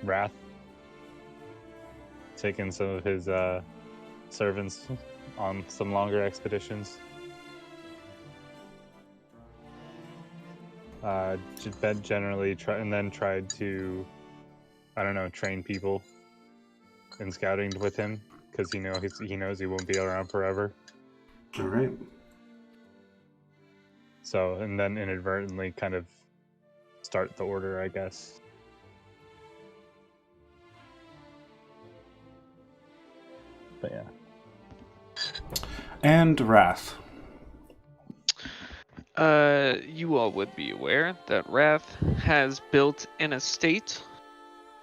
Wrath, taking some of his servants on some longer expeditions. Generally tried to, I don't know, train people in scouting with him because he knows he won't be around forever. All right. So, and then inadvertently kind of start the order, I guess. But yeah. And Wrath. You all would be aware that Wrath has built an estate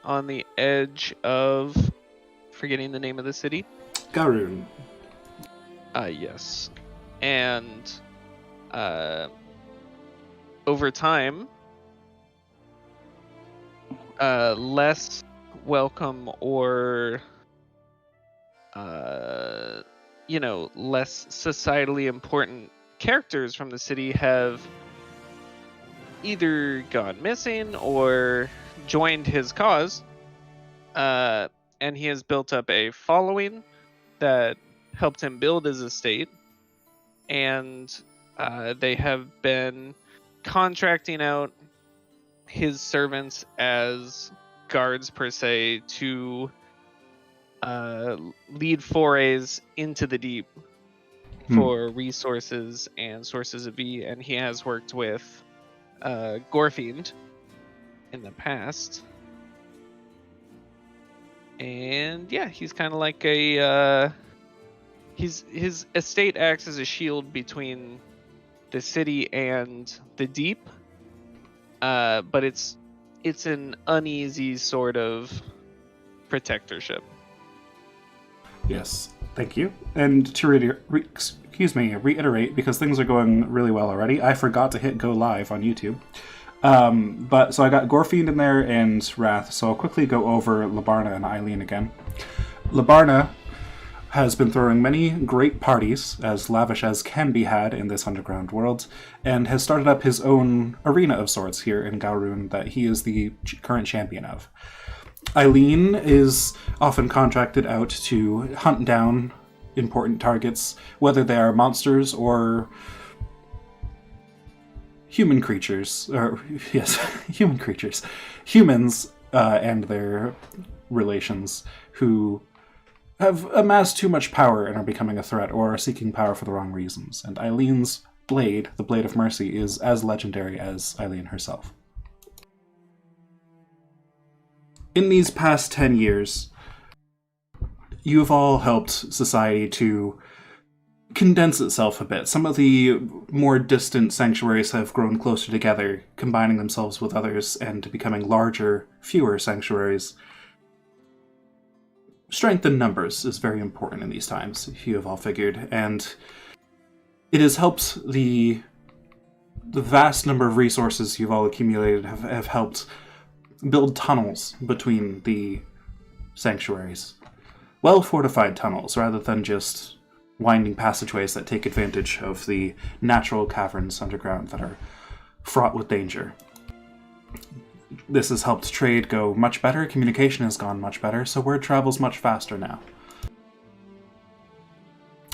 on the edge of, forgetting the name of the city. Garoon. Yes. And, over time, less welcome or, less societally important characters from the city have either gone missing or joined his cause, and he has built up a following that helped him build his estate, and they have been contracting out his servants as guards per se to lead forays into the deep for resources and sources of V, and he has worked with Gorfiend in the past. And yeah, he's kind of like his estate acts as a shield between the city and the deep, but it's an uneasy sort of protectorship. Yes, thank you. And to reiterate, because things are going really well already, I forgot to hit go live on YouTube. But so I got Gorfiend in there and Wrath, so I'll quickly go over Labarna and Eileen again. Labarna has been throwing many great parties, as lavish as can be had in this underground world, and has started up his own arena of sorts here in Garoon that he is the current champion of. Eileen is often contracted out to hunt down important targets, whether they are monsters or human creatures, humans and their relations who have amassed too much power and are becoming a threat or are seeking power for the wrong reasons. And Eileen's blade, the Blade of Mercy, is as legendary as Eileen herself. In these past 10 years, you have all helped society to condense itself a bit. Some of the more distant sanctuaries have grown closer together, combining themselves with others and becoming larger, fewer sanctuaries. Strength in numbers is very important in these times, you have all figured, and it has helped the vast number of resources you've all accumulated have helped build tunnels between the sanctuaries. Well-fortified tunnels, rather than just winding passageways that take advantage of the natural caverns underground that are fraught with danger. This has helped trade go much better, communication has gone much better, so word travels much faster now.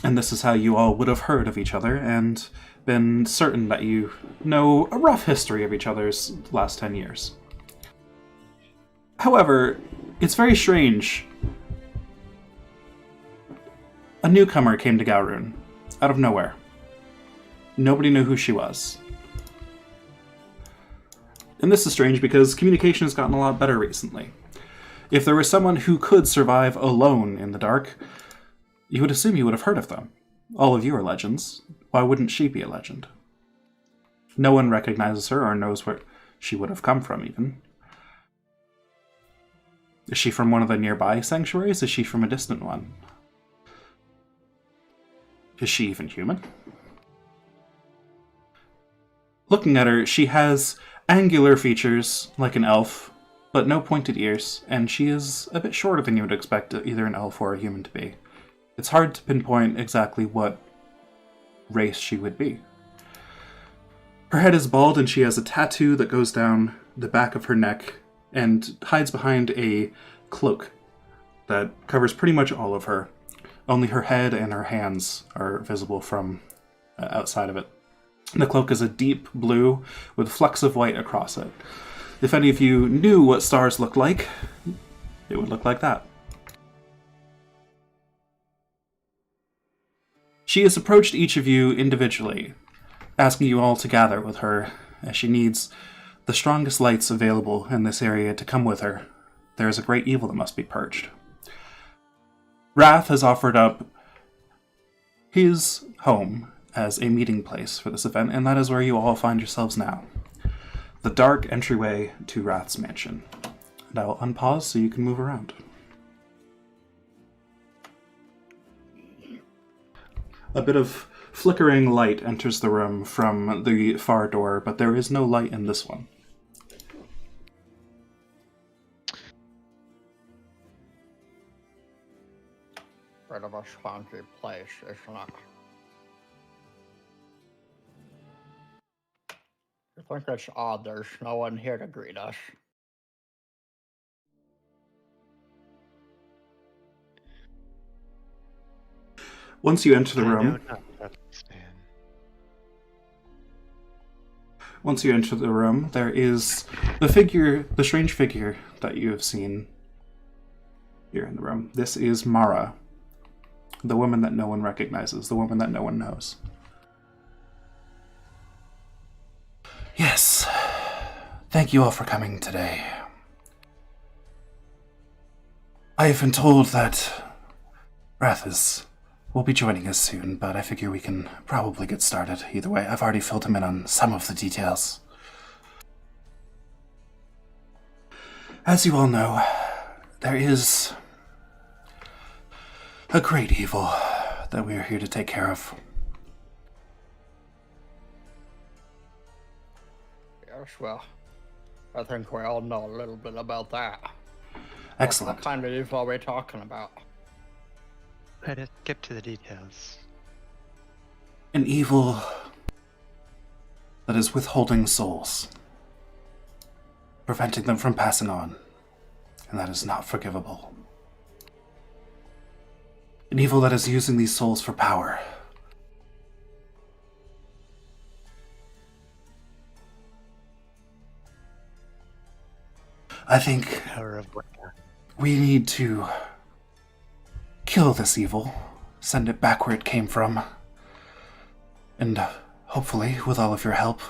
And this is how you all would have heard of each other and been certain that you know a rough history of each other's last 10 years. However, it's very strange. A newcomer came to Garoon, out of nowhere. Nobody knew who she was. And this is strange because communication has gotten a lot better recently. If there was someone who could survive alone in the dark, you would assume you would have heard of them. All of you are legends. Why wouldn't she be a legend? No one recognizes her or knows where she would have come from, even. Is she from one of the nearby sanctuaries? Is she from a distant one? Is she even human? Looking at her, she has angular features, like an elf, but no pointed ears, and she is a bit shorter than you would expect either an elf or a human to be. It's hard to pinpoint exactly what race she would be. Her head is bald, and she has a tattoo that goes down the back of her neck and hides behind a cloak that covers pretty much all of her. Only her head and her hands are visible from outside of it. The cloak is a deep blue with flecks of white across it. If any of you knew what stars look like, it would look like that. She has approached each of you individually, asking you all to gather with her, as she needs the strongest lights available in this area to come with her. There is a great evil that must be purged. Wrath has offered up his home as a meeting place for this event, and that is where you all find yourselves now. The dark entryway to Wrath's mansion. And I will unpause so you can move around. A bit of flickering light enters the room from the far door, but there is no light in this one. Bit of a swanky place, isn't it? I think it's odd there's no one here to greet us. Once you enter the room, there is the strange figure that you have seen here in the room. This is Mara, the woman that no one recognizes, the woman that no one knows. Yes, thank you all for coming today. I have been told that Wrath will be joining us soon, but I figure we can probably get started either way. I've already filled him in on some of the details. As you all know, there is a great evil that we are here to take care of. Yes, well, I think we all know a little bit about that. Excellent. What kind of evil are we talking about? Let's get to the details. An evil that is withholding souls, preventing them from passing on, and that is not forgivable. An evil that is using these souls for power. I think we need to kill this evil, send it back where it came from, and hopefully, with all of your help,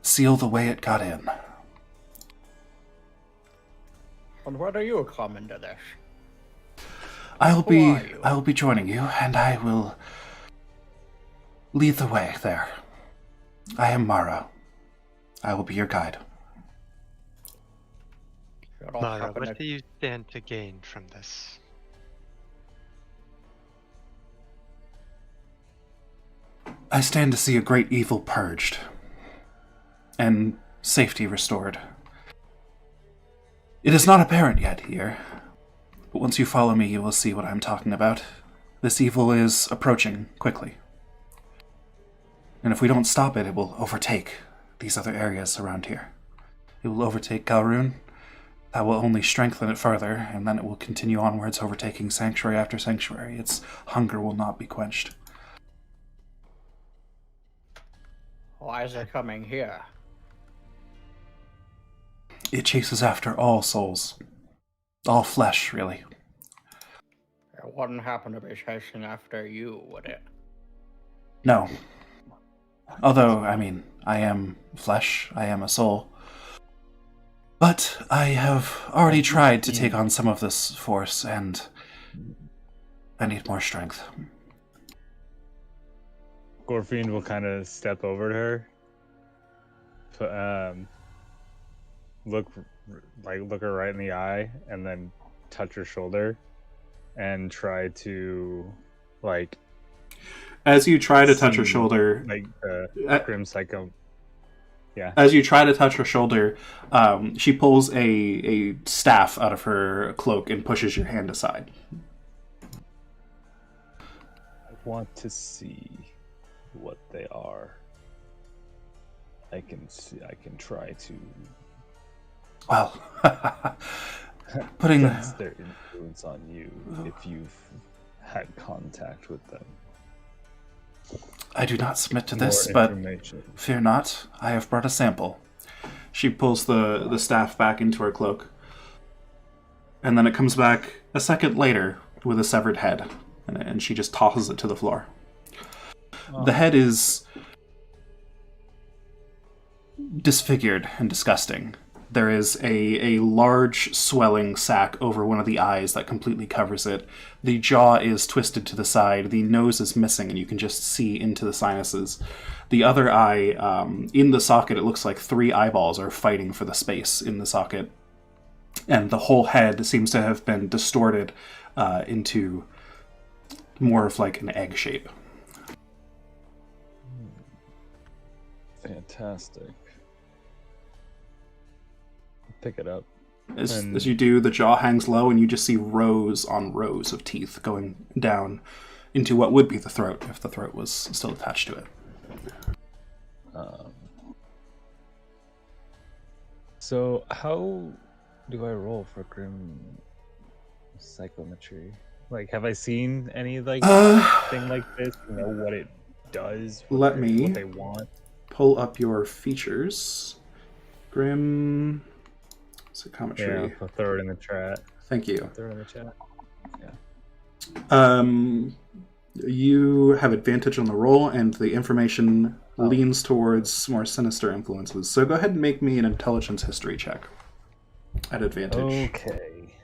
seal the way it got in. And what are you coming to this? I will be joining you, and I will lead the way there. I am Mara. I will be your guide. Mara, what do you stand to gain from this? I stand to see a great evil purged, and safety restored. It is not apparent yet here, but once you follow me, you will see what I'm talking about. This evil is approaching quickly. And if we don't stop it, it will overtake these other areas around here. It will overtake Galrune. That will only strengthen it further, and then it will continue onwards, overtaking sanctuary after sanctuary. Its hunger will not be quenched. Why is it coming here? It chases after all souls. All flesh, really. It wouldn't happen to be chasing after you, would it? No. Although, I mean, I am flesh, I am a soul. But I have already tried to take on some of this force, and I need more strength. Gorfiend will kind of step over to her, look her right in the eye, and then touch her shoulder, and try to, like. As you try to touch her shoulder, like Grim Psycho. Yeah. As you try to touch her shoulder, she pulls a staff out of her cloak and pushes your hand aside. I want to see what they are. I can try to Well, putting... Sense their influence on you if you've had contact with them. I do not submit to More this, but information. fear not, I have brought a sample. She pulls the staff back into her cloak, and then it comes back a second later with a severed head, and she just tosses it to the floor. Oh. The head is disfigured and disgusting. There is a large swelling sac over one of the eyes that completely covers it. The jaw is twisted to the side. The nose is missing, and you can just see into the sinuses. The other eye, in the socket, it looks like 3 eyeballs are fighting for the space in the socket. And the whole head seems to have been distorted into more of like an egg shape. Fantastic. Pick it up. As you do, the jaw hangs low, and you just see rows on rows of teeth going down into what would be the throat, if the throat was still attached to it. So how do I roll for Grim Psychometry? Like, have I seen any thing like this? You know what it does? Let me what they want. Pull up your features. Grim Psychometry. Yeah, I'll throw it in the chat. Thank you. Throw it in the chat. Yeah. You have advantage on the roll, and the information leans towards more sinister influences. So go ahead and make me an intelligence history check at advantage. Okay.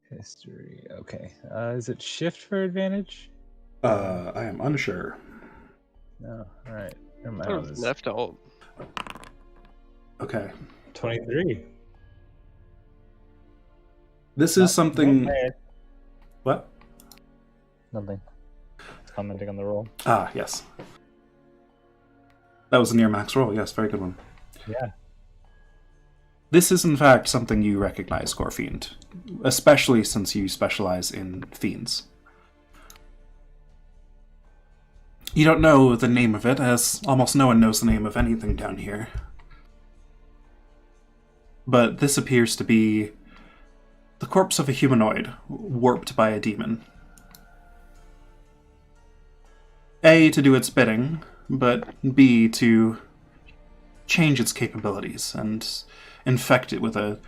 History. Okay. Is it shift for advantage? I am unsure. No. All right. Left alt. Okay. 23. This is something... What? Nothing. Commenting on the roll. Ah, yes. That was a near max roll. Yes, very good one. Yeah. This is, in fact, something you recognize, Gorfiend, especially since you specialize in fiends. You don't know the name of it, as almost no one knows the name of anything down here. But this appears to be the corpse of a humanoid, warped by a demon. A, to do its bidding, but B, to change its capabilities and infect it with a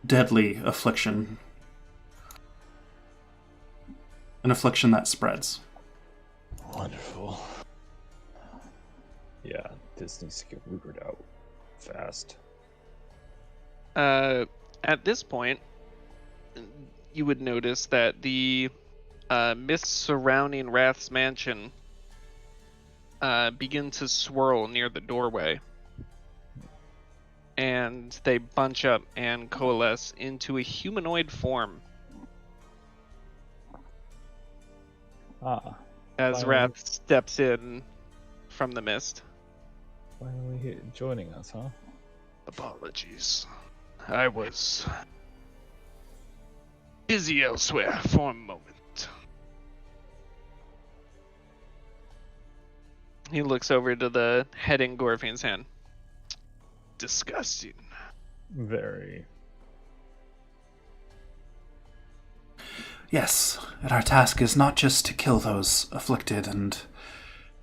deadly affliction. An affliction that spreads. Wonderful. Yeah, this needs to get rooted out fast. At this point, you would notice that the mists surrounding Wrath's mansion begin to swirl near the doorway. And they bunch up and coalesce into a humanoid form. As finally. Wrath steps in from the mist. Finally joining us, huh? Apologies. I was busy elsewhere for a moment. He looks over to the head in Gorfian's hand. Disgusting. Very. Yes, and our task is not just to kill those afflicted and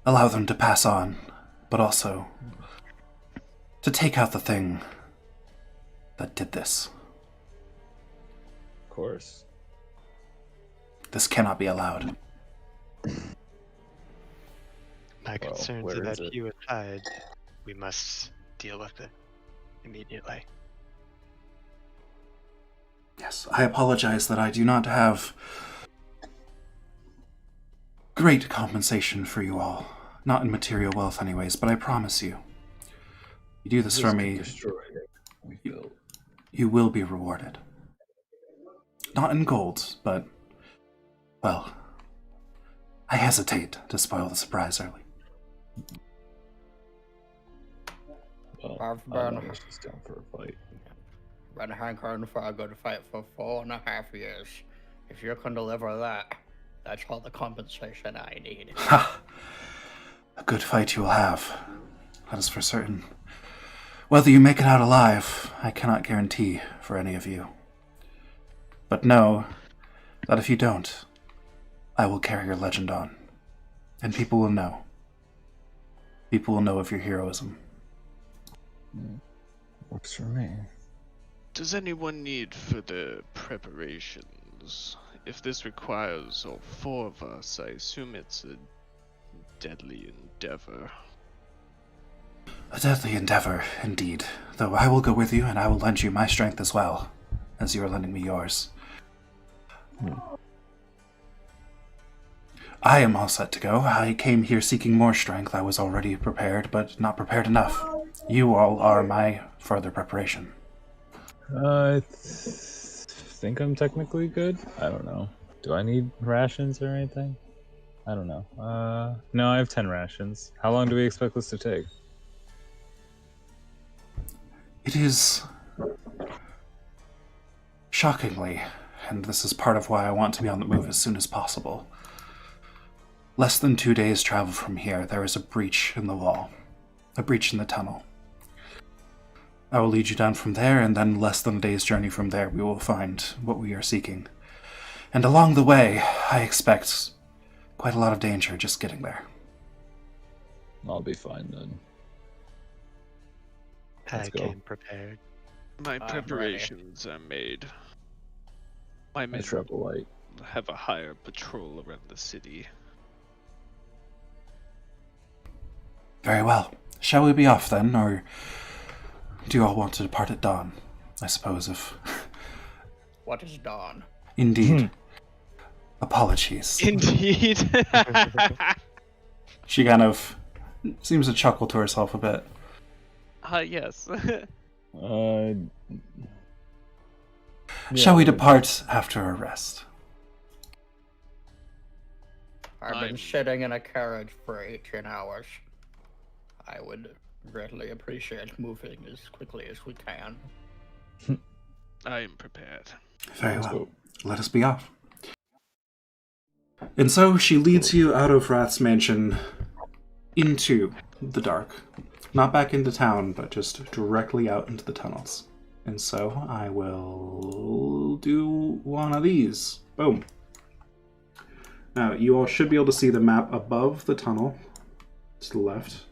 allow them to pass on, but also to take out the thing that did this. Of course. This cannot be allowed. My concerns where are is that it? you aside, we must deal with it immediately. Yes, I apologize that I do not have great compensation for you all. Not in material wealth anyways, but I promise you. You do this for me, Destroy it. We built. you will be rewarded. Not in gold, but, well, I hesitate to spoil the surprise early. Well, I've I'm been- just down for a fight. Been hankering for a good fight for 4.5 years. If you can deliver that, That's all the compensation I need. Ha! A good fight you will have. That is for certain. Whether you make it out alive, I cannot guarantee for any of you. But know that if you don't, I will carry your legend on. And people will know. People will know of your heroism. Works for me. Does anyone need further preparations? If this requires all 4 of us, I assume it's a deadly endeavor. A deadly endeavor, indeed. Though I will go with you, and I will lend you my strength as well, as you are lending me yours. I am all set to go. I came here seeking more strength. I was already prepared, but not prepared enough. You all are my further preparation. I think I'm technically good. I don't know. Do I need rations or anything? I don't know. No, I have 10 rations. How long do we expect this to take? It is shockingly, and this is part of why I want to be on the move as soon as possible. Less than 2 days' travel from here, there is a breach in the wall. A breach in the tunnel. I will lead you down from there, and then less than a day's journey from there, we will find what we are seeking. And along the way, I expect quite a lot of danger just getting there. I'll be fine then. I Let's go. came prepared. My I'm preparations are made. My I men travel light. have a higher patrol around the city. Very well. Shall we be off then, or do you all want to depart at dawn? I suppose if... What is dawn? Indeed. Apologies. Indeed. She kind of seems to chuckle to herself a bit. Yes. Shall we depart after a rest? I've been I'm- sitting in a carriage for 18 hours. I would greatly appreciate moving as quickly as we can. I am prepared. Very Let's well. go. Let us be off. And so she leads you out of Wrath's mansion into the dark. Not back into town, but just directly out into the tunnels. And so I will do one of these. Boom. Now, you all should be able to see the map above the tunnel to the left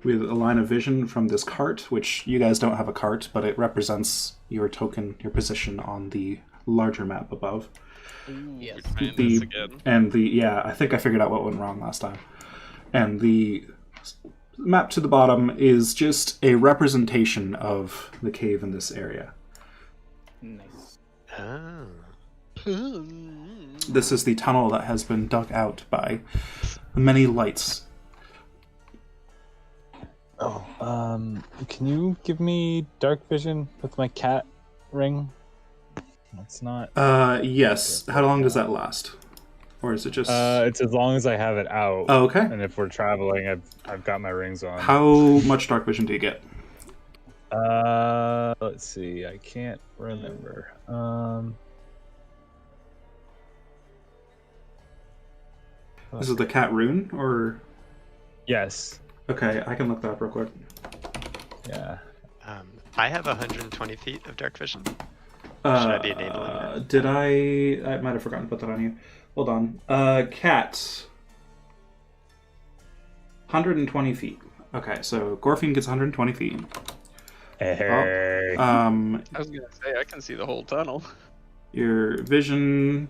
with a line of vision from this cart, which you guys don't have a cart, but it represents your token, your position on the larger map above. Yes. We're trying The- this again. And I think I figured out what went wrong last time. And the map to the bottom is just a representation of the cave in this area. Nice. Oh. This is the tunnel that has been dug out by many lights. Oh, can you give me dark vision with my cat ring? It's not. Yes. How long does that last? Or is it just... It's as long as I have it out. Oh, okay. And if we're traveling, I've got my rings on. How much dark vision do you get? Let's see. I can't remember. This is the cat rune, or... Yes. Okay, I can look that up real quick. Yeah. I have 120 feet of dark vision. Should I be enabling that? Did I might have forgotten to put that on you. Hold on. Cat. 120 feet. Okay, so Gorfine gets 120 feet. Hey. I was gonna say I can see the whole tunnel. Your vision,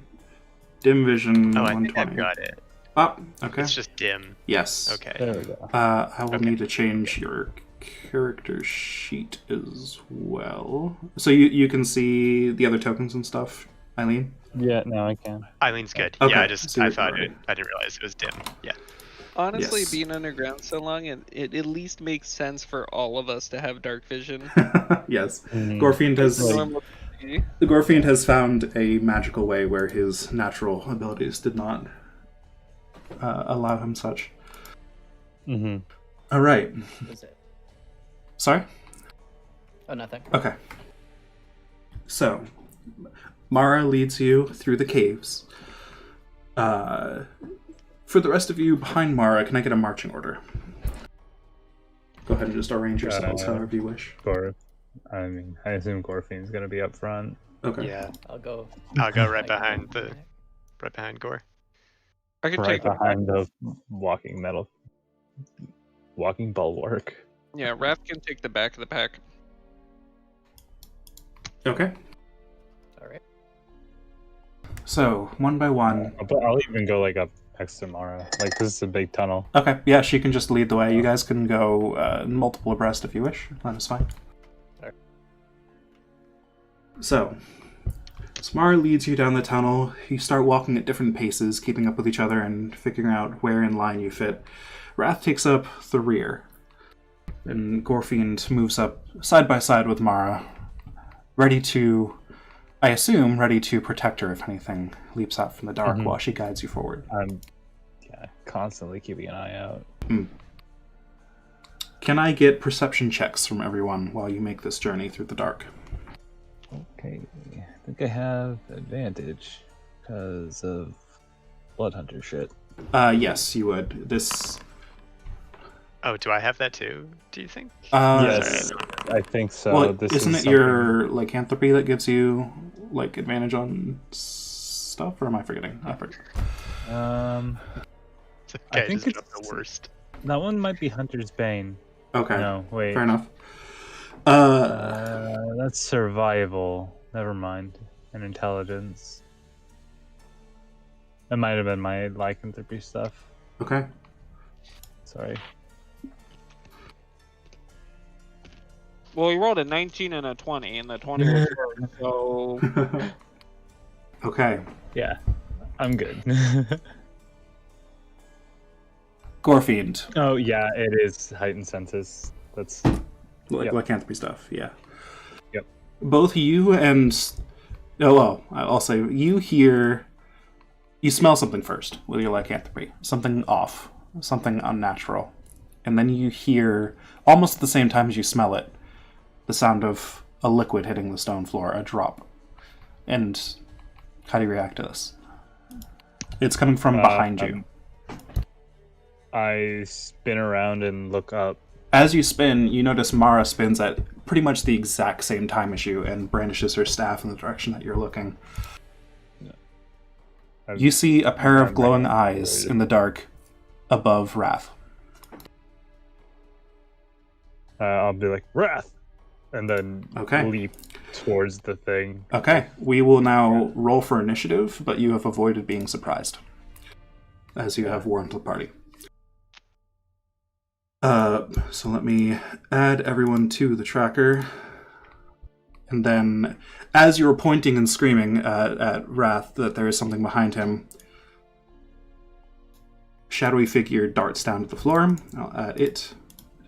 dim vision, Oh, I think 120. I've got it. Oh, okay. It's just dim. Yes. Okay. There we go. I will Okay. need to change your character sheet as well. So you can see the other tokens and stuff, Eileen? Yeah, no, I can. Eileen's good. Okay, Yeah, I so I you're thought right. I didn't realize it was dim. Yeah. Honestly, Yes. being underground so long, it at least makes sense for all of us to have dark vision. Yes. Mhm. Gorfiend has... Normal- The Gorfiend has found a magical way where his natural abilities did not allow him such. Mhm. All right. Is it? Sorry? Oh, nothing. Okay. So, Mara leads you through the caves. For the rest of you behind Mara, can I get a marching order? Go ahead and just arrange yourselves however you wish. I assume Gorfine's gonna be up front. Okay. Yeah, I'll go. I'll go right behind Gore. I can Right take the behind the walking bulwark. Yeah, Wrath can take the back of the pack. Okay. All right. So, one by one. I'll even go like up next to Mara. Like this is a big tunnel. Okay, yeah, she can just lead the way. You guys can go multiple abreast if you wish. That is fine. Alright. So, Mara leads you down the tunnel. You start walking at different paces, keeping up with each other and figuring out where in line you fit. Wrath takes up the rear. And Gorfiend moves up side by side with Mara, ready to, I assume, ready to protect her if anything leaps out from the dark while she guides you forward. I'm constantly keeping an eye out. Can I get perception checks from everyone while you make this journey through the dark? Okay, I think I have advantage because of Bloodhunter shit. Yes, you would. This... Oh, do I have that too? Do you think? Yes, I think so. Well, This isn't is it your lycanthropy that gives you like advantage on stuff, or am I forgetting? I forget. The I guy think just dropped it's- the worst. That one might be Hunter's Bane. Okay, No, wait. fair enough. That's survival. Never mind. And intelligence. That might have been my lycanthropy stuff. Okay. Sorry. Well, he rolled a 19 and a 20, and the 20 was first, so... Okay. Yeah, I'm good. Gorfiend. Oh yeah, it is heightened senses. That's Like Yep. lycanthropy stuff, yeah. Yep. Both you and... Oh, well, I'll say you hear... You smell something first with your lycanthropy. Something off. Something unnatural. And then you hear, almost at the same time as you smell it, the sound of a liquid hitting the stone floor, a drop. And how do you react to this? It's coming from behind you. I spin around and look up. As you spin, you notice Mara spins at pretty much the exact same time as you and brandishes her staff in the direction that you're looking. You see a pair of glowing eyes in the dark above Wrath. I'll be like, Wrath! And then leap towards the thing. Okay, we will now roll for initiative, but you have avoided being surprised, as you have warned the party. So let me add everyone to the tracker. And then, as you were pointing and screaming at Wrath that there is something behind him, shadowy figure darts down to the floor. I'll add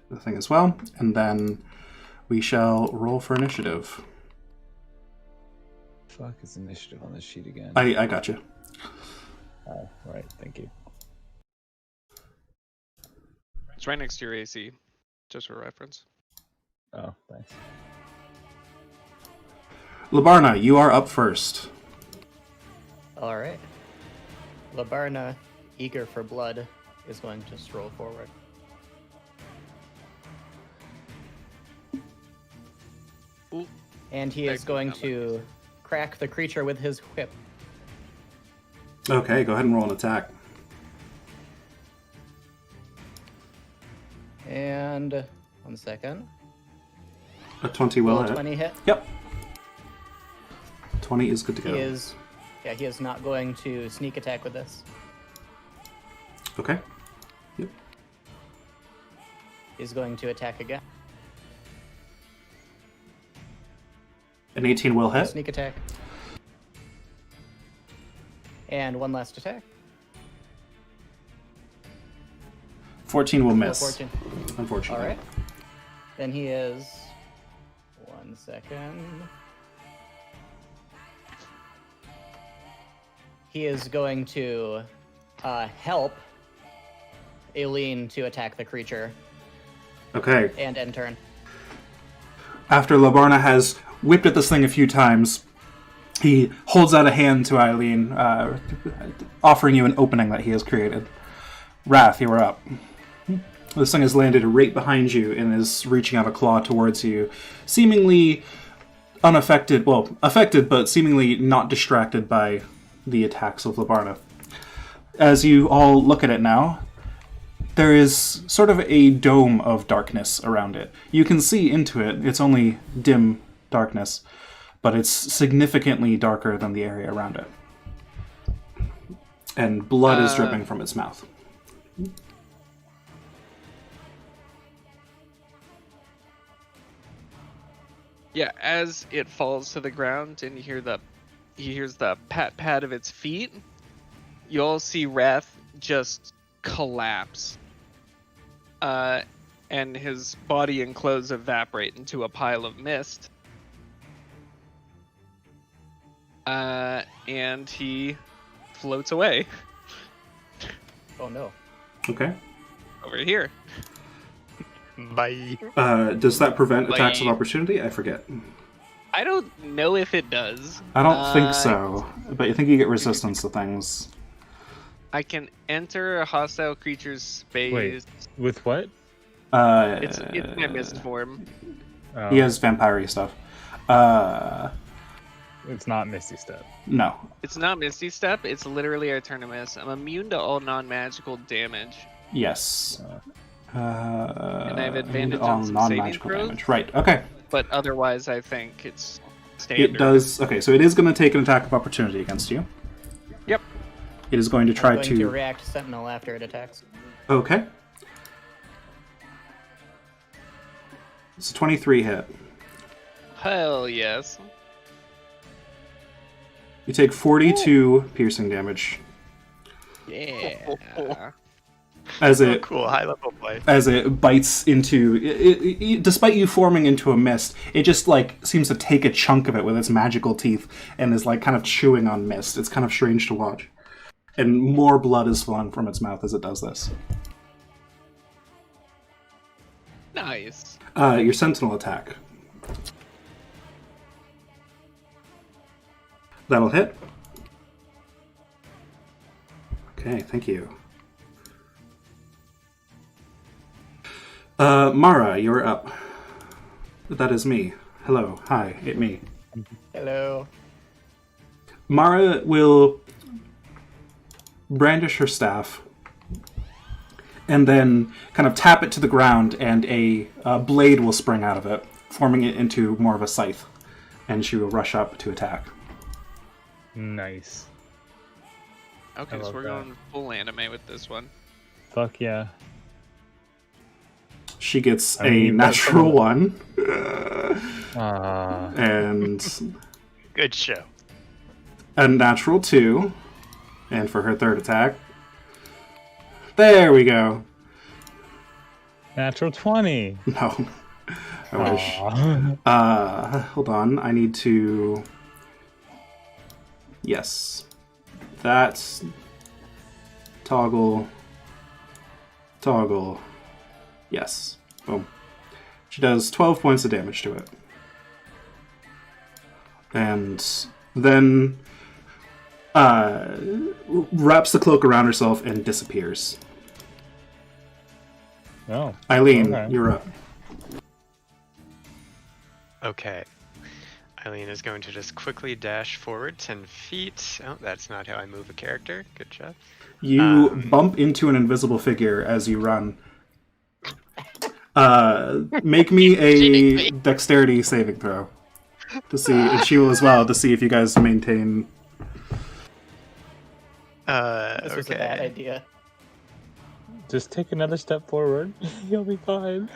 the thing as well. And then we shall roll for initiative. Fuck is initiative on this sheet again? I got you. Oh, right, thank you. It's right next to your AC, just for reference. Oh, thanks. Labarna, you are up first. All right. Labarna, eager for blood, is going to stroll forward. Ooh. And he is going to crack the creature with his whip. Okay, go ahead and roll an attack. And 1 second. A 20 will Will hit. 20 hit? Yep. 20 is good to go. He is not going to sneak attack with this. Okay. Yep. He's going to attack again. An 18 will hit. Sneak attack. And one last attack. 14 will miss. 14. Unfortunately. All right. Then he is 1 second. He is going to help Aileen to attack the creature Okay. and end turn. After Labarna has whipped at this thing a few times, He holds out a hand to Eileen, offering you an opening that he has created. Wrath, you are up. This thing has landed right behind you and is reaching out a claw towards you, seemingly unaffected, well, affected, but seemingly not distracted by the attacks of Labarna. As you all look at it now, there is sort of a dome of darkness around it. You can see into it. It's only dim darkness, but it's significantly darker than the area around it. And blood is dripping from its mouth. Yeah, as it falls to the ground and he hears the pat of its feet, you all see Wrath just collapse. And his body and clothes evaporate into a pile of mist. And he floats away. Oh no. Okay. Over here. Bye. Does that prevent attacks of Bye. opportunity? I forget. I don't know if it does. I don't think so, but you think you get resistance to things. I can enter a hostile creature's space. Wait, with what? It's my mist form. Oh, He has vampire stuff. It's not Misty Step. No. It's not Misty Step, it's literally Arternimus. I'm immune to all non-magical damage. Yes. And I have advantage all on some saving non-magical throws. damage. Right, okay. But otherwise, I think it's standard. It does... Okay, so it is going to take an attack of opportunity against you. Yep. It is going to try I'm going to react Sentinel after it attacks. Okay. It's a 23 hit. Hell yes. You take 42 piercing damage Yeah. as Oh, it cool. High level play. as it bites into despite you forming into a mist, it just like seems to take a chunk of it with its magical teeth and is like kind of chewing on mist. It's kind of strange to watch. And more blood is flowing from its mouth as it does this. Nice. Your sentinel attack. That'll hit. Okay, thank you. Mara, you're up. That is me. Hello. Hi, it's me. Hello. Mara will brandish her staff and then kind of tap it to the ground, and a blade will spring out of it, forming it into more of a scythe, and she will rush up to attack. Nice. Okay, I so love we're that. going full anime with this one. Fuck yeah. She gets I a mean, that's natural a- one, Ah. and Good show. a natural 2, and for her third attack, there we go. Natural 20. No, I wish. Aw. Hold on, I need to... Yes. That's... Toggle. Yes. Boom. She does 12 points of damage to it. And then... wraps the cloak around herself and disappears. Oh. Eileen, Okay. you're up. Okay. Eileen is going to just quickly dash forward 10 feet. Oh, that's not how I move a character. Good job. You bump into an invisible figure as you run. Make me a dexterity saving throw to see, and she will as well, to see if you guys maintain. This was a bad Okay. idea. Just take another step forward. You'll be fine.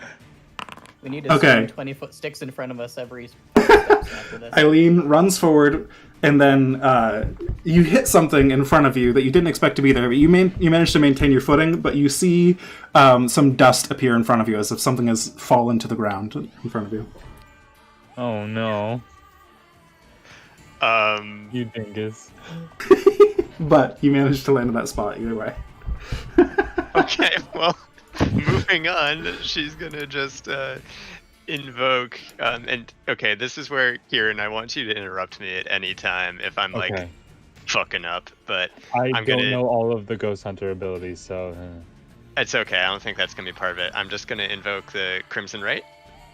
We need to Okay. swing 20-foot sticks in front of us every steps after this. Eileen runs forward, and then you hit something in front of you that you didn't expect to be there. But you managed to maintain your footing, but you see some dust appear in front of you, as if something has fallen to the ground in front of you. Oh no. You dingus. But you managed to land in that spot either way. Okay, well, moving on, she's gonna just invoke and okay, this is where Kieran, I want you to interrupt me at any time if I'm like Okay. fucking up, but I I'm don't gonna know all of the Ghost Hunter abilities, so it's okay. I don't think that's gonna be part of it. I'm just gonna invoke the Crimson Right.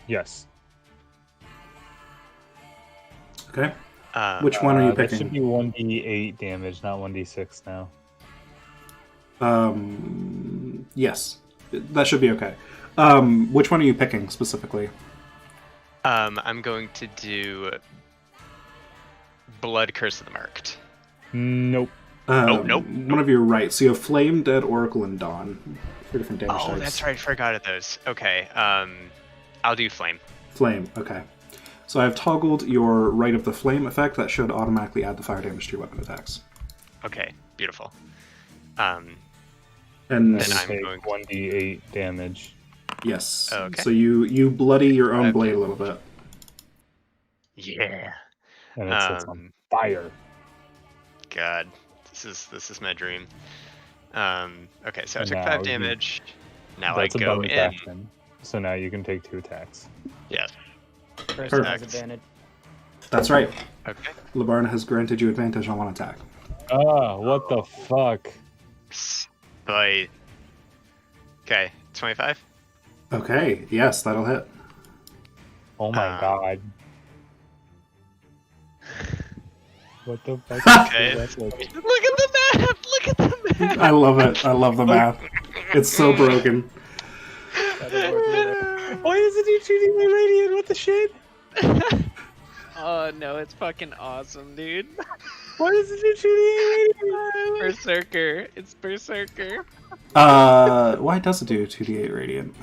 yes. Okay. Which one are you That should picking? be 1d8 damage, not 1d6 now. Yes, that should be okay. Which one are you picking specifically? I'm going to do Blood Curse of the Marked. Nope. Nope. One of your right. So you have Flame, Dead, Oracle, and Dawn. 3 different damage Oh, types. that's right. I forgot of those. Okay. I'll do Flame. Flame. Okay. So I've toggled your right of the Flame effect. That should automatically add the fire damage to your weapon attacks. Okay. Beautiful. And Then You I'm take going to- 1d8 damage. yes. Okay. So you bloody your own Okay. blade a little bit. Yeah. And it sits on Um, fire. God, this is my dream. Okay, so I And took now 5 you- damage. Now That's I a go bonus in. action. So now you can take 2 attacks. Yes. First Perfect. has advantage. That's right. Okay. Labarna has granted you advantage on one attack. Oh, what the fuck? Bite. Okay, 25. Okay. Yes, that'll hit. Oh my god. What the fuck? Okay. That's like- Look at the map! Look at the map! I love it. I love the math. It's so broken. Why does it do 2d8 radiant? What the shit? Oh no, it's fucking awesome, dude. Why does it do 2d8 radiant? Berserker. It's Berserker. Why does it do 2d8 radiant?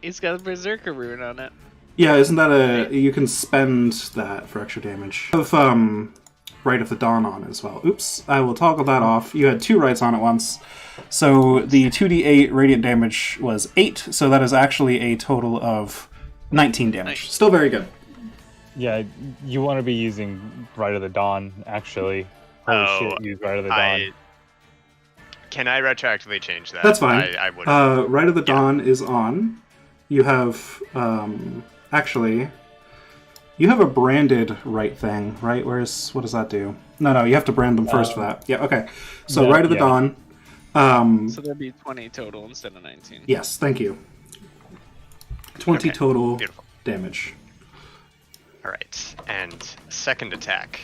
He's got a Berserker rune on it. Yeah, isn't that a... You can spend that for extra damage. You have, Right of the Dawn on as well. Oops, I will toggle that off. You had 2 rights on at once. So the 2d8 radiant damage was 8, so that is actually a total of 19 damage. Nice. Still very good. Yeah, you want to be using Right of the Dawn, actually. Holy Oh, shit, use Right of the Dawn. Can I retroactively change that? That's fine. I would. Right of the Dawn is on. You have, actually... You have a branded right thing, right? What does that do? No, you have to brand them first for that. Yeah, okay. So yeah, Right of the yeah. Dawn. So there'd be 20 total instead of 19. Yes, thank you. 20 Okay, total beautiful. damage. All right, and second attack.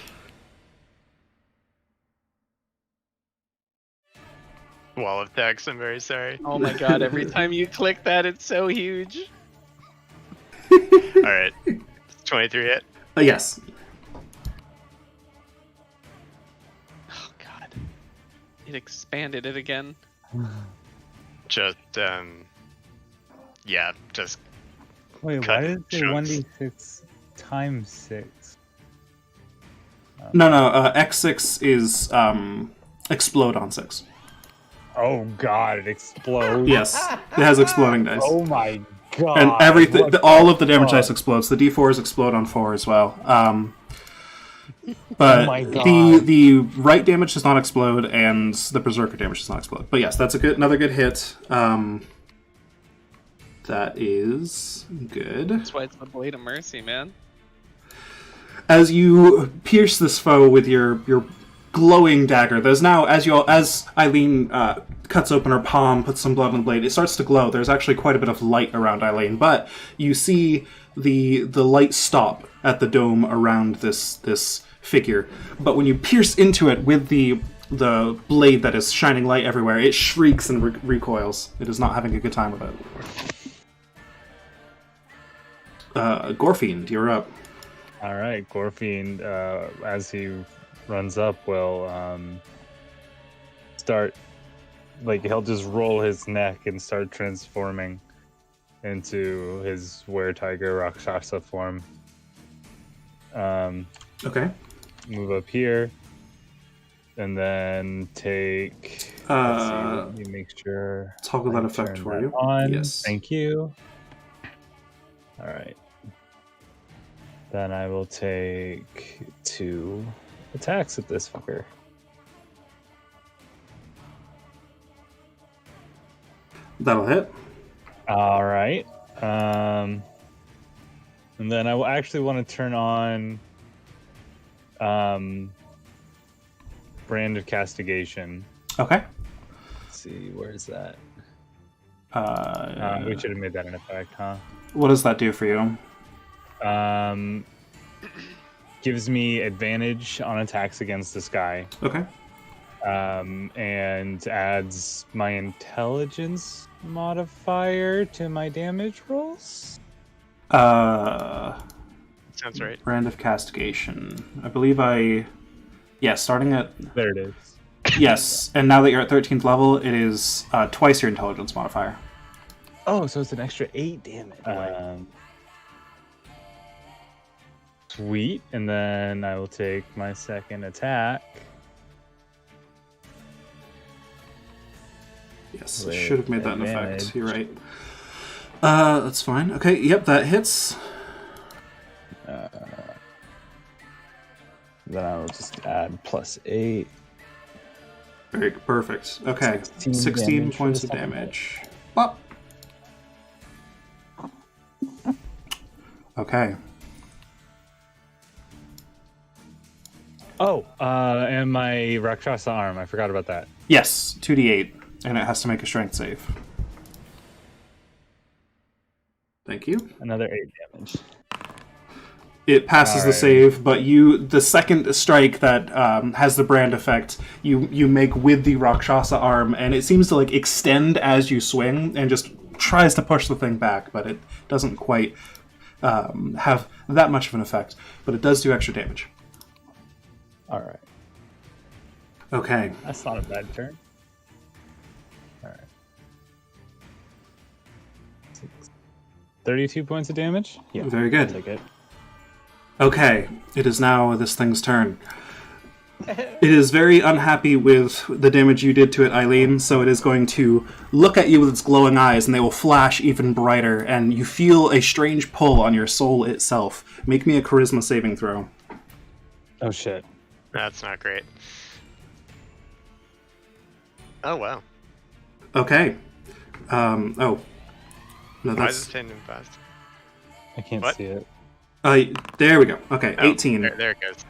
Wall of text. I'm very sorry. Oh my god, every time you click that, it's so huge. All right, 23 hit. Yes. Oh god. It expanded it again. Just yeah, just Wait, cut why is it chunks. 1d6 times 6? No, X6 is explode on 6. Oh god, it explodes. Yes, it has exploding dice. Oh my god. And everything, what all of the damage fuck? dice explodes. The D4s explode on 4 as well. But Oh my God. the right damage does not explode, and the berserker damage does not explode. But yes, that's another good hit. That is good. That's why it's the Blade of Mercy, man. As you pierce this foe with your glowing dagger, there's now as Eileen cuts open her palm, puts some blood on the blade, it starts to glow. There's actually quite a bit of light around Eileen, but you see the light stop at the dome around this figure. But when you pierce into it with the blade that is shining light everywhere, it shrieks and recoils. It is not having a good time with it. Gorfiend, you're up. All right, Gorfiend, as he runs up, will start, like, he'll just roll his neck and start transforming into his were-tiger Rakshasa form. Okay. Move up here, and then take. Let's see, let me make sure. Toggle I that effect turn for that you. On. Yes. Thank you. All right. Then I will take 2 attacks at this fucker. That'll hit. All right. And then I will actually want to turn on Brand of Castigation. Okay. Let's see, where is that? Uh, We should have made that an effect, huh? what does that do for you? Gives me advantage on attacks against this guy. Okay. And adds my intelligence modifier to my damage rolls. Sounds right. Brand of Castigation. I believe starting at... There it is. Yes, and now that you're at 13th level, it is twice your intelligence modifier. Oh, so it's an extra 8 damage. Sweet, and then I will take my second attack. Yes, I With should have made that an advantage. effect. You're right. That's fine. Okay, yep, that hits. Then I will just add +8. Very perfect. Okay, 16 16 damage points for of the second damage. Bop. Okay. Oh, and my Rakshasa arm. I forgot about that. Yes, 2d8, and it has to make a strength save. Thank you. Another 8 damage. It passes the Alright. save, but the second strike that has the brand effect, you make with the Rakshasa arm, and it seems to like extend as you swing, and just tries to push the thing back, but it doesn't quite have that much of an effect. But it does do extra damage. Alright. Okay. That's not a bad turn. Alright. 32 points of damage? Yeah. Very good. I'll take it. Okay, it is now this thing's turn. It is very unhappy with the damage you did to it, Eileen, so it is going to look at you with its glowing eyes, and they will flash even brighter, and you feel a strange pull on your soul itself. Make me a charisma saving throw. Oh shit. That's not great. Oh, wow. Okay. Oh. No, Why is it that's... standing fast? I can't What? see it. There we go. Okay, Oh, 18. There it goes.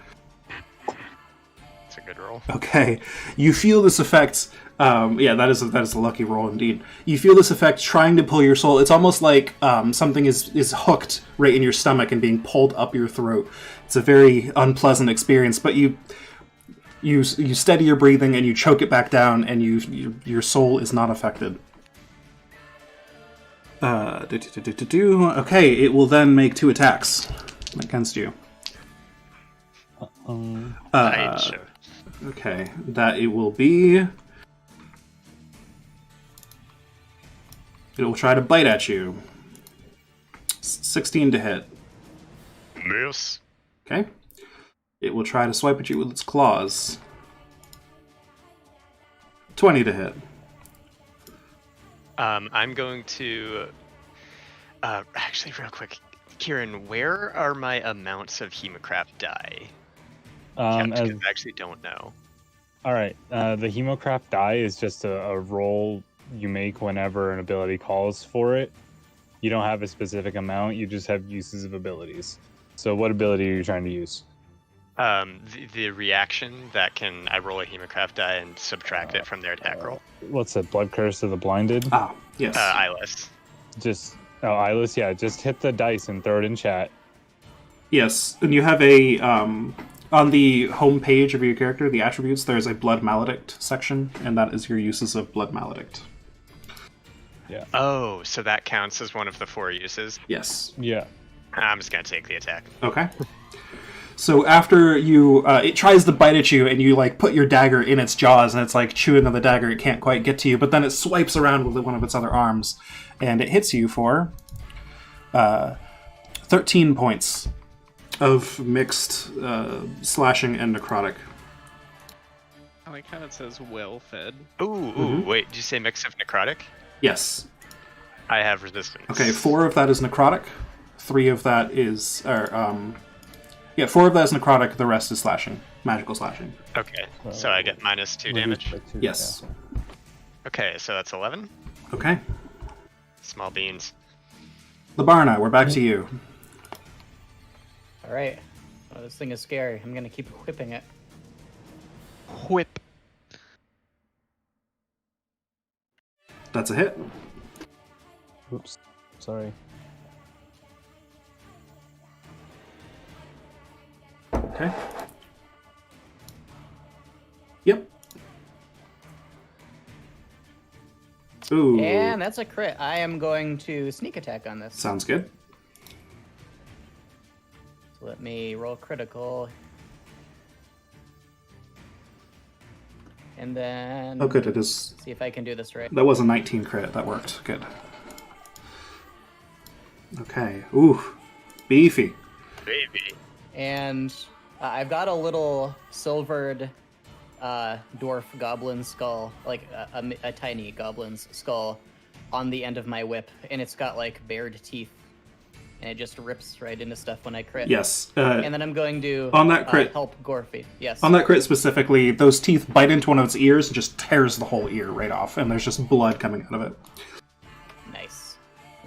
It's a good roll. Okay, you feel this effect. That is a lucky roll indeed. You feel this effect trying to pull your soul. It's almost like something is hooked right in your stomach and being pulled up your throat. It's a very unpleasant experience, but you steady your breathing and you choke it back down, and your soul is not affected. Okay, it will then make 2 attacks against you. Right. Okay, that it will be... It will try to bite at you. 16 to hit. Miss. Okay. It will try to swipe at you with its claws. 20 to hit. I'm going to... actually, real quick. Kieran, where are my amounts of Hemocraft die? Because I actually don't know. All right. The Hemocraft die is just a roll you make whenever an ability calls for it. You don't have a specific amount. You just have uses of abilities. So what ability are you trying to use? The reaction that I roll a Hemocraft die and subtract it from their attack roll. What's it? Blood Curse of the Blinded? Ah, yes. Eyeless. Eyeless. Yeah, just hit the dice and throw it in chat. Yes, and you have a... on the home page of your character, the attributes, there's a Blood Maledict section, and that is your uses of Blood Maledict. Yeah. Oh, so that counts as one of the 4 uses. Yes. Yeah. I'm just gonna take the attack. Okay. So after you, it tries to bite at you, and you like put your dagger in its jaws, and it's like chewing on the dagger. It can't quite get to you, but then it swipes around with one of its other arms, and it hits you for 13 points of mixed slashing and necrotic. I like how it says well fed. Ooh, wait, did you say mix of necrotic? Yes. I have resistance. Okay, 4 of that is necrotic. 3 of that is, 4 of that is necrotic. The rest is slashing, magical slashing. Okay, so I get minus 2 damage. Yes. Okay, so that's 11. Okay. Small beans. Labarna, we're back to you. Alright. Oh, this thing is scary. I'm gonna keep whipping it. Whip. That's a hit. Oops. Sorry. Okay. Yep. Ooh. And that's a crit. I am going to sneak attack on this. Sounds good. So let me roll critical. And then... Oh, good. It is. See if I can do this right. That was a 19 crit. That worked. Good. Okay. Ooh. Beefy. Baby. And I've got a little silvered dwarf goblin skull, like a tiny goblin's skull, on the end of my whip, and it's got like bared teeth, and it just rips right into stuff when I crit. Yes. And then I'm going to on that crit, help Gorfy. Yes. On that crit specifically, those teeth bite into one of its ears and just tears the whole ear right off, and there's just blood coming out of it. Nice.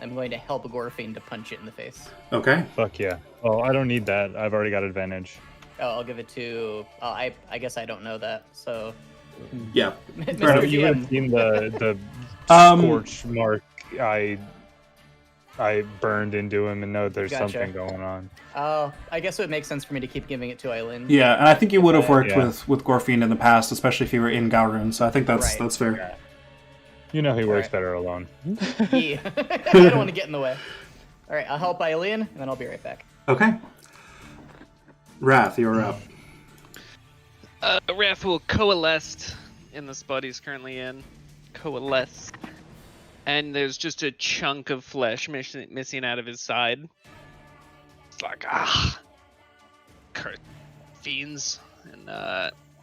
I'm going to help Gorfy to punch it in the face. Okay. Fuck yeah. Oh, I don't need that. I've already got advantage. Oh, I'll give it to... Oh, I guess I don't know that, so... Yeah. Mr. You would GM. have seen the Um, scorch mark I burned into him and know there's Gotcha. something going on. Oh, I guess it would make sense for me to keep giving it to Eileen. Yeah, and I think you would have worked Yeah. with Gorfiend in the past, especially if you were in Gaurun, so I think that's Right. fair. Yeah. You know he works Alright. better alone. I don't want to get in the way. All right, I'll help Eileen, and then I'll be right back. Okay. Wrath, you're up. Wrath will coalesce in the spot he's currently in. Coalesce. And there's just a chunk of flesh missing out of his side. It's like, Kurt fiends. And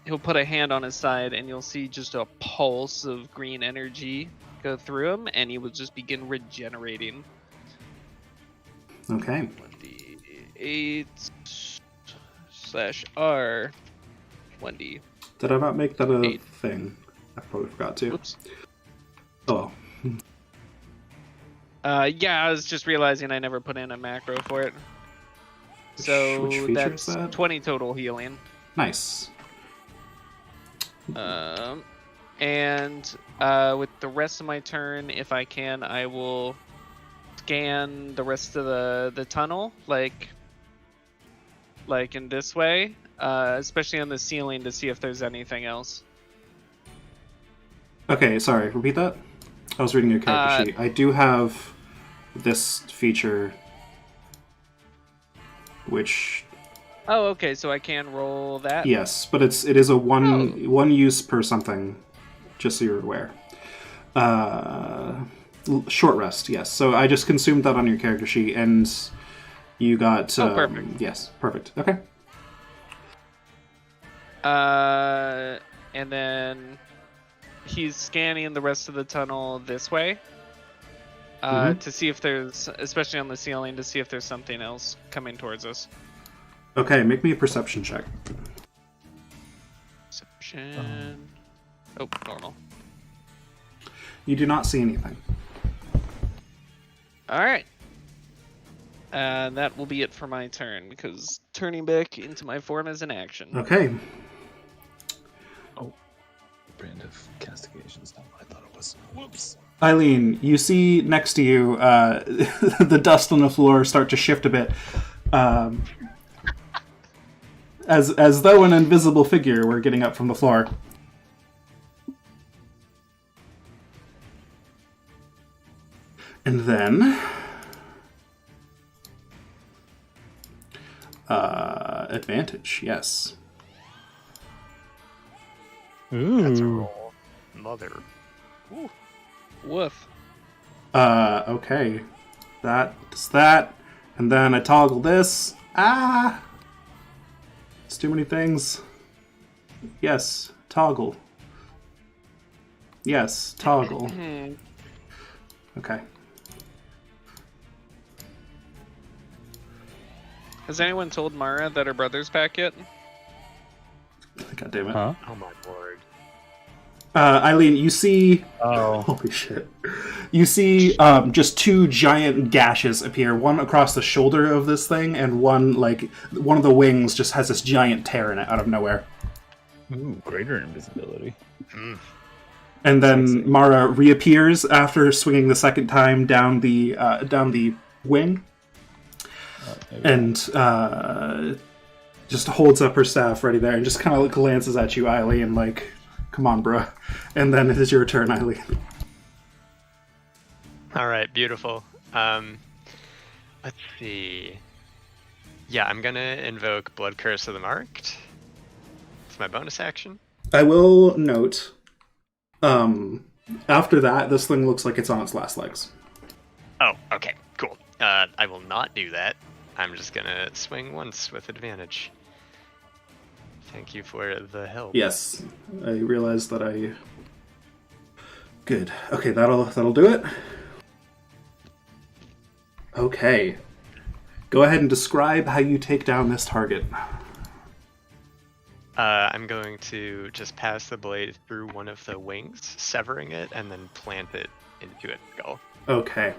he'll put a hand on his side, and you'll see just a pulse of green energy go through him, and he will just begin regenerating. Okay. 1d8/R 1d. Did I not make that a 8. thing? I probably forgot to. Whoops. Oh. Yeah, I was just realizing I never put in a macro for it. So which feature that's is that? 20 total healing. Nice. And with the rest of my turn, if I can, I will scan the rest of the tunnel, like in this way, especially on the ceiling, to see if there's anything else. Okay, sorry, repeat that? I was reading your character sheet. I do have this feature, which... Oh, okay, so I can roll that? Yes, but it is a one use per something, just so you're aware. Short rest, yes. So I just consumed that on your character sheet, and you got... perfect. Yes, perfect. Okay. And then he's scanning the rest of the tunnel this way. To see if there's, especially on the ceiling, to see if there's something else coming towards us. Okay, make me a perception check. Perception. Oh, normal. You do not see anything. Alright. That will be it for my turn, because turning back into my form is an action. Okay. Brand of castigation stuff. I thought it was. Whoops. Eileen, you see next to you the dust on the floor start to shift a bit. As though an invisible figure were getting up from the floor. And then... advantage, yes. Ooh. That's a roll. Mother. Ooh. Woof. Okay. That's that. And then I toggle this. Ah! It's too many things. Yes, toggle. Yes, toggle. Okay. Has anyone told Mara that her brother's back yet? God damn it. Huh? Oh my lord. Eileen, you see... Oh. Holy shit. You see just two giant gashes appear, one across the shoulder of this thing, and one of the wings just has this giant tear in it out of nowhere. Ooh, greater invisibility. And then Sexy. Mara reappears after swinging the second time down the wing, and just holds up her staff ready there, and just kind of glances at you, Eileen, like, "Come on, bruh." And then it is your turn, Eileen. All right, beautiful. Let's see. Yeah, I'm gonna invoke Blood Curse of the Marked. It's my bonus action. I will note, after that, this thing looks like it's on its last legs. Oh, okay, cool. I will not do that. I'm just gonna swing once with advantage. Thank you for the help. Yes, I realized that I... Good. Okay, that'll do it. Okay. Go ahead and describe how you take down this target. I'm going to just pass the blade through one of the wings, severing it, and then plant it into its skull. Okay.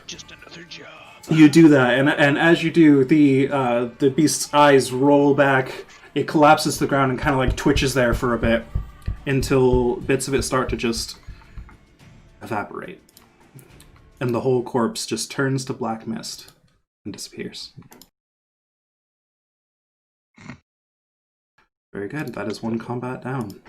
Just another job. You do that, and as you do, the beast's eyes roll back. It collapses to the ground and kind of like twitches there for a bit until bits of it start to just evaporate. And the whole corpse just turns to black mist and disappears. Very good. That is one combat down.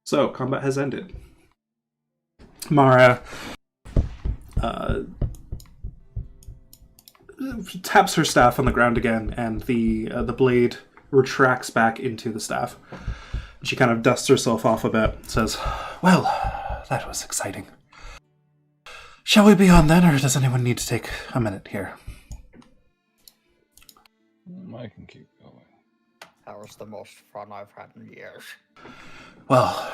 So, combat has ended. Mara taps her staff on the ground again, and the blade retracts back into the staff. She kind of dusts herself off a bit, says, "Well, that was exciting. Shall we be on then, or does anyone need to take a minute here?" I can keep going. That was the most fun I've had in years. Well,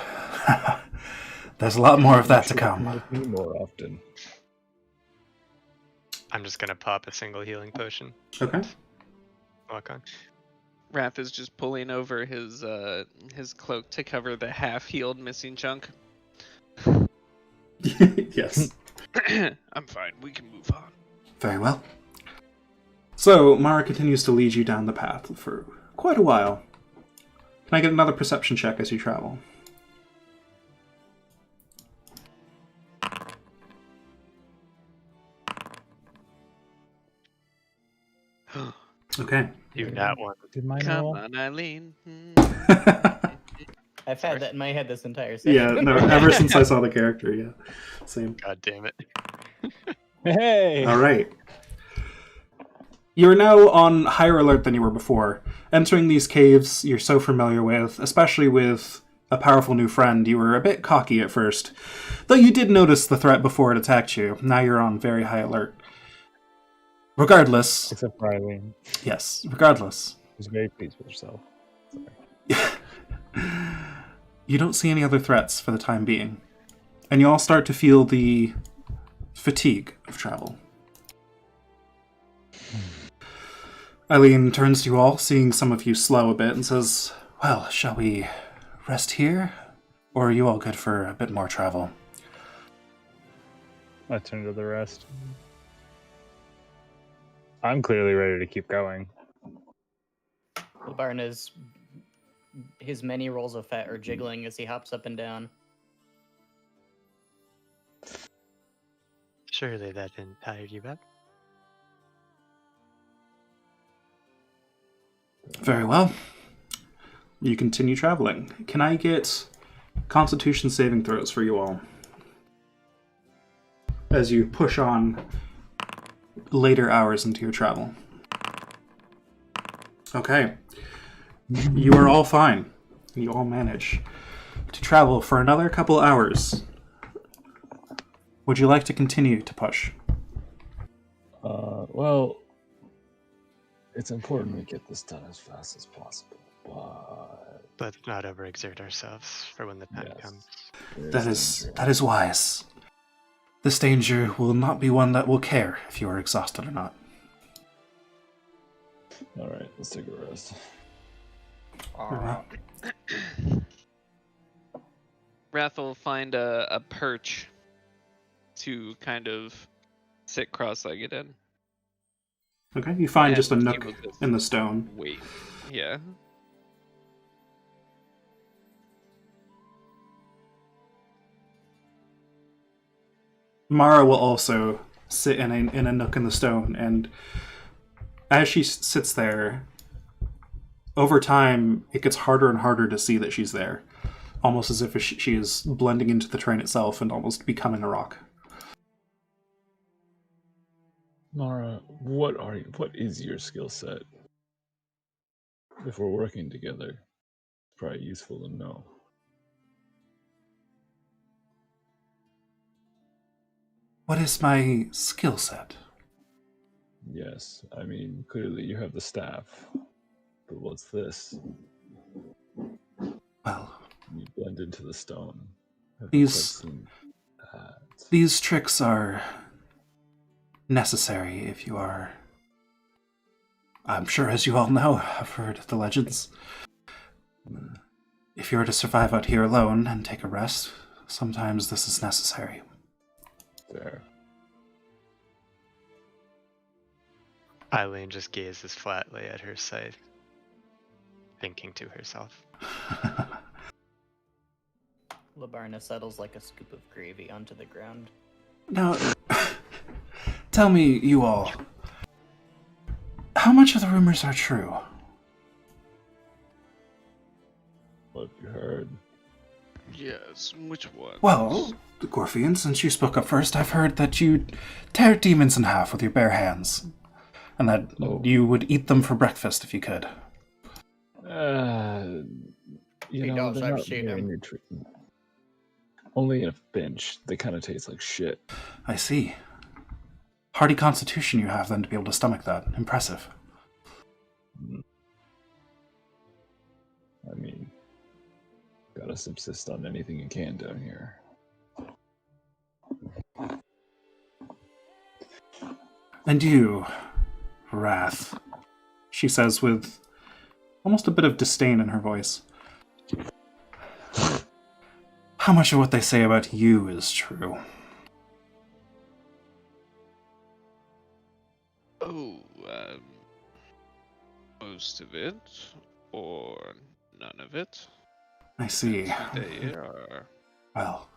there's a lot more of that to You should come. with me more often. I'm just gonna pop a single healing potion. Okay. Walk on. Raph is just pulling over his cloak to cover the half-healed missing chunk. Yes. I'm fine. We can move on. Very well. So, Mara continues to lead you down the path for quite a while. Can I get another perception check as you travel? Okay. Do not want. Did mine Come roll? on, Eileen. I've had that in my head this entire session. Yeah, no, ever since I saw the character, yeah. Same. God damn it. Hey! All right. You're now on higher alert than you were before. Entering these caves you're so familiar with, especially with a powerful new friend, you were a bit cocky at first. Though you did notice the threat before it attacked you, now you're on very high alert. Regardless... Except for Eileen. Yes, regardless. She's very pleased with herself. You don't see any other threats for the time being. And you all start to feel the fatigue of travel. Eileen turns to you all, seeing some of you slow a bit, and says, "Well, shall we rest here? Or are you all good for a bit more travel?" I turn to the rest. I'm clearly ready to keep going. Barn is... His many rolls of fat are jiggling as he hops up and down. Surely that didn't tire you up. Very well. You continue traveling. Can I get Constitution saving throws for you all? As you push on later hours into your travel. Okay. You are all fine. You all manage to travel for another couple hours. Would you like to continue to push? Well, it's important we get this done as fast as possible, but... Let's not overexert ourselves for when the time Yes. comes. That is wise. This danger will not be one that will care if you are exhausted or not. All right, let's take a rest. Wrath will find a perch to kind of sit cross-legged in. Okay, you find And just a he nook will just in the stone. wait. Yeah. Mara will also sit in a nook in the stone, and as she sits there, over time, it gets harder and harder to see that she's there. Almost as if she is blending into the train itself and almost becoming a rock. Mara, what is your skill set? If we're working together, it's probably useful to know. What is my skill set? Yes, I mean, clearly you have the staff. But what's this? Well, You blend into the stone. Haven't These- quite seen that. these tricks are necessary if you are... I'm sure, as you all know, I've heard the legends. If you are to survive out here alone and take a rest, sometimes this is necessary. There. Eileen just gazes flatly at her scythe, thinking to herself. Labarna settles like a scoop of gravy onto the ground. Now, tell me, you all, how much of the rumors are true? What have you heard? Yes. Which one? Well, the Gorfian, since you spoke up first, I've heard that you tear demons in half with your bare hands, and that you would eat them for breakfast if you could. You He know, does, they're I've not seen very him. nutritious. Only in a pinch. They kind of taste like shit. I see. Hardy constitution you have, then, to be able to stomach that. Impressive. I mean, gotta subsist on anything you can down here. And you, Wrath, she says with almost a bit of disdain in her voice. How much of what they say about you is true? Oh, most of it, or none of it. I see. They are. Well,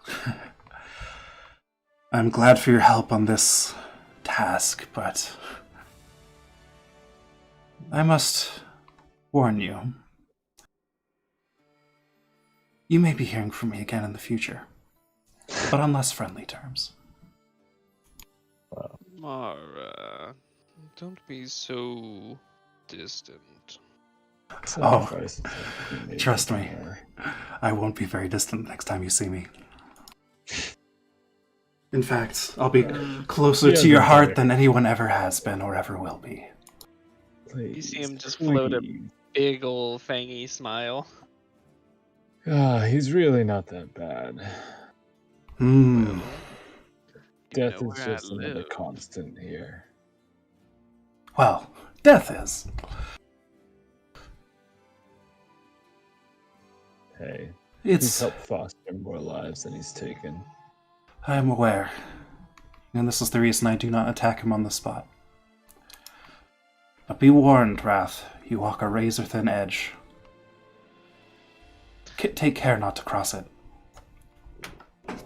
I'm glad for your help on this task, but I must warn you. You may be hearing from me again in the future, but on less friendly terms. Mara, don't be so distant. Sacrifices have to be made Trust me. somewhere. I won't be very distant next time you see me. In fact, I'll be closer yeah, to your that's heart right. than anyone ever has been or ever will be. You see him just Please. float a big ol' fangy smile. He's really not that bad. Hmm. Death know is where I just another live. constant here. Well, death is. Hey, he's It's... helped foster more lives than he's taken. I am aware. And this is the reason I do not attack him on the spot. But be warned, Wrath. You walk a razor-thin edge. Take care not to cross it.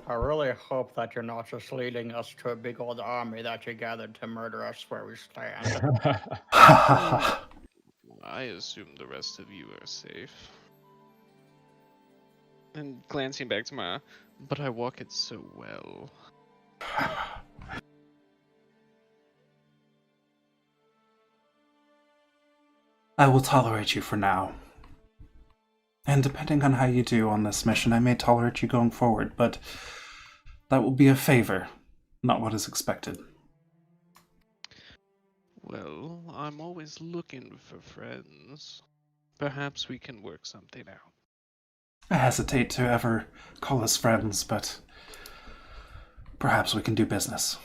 I really hope that you're not just leading us to a big old army that you gathered to murder us where we stand. Ha I assume the rest of you are safe. And glancing back to Mara, but I walk it so well. I will tolerate you for now. And depending on how you do on this mission, I may tolerate you going forward, but that will be a favor, not what is expected. Well, I'm always looking for friends. Perhaps we can work something out. I hesitate to ever call us friends, but perhaps we can do business.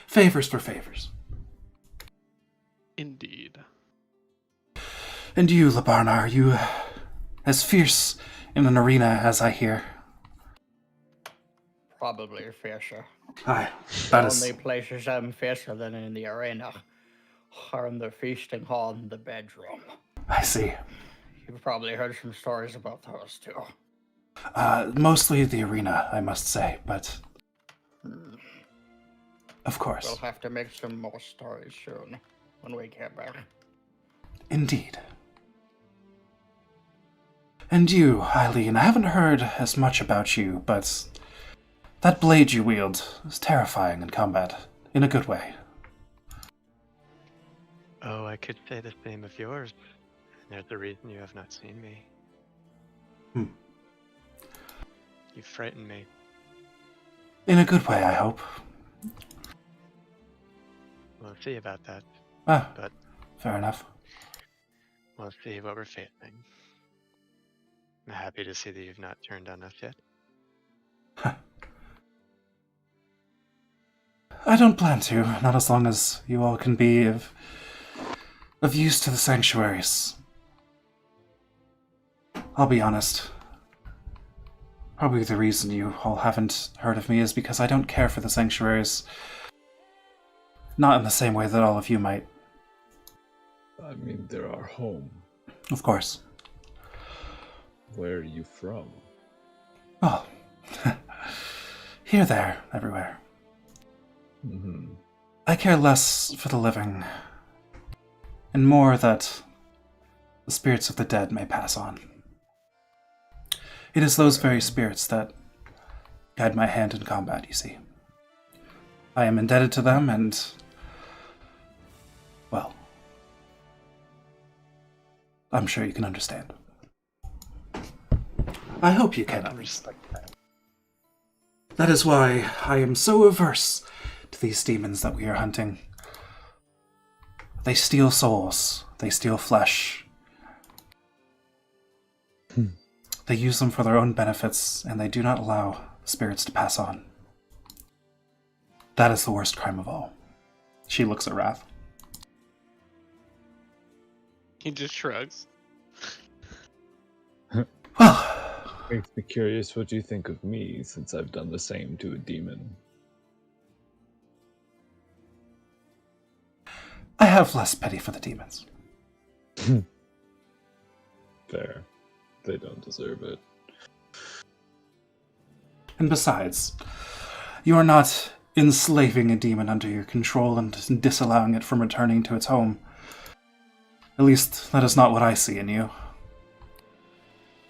Favors for favors. Indeed. And you, Labarna, are you as fierce in an arena as I hear? Probably fiercer. Aye, The that is... only places I'm fiercer than in the arena are in the feasting hall and the bedroom. I see. You've probably heard some stories about those too. Mostly the arena, I must say, but... Of course. We'll have to make some more stories soon when we get back. Indeed. And you, Eileen, I haven't heard as much about you, but that blade you wield is terrifying in combat, in a good way. Oh, I could say the same of yours. There's a reason you have not seen me. You frighten me. In a good way, I hope. We'll see about that. Ah, But fair enough. we'll see what we're facing. I'm happy to see that you've not turned on us yet. I don't plan to, not as long as you all can be of use to the sanctuaries. I'll be honest. Probably the reason you all haven't heard of me is because I don't care for the sanctuaries. Not in the same way that all of you might. I mean, they're our home. Of course. Where are you from? Oh. Here, there, everywhere. Mm-hmm. I care less for the living, and more that the spirits of the dead may pass on. It is those very spirits that guide my hand in combat, you see. I am indebted to them, and, well, I'm sure you can understand. I hope you can, at least. That is why I am so averse to these demons that we are hunting. They steal souls. They steal flesh. They use them for their own benefits, and they do not allow spirits to pass on. That is the worst crime of all. She looks at Wrath. He just shrugs. Well, Makes me curious what you think of me, since I've done the same to a demon. I have less pity for the demons. Fair. They don't deserve it. And besides, you are not enslaving a demon under your control and disallowing it from returning to its home. At least, that is not what I see in you.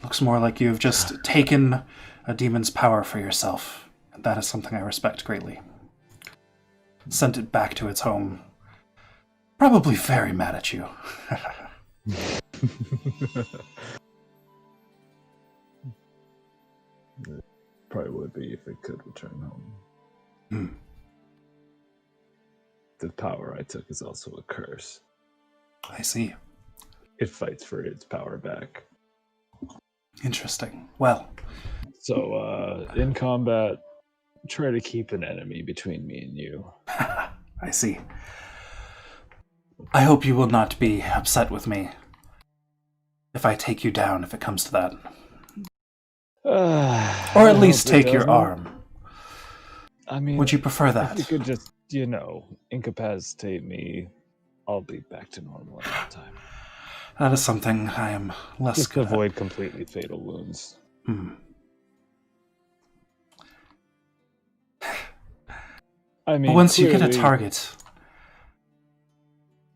Looks more like you have just taken a demon's power for yourself, and that is something I respect greatly. Sent it back to its home. Probably very mad at you. Probably would be if it could return home. The power I took is also a curse. I see. It fights for its power back. Interesting. Well, So, in combat, try to keep an enemy between me and you. I see. I hope you will not be upset with me if I take you down, if it comes to that. Or at least take your arm. I mean, Would you prefer if that? you could just, incapacitate me, I'll be back to normal in no time. That is something I am less Just good at. avoid completely fatal wounds. I mean, Once you get a clearly- target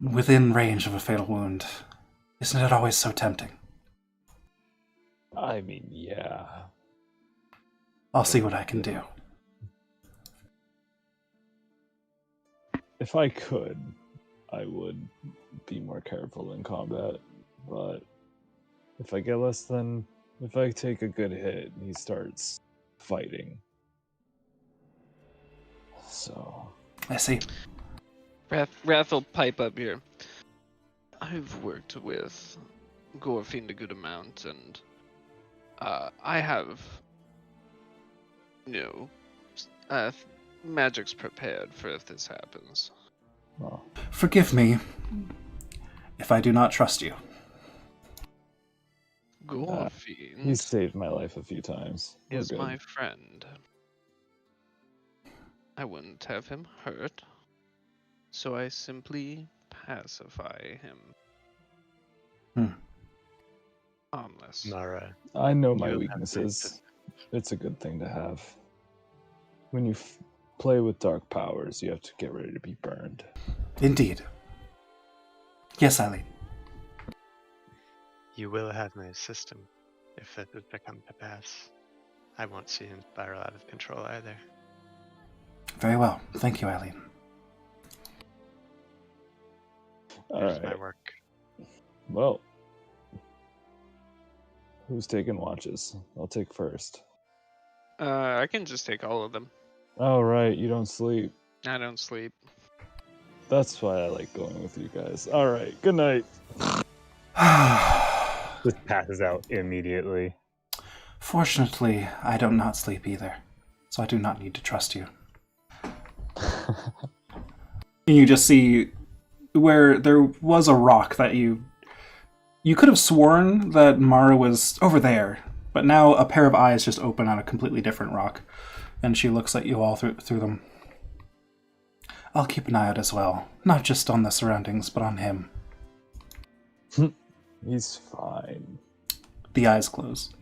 within range of a fatal wound, isn't it always so tempting? I mean, yeah. I'll see what I can do. If I could, I would be more careful in combat. But if I take a good hit, he starts fighting. So, I see. Wrath will pipe up here. I've worked with Gorfin a good amount, and I have, magics prepared for if this happens. Well, Forgive me if I do not trust you. Gorfiend he's saved my life a few times. We're is good. my friend. I wouldn't have him hurt, so I simply pacify him. Harmless. Mara, I know you my have my weaknesses. It's a good thing to have. When you play with dark powers, you have to get ready to be burned. Indeed. Yes, Eileen. You will have my system if that would come to pass. I won't see him spiral out of control either. Very well. Thank you, Eileen. There's my Alright, work. well. Who's taking watches? I'll take first. I can just take all of them. Oh, right, you don't sleep. I don't sleep. That's why I like going with you guys. Alright, good night. Just passes out immediately. Fortunately, I do not sleep either, so I do not need to trust you. You just see where there was a rock that you could have sworn that Mara was over there, but now a pair of eyes just open on a completely different rock, and she looks at you all through them. I'll keep an eye out as well, not just on the surroundings, but on him. He's fine. The eyes close.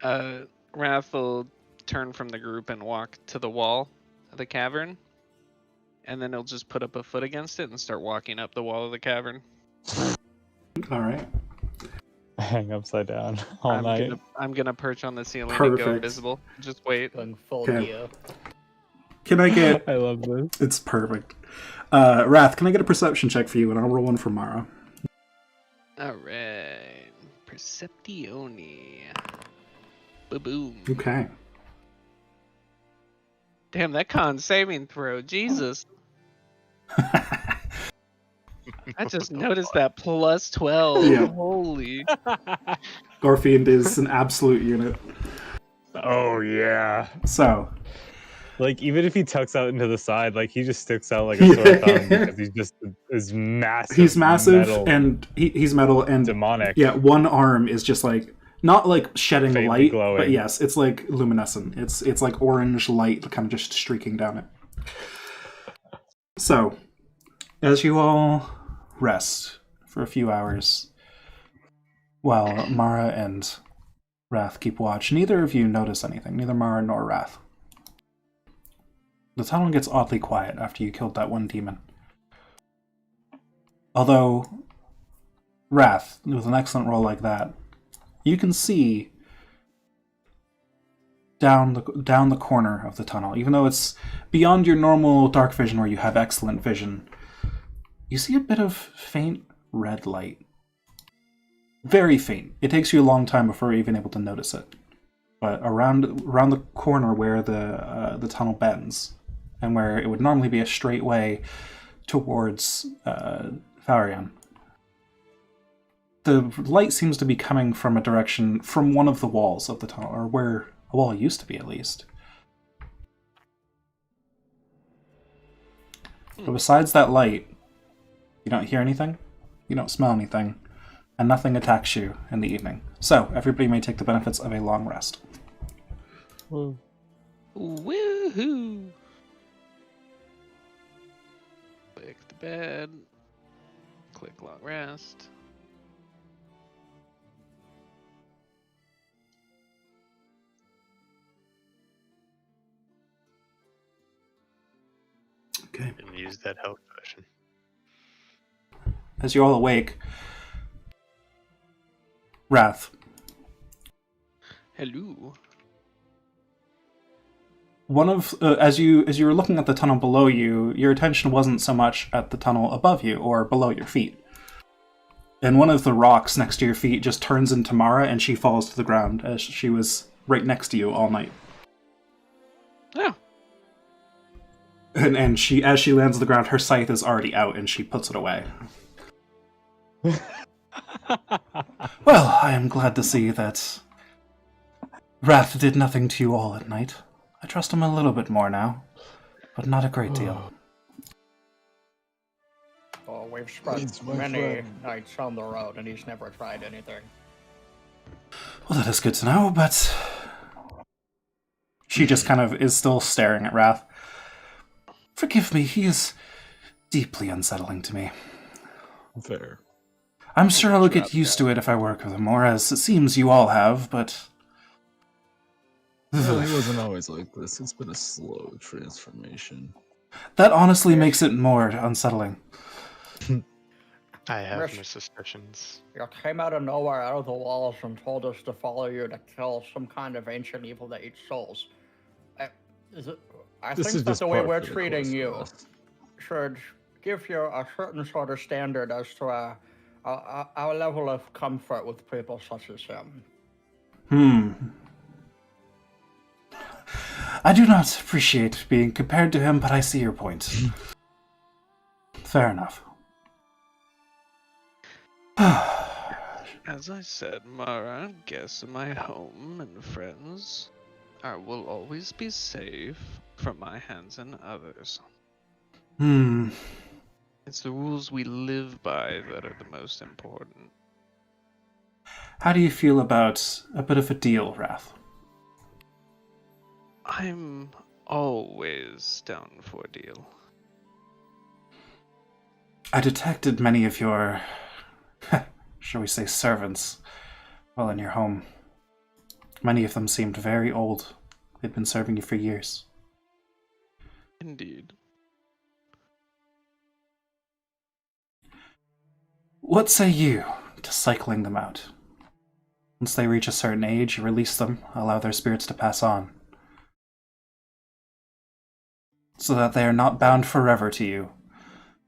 Wrath will turn from the group and walk to the wall of the cavern, and then he'll just put up a foot against it and start walking up the wall of the cavern. All right. Hang upside down all night. I'm gonna perch on the ceiling and go Perfect. invisible. Just wait. Going full Okay. Neo. Can I get... I love this. It's perfect. Wrath, can I get a perception check for you, and I'll roll one for Mara. Alright. Perceptione. Ba-boom. Okay. Damn, that con saving throw. Jesus. I just noticed that plus 12. Yeah. Holy. Gorfiend is an absolute unit. Oh, yeah. So, Like, even if he tucks out into the side, like, he just sticks out like a sore thumb because he's just is massive. he's massive, metal, and he's metal, and demonic. yeah, one arm is just like, not like shedding Faintly light, glowing. but yes, it's like luminescent. It's like orange light kind of just streaking down it. So, as you all rest for a few hours, while Mara and Wrath keep watch, neither of you notice anything, neither Mara nor Wrath. The tunnel gets oddly quiet after you killed that one demon. Although, Wrath, with an excellent roll like that, you can see down the corner of the tunnel, even though it's beyond your normal dark vision where you have excellent vision. You see a bit of faint red light. Very faint. It takes you a long time before you're even able to notice it. But around the corner where the tunnel bends, and where it would normally be a straight way towards Farion, the light seems to be coming from a direction from one of the walls of the tunnel, or where a wall used to be, at least. But besides that light, you don't hear anything, you don't smell anything, and nothing attacks you in the evening. So, everybody may take the benefits of a long rest. Woo. Woohoo! Click the bed. Click long rest. Okay. And use that health potion. As you all awake, Wrath, Hello. one of as you were looking at the tunnel below you, your attention wasn't so much at the tunnel above you or below your feet. And one of the rocks next to your feet just turns into Mara, and she falls to the ground as she was right next to you all night. Oh. And as she lands on the ground, her scythe is already out, and she puts it away. Well, I am glad to see that Wrath did nothing to you all at night. I trust him a little bit more now, but not a great deal. we've spent It's my many friend. nights on the road, and he's never tried anything. Well, that is good to know, but she just kind of is still staring at Wrath. Forgive me, he is deeply unsettling to me. Fair. I'm sure I'll get used to it if I work with him more, as it seems you all have, but... Well, he wasn't always like this. It's been a slow transformation. That honestly makes it more unsettling. I have Rish. my suspicions. You came out of nowhere, out of the walls, and told us to follow you to kill some kind of ancient evil that eats souls. I This think is that just the way par we're for the treating course you for us. should give you a certain sort of standard as to our level of comfort with people such as him. I do not appreciate being compared to him, but I see your point. Fair enough. As I said, Mara, guests in my home and friends will always be safe from my hands and others. It's the rules we live by that are the most important. How do you feel about a bit of a deal, Wrath? I'm always down for a deal. I detected many of your, shall we say, servants while in your home. Many of them seemed very old. They'd been serving you for years. Indeed. What say you to cycling them out? Once they reach a certain age, you release them, allow their spirits to pass on. So that they are not bound forever to you,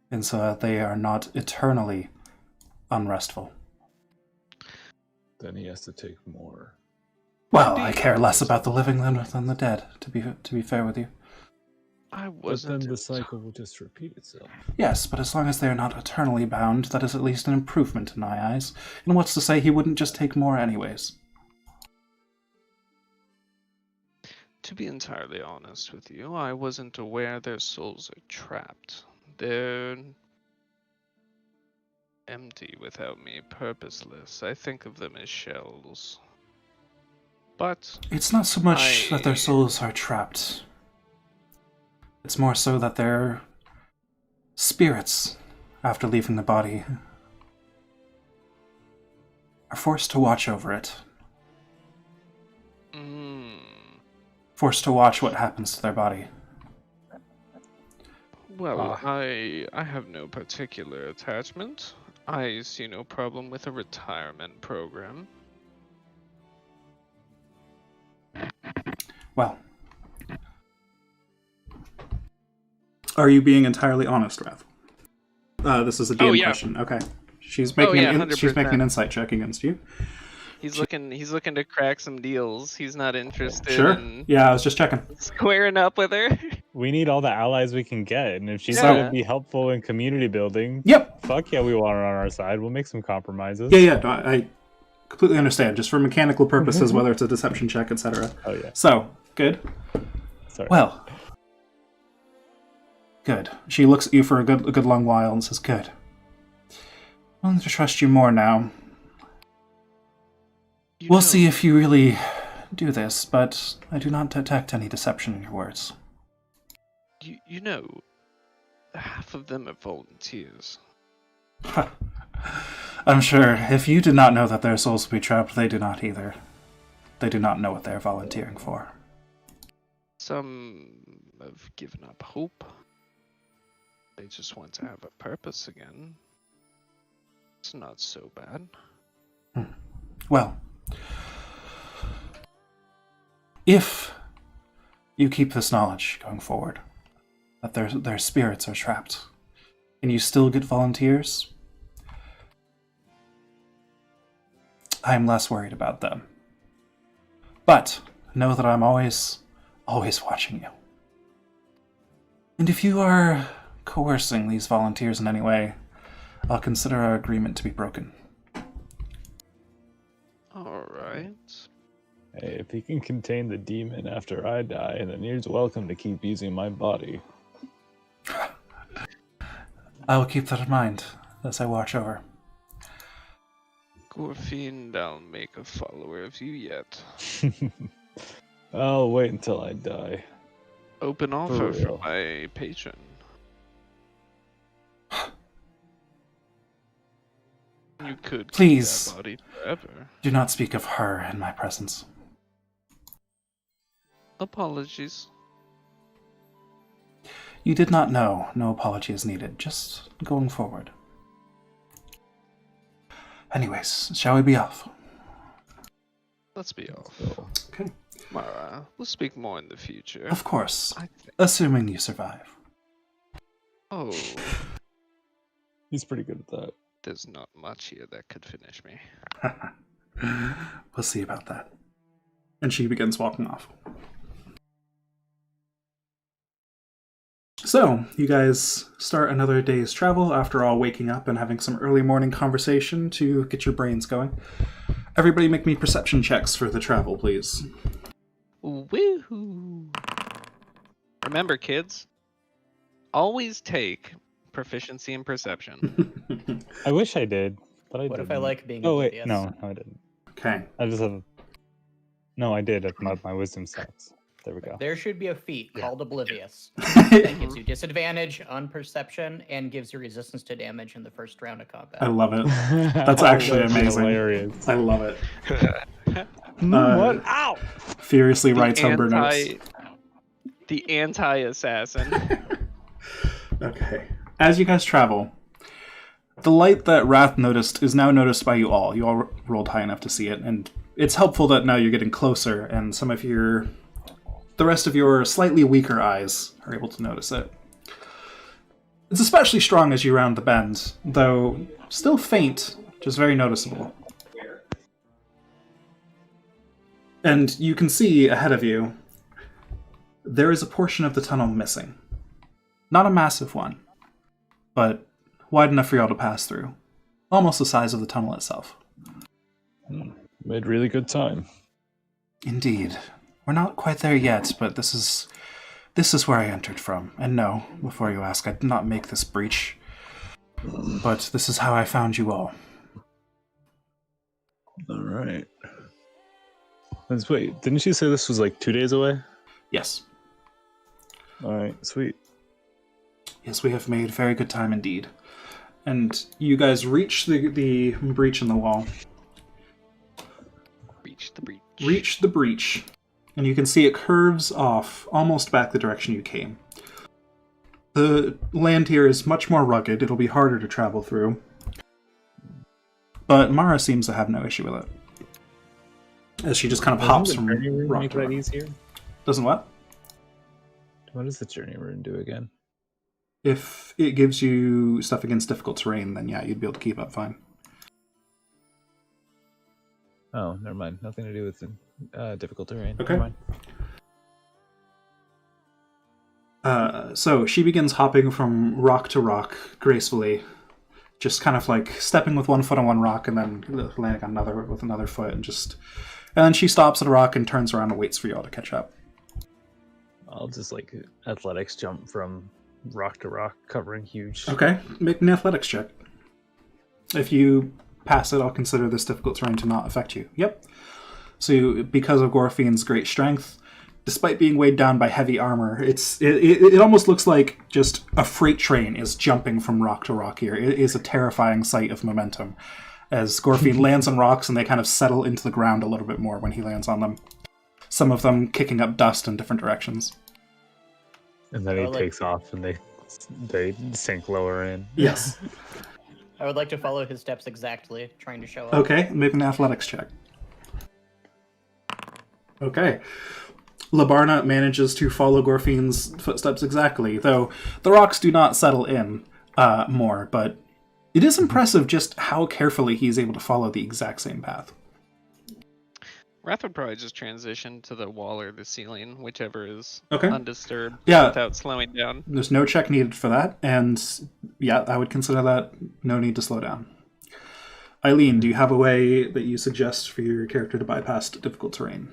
and so that they are not eternally unrestful. Then he has to take more. Well, I care less about the living than the dead, to be fair with you. I But wasn't. then the cycle will just repeat itself. Yes, but as long as they are not eternally bound, that is at least an improvement in my eyes. And what's to say he wouldn't just take more anyways? To be entirely honest with you, I wasn't aware their souls are trapped. They're empty without me, purposeless. I think of them as shells. But It's not so much that their souls are trapped. It's more so that their spirits, after leaving the body, are forced to watch over it. Forced to watch what happens to their body. Well, I have no particular attachment. I see no problem with a retirement program. Well, are you being entirely honest, Rav? This is a DM question. Okay, she's making she's making an insight check against you. He's looking to crack some deals. He's not interested Sure. in Yeah, I was just checking. squaring up with her. We need all the allies we can get, and if she's Yeah. going to be helpful in community building, Yep. fuck yeah, we want her on our side. We'll make some compromises. Yeah. No, I completely understand. Just for mechanical purposes, whether it's a deception check, etc. Oh yeah. So good. Sorry. Well, good. She looks at you for a good long while and says, "Good. I'm willing to trust you more now. We'll see if you really do this, but I do not detect any deception in your words." You know, half of them are volunteers. I'm sure if you did not know that their souls will be trapped, they do not either. They do not know what they're volunteering for. Some have given up hope. They just want to have a purpose again. It's not so bad. Well, if you keep this knowledge going forward, that their spirits are trapped, and you still get volunteers, I am less worried about them. But know that I'm always watching you. And if you are coercing these volunteers in any way, I'll consider our agreement to be broken. Alright. Hey, if he can contain the demon after I die, then he's welcome to keep using my body. I will keep that in mind as I watch over. Gorfine, I'll make a follower of you yet. I'll wait until I die. Open offer for real. my patron. You could Please. keep that body forever. Do not speak of her in my presence. Apologies. You did not know. No apology is needed. Just going forward. Anyways, shall we be off? Let's be off. Okay. Mara, we'll speak more in the future. Of course. I think. Assuming you survive. Oh, He's pretty good at that. there's not much here that could finish me. We'll see about that. And she begins walking off. So, you guys start another day's travel after all waking up and having some early morning conversation to get your brains going. Everybody make me perception checks for the travel, please. Woohoo! Remember, kids, always take proficiency in perception. I wish I did, but I What didn't. if I like being Oh wait, oblivious? no, I didn't. Okay. I just have. No, I did. My wisdom stats. There we go. There should be a feat Yeah. called Oblivious that gives you disadvantage on perception and gives you resistance to damage in the first round of combat. I love it. That's actually That's amazing. Hilarious. I love it. What? Ow! Furiously writes Humber notes. The anti-assassin. Okay. As you guys travel, the light that Wrath noticed is now noticed by you all. You all rolled high enough to see it, and it's helpful that now you're getting closer, and the rest of your slightly weaker eyes are able to notice it. It's especially strong as you round the bend, though still faint, just very noticeable. And you can see ahead of you, there is a portion of the tunnel missing. Not a massive one, but wide enough for y'all to pass through. Almost the size of the tunnel itself. Made really good time. Indeed. We're not quite there yet, but this is where I entered from. And no, before you ask, I did not make this breach. But this is how I found you all. All right. Wait, didn't you say this was like 2 days away? Yes. All right, sweet. Yes, we have made very good time indeed. And you guys reach the breach in the wall. Reach the breach. Reach the breach. And you can see it curves off almost back the direction you came. The land here is much more rugged. It'll be harder to travel through. But Mara seems to have no issue with it. As she just kind of hops from rock make to that rock. easier? Doesn't what? What does the journey rune do again? If it gives you stuff against difficult terrain, then yeah, you'd be able to keep up fine. Oh, never mind. Nothing to do with the difficult terrain. Okay. Never mind. So she begins hopping from rock to rock gracefully, just kind of like stepping with one foot on one rock and then landing on another with another foot, and then she stops at a rock and turns around and waits for y'all to catch up. I'll just like athletics jump from rock to rock, covering huge. Okay, make an athletics check. If you pass it, I'll consider this difficult terrain to not affect you. Yep. So because of Gorfine's great strength, despite being weighed down by heavy armor, it almost looks like just a freight train is jumping from rock to rock here. It is a terrifying sight of momentum. As Gorfine lands on rocks and they kind of settle into the ground a little bit more when he lands on them. Some of them kicking up dust in different directions. And then he like- takes off and they sink lower in. Yes. I would like to follow his steps exactly, trying to show up. Okay, make an athletics check. Okay. Labarna manages to follow Gorfine's footsteps exactly, though the rocks do not settle in more, but it is impressive just how carefully he's able to follow the exact same path. Wrath would probably just transition to the wall or the ceiling, whichever is Okay. undisturbed Yeah. without slowing down. There's no check needed for that, and yeah, I would consider that no need to slow down. Eileen, do you have a way that you suggest for your character to bypass difficult terrain?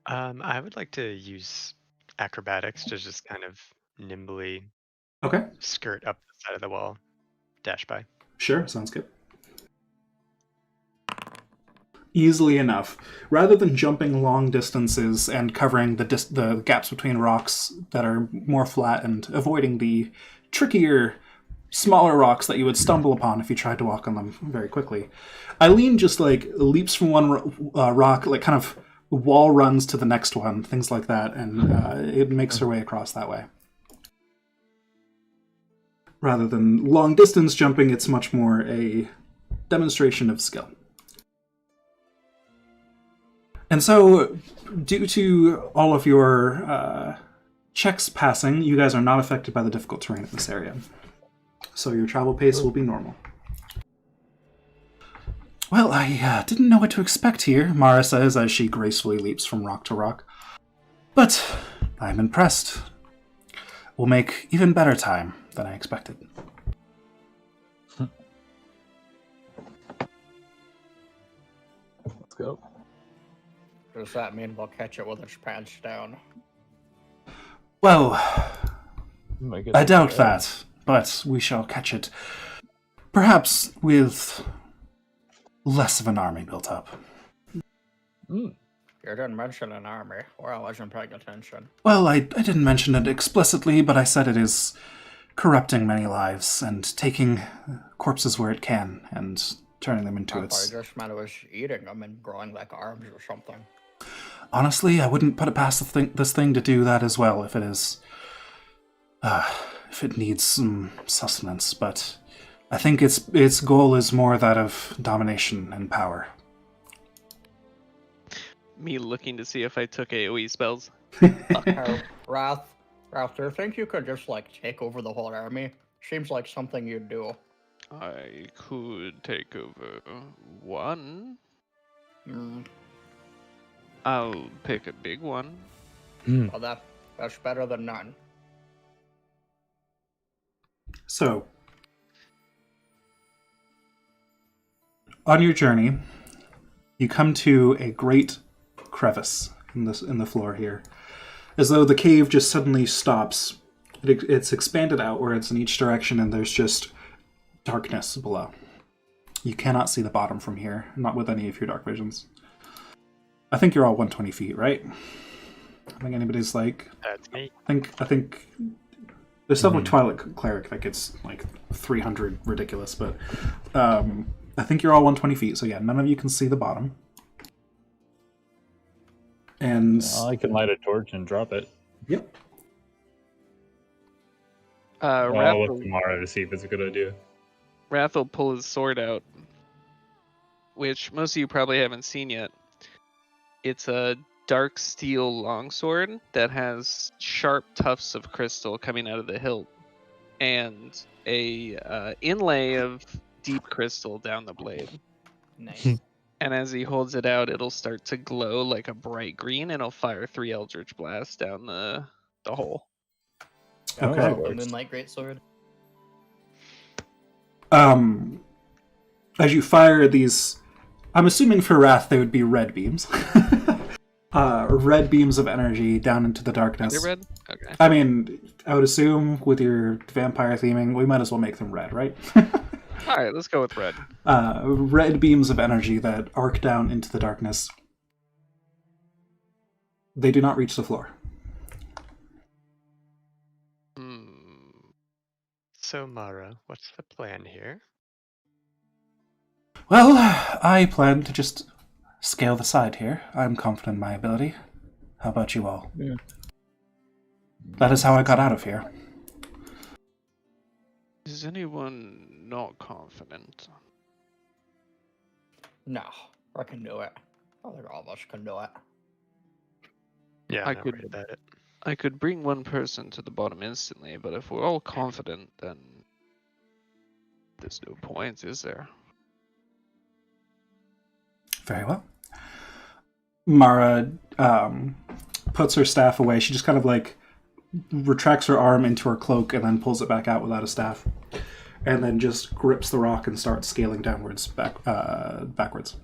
I would like to use acrobatics to just kind of nimbly Okay, skirt up the side of the wall, dash by. sure, sounds good. Easily enough. Rather than jumping long distances and covering the gaps between rocks that are more flat and avoiding the trickier, smaller rocks that you would stumble upon if you tried to walk on them very quickly, Eileen just like leaps from one rock, like kind of wall runs to the next one, things like that, and it makes her way across that way. Rather than long distance jumping, it's much more a demonstration of skill. And so, due to all of your checks passing, you guys are not affected by the difficult terrain in this area. So your travel pace will be normal. Well, I didn't know what to expect here, Mara says as she gracefully leaps from rock to rock. But I'm impressed. We'll make even better time than I expected. Let's go. Does that mean we'll catch it with its pants down? Well, I doubt that. that, but we shall catch it. Perhaps with less of an army built up. Mm. You didn't mention an army, or I wasn't paying attention. Well, I didn't mention it explicitly, but I said it is corrupting many lives and taking corpses where it can and turning them into its... I just meant it was eating them and growing like arms or something. Honestly, I wouldn't put it past this thing to do that as well if it is... if it needs some sustenance, but I think its goal is more that of domination and power. Me looking to see if I took AoE spells. Wrath, do you think you could just, like, take over the whole army? Seems like something you'd do. I could take over one. Mm. I'll pick a big one. Well, that's better than none. So, on your journey, you come to a great crevice in the floor here, as though the cave just suddenly stops. It's expanded outwards in each direction, and there's just darkness below. You cannot see the bottom from here, not with any of your dark visions. I think you're all 120 feet, right? I think anybody's like... That's me. I think there's stuff with Twilight Cleric that gets like 300 ridiculous, but I think you're all 120 feet, so yeah, none of you can see the bottom. And I can light a torch and drop it. Yep. I'll look tomorrow to see if it's a good idea. Wrath will pull his sword out, which most of you probably haven't seen yet. It's a dark steel longsword that has sharp tufts of crystal coming out of the hilt, and a inlay of deep crystal down the blade. Nice. And as he holds it out, it'll start to glow like a bright green, and it'll fire 3 Eldritch Blasts down the hole. Okay. that The works. Moonlight Greatsword. As you fire these, I'm assuming for Wrath they would be red beams. Red beams of energy down into the Are darkness. they red? Okay. I mean, I would assume with your vampire theming, we might as well make them red, right? All right, let's go with red. Red beams of energy that arc down into the darkness. They do not reach the floor. So, Mara, what's the plan here? Well, I plan to just scale the side here. I'm confident in my ability. How about you all? Yeah. That is how I got out of here. Is anyone not confident? No, I can do it. I think all of us can do it. Yeah, I I'm not could- worried about it. I could bring one person to the bottom instantly, but if we're all confident, then there's no point, is there? Very well. Mara puts her staff away. She just kind of like retracts her arm into her cloak and then pulls it back out without a staff. And then just grips the rock and starts scaling downwards, backwards.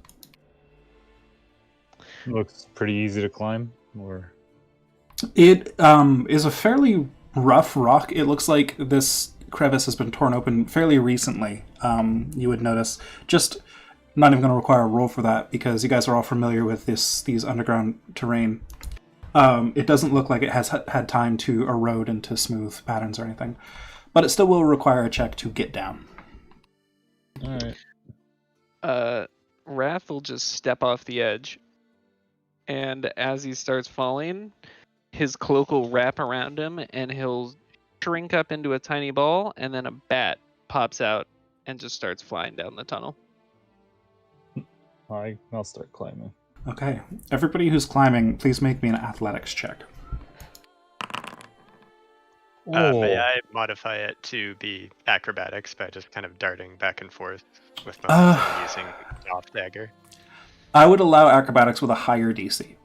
Looks pretty easy to climb, or It is a fairly rough rock. It looks like this crevice has been torn open fairly recently. You would notice. Just not even going to require a roll for that because you guys are all familiar with these underground terrain. It doesn't look like it has had time to erode into smooth patterns or anything, but it still will require a check to get down. All right. Raph will just step off the edge, and as he starts falling, his cloak will wrap around him, and he'll shrink up into a tiny ball, and then a bat pops out and just starts flying down the tunnel. I'll start climbing. Okay, everybody who's climbing, please make me an athletics check. May I modify it to be acrobatics by just kind of darting back and forth with my using off dagger? I would allow acrobatics with a higher DC.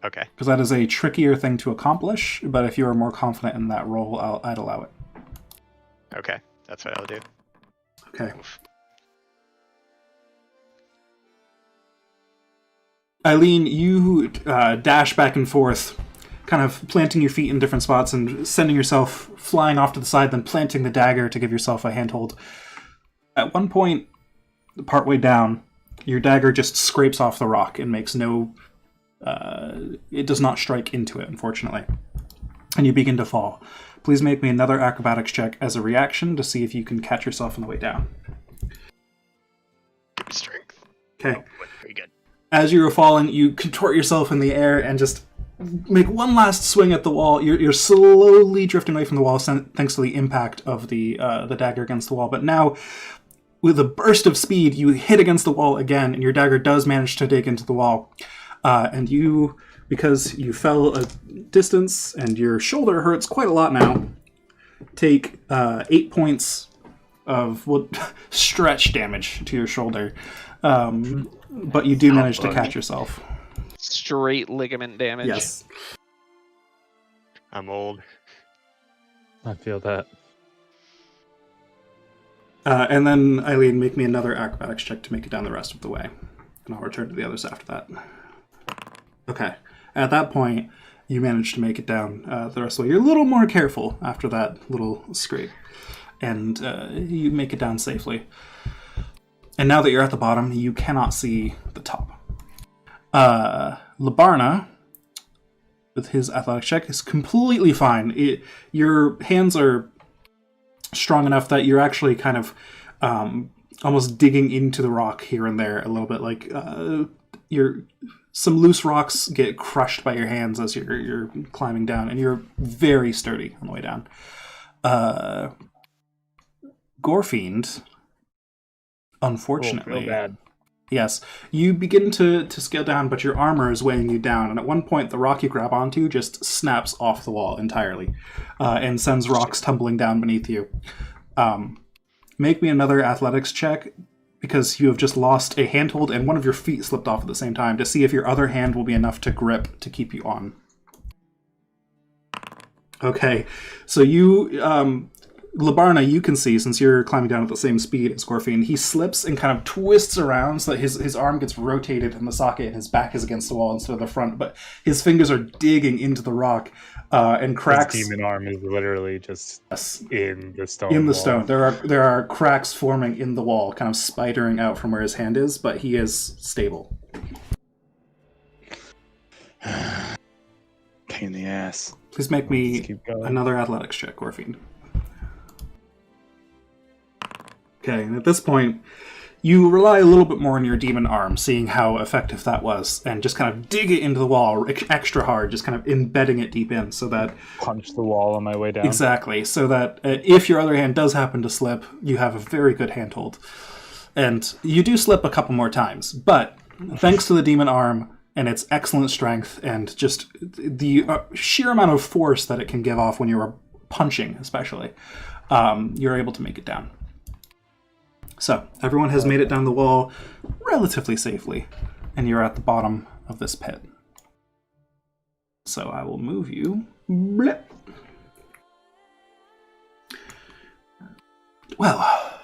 Okay. Because that is a trickier thing to accomplish, but if you are more confident in that roll, I'd allow it. Okay, that's what I'll do. Okay. Eileen, you dash back and forth, kind of planting your feet in different spots and sending yourself flying off to the side, then planting the dagger to give yourself a handhold. At one point, partway down, your dagger just scrapes off the rock and makes no... it does not strike into it, unfortunately. And you begin to fall. Please make me another acrobatics check as a reaction to see if you can catch yourself on the way down. Give me strength. Okay. Oh, very good. As you are falling, you contort yourself in the air and just make one last swing at the wall. You're slowly drifting away from the wall thanks to the impact of the dagger against the wall. But now, with a burst of speed, you hit against the wall again, and your dagger does manage to dig into the wall. And you, because you fell a distance and your shoulder hurts quite a lot now, take 8 points of stretch damage to your shoulder. But you do manage to catch yourself. Straight ligament damage. Yes. I'm old. I feel that. And then, Eileen, make me another acrobatics check to make it down the rest of the way. And I'll return to the others after that. Okay. At that point, you manage to make it down the rest of the way. You're a little more careful after that little scrape. And you make it down safely. And now that you're at the bottom, you cannot see the top. Labarna, with his athletics check, is completely fine. Your hands are strong enough that you're actually kind of almost digging into the rock here and there a little bit. Like some loose rocks get crushed by your hands as you're climbing down, and you're very sturdy on the way down. Gorefiend, unfortunately, bad. Yes, you begin to scale down, but your armor is weighing you down, and at one point the rock you grab onto just snaps off the wall entirely and sends rocks tumbling down beneath you. Make me another athletics check, because you have just lost a handhold and one of your feet slipped off at the same time, to see if your other hand will be enough to grip to keep you on. Okay, so you... Labarna, you can see, since you're climbing down at the same speed as Gorefiend, he slips and kind of twists around so that his arm gets rotated in the socket and his back is against the wall instead of the front, but his fingers are digging into the rock and cracks. His demon arm is literally just in the stone. In the wall. stone. There are cracks forming in the wall, kind of spidering out from where his hand is, but he is stable. Pain in the ass. Please make me another athletics check, Gorefiend. Okay, and at this point, you rely a little bit more on your demon arm, seeing how effective that was, and just kind of dig it into the wall extra hard, just kind of embedding it deep in, so that... Punch the wall on my way down. Exactly, so that if your other hand does happen to slip, you have a very good handhold. And you do slip a couple more times, but thanks to the demon arm and its excellent strength, and just the sheer amount of force that it can give off when you're punching, especially, you're able to make it down. So, everyone has made it down the wall relatively safely, and you're at the bottom of this pit. So I will move you. Blip. Well,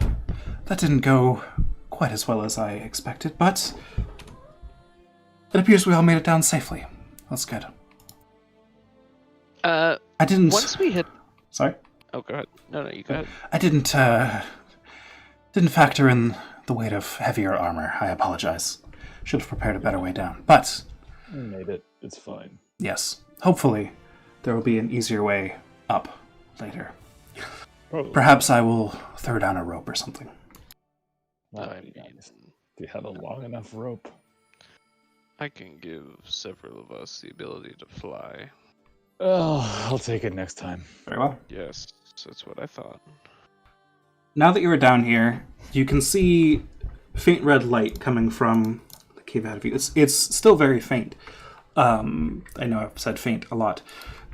that didn't go quite as well as I expected, but it appears we all made it down safely. That's good. I didn't. Once we hit. Sorry. Oh, go ahead. No, you go ahead. I didn't factor in the weight of heavier armor. I apologize. Should have prepared a better way down. But I made it. It's fine. yes, hopefully there will be an easier way up later. Probably. Perhaps I will throw down a rope or something. Well, I do mean, you have a long enough rope? I can give several of us the ability to fly. Oh, I'll take it next time. Very well. Yes, that's what I thought. Now that you are down here, you can see faint red light coming from the cave ahead of you. It's still very faint. I know I've said faint a lot,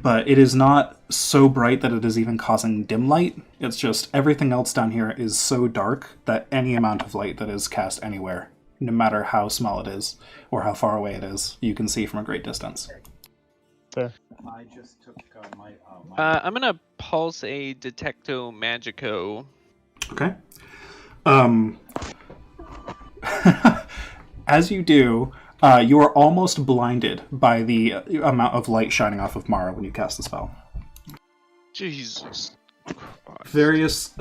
but it is not so bright that it is even causing dim light. It's just everything else down here is so dark that any amount of light that is cast anywhere, no matter how small it is or how far away it is, you can see from a great distance. Fair. I just took my. I'm gonna pulse a Detecto Magico. Okay. As you do, you are almost blinded by the amount of light shining off of Mara when you cast the spell. Jesus Christ. Various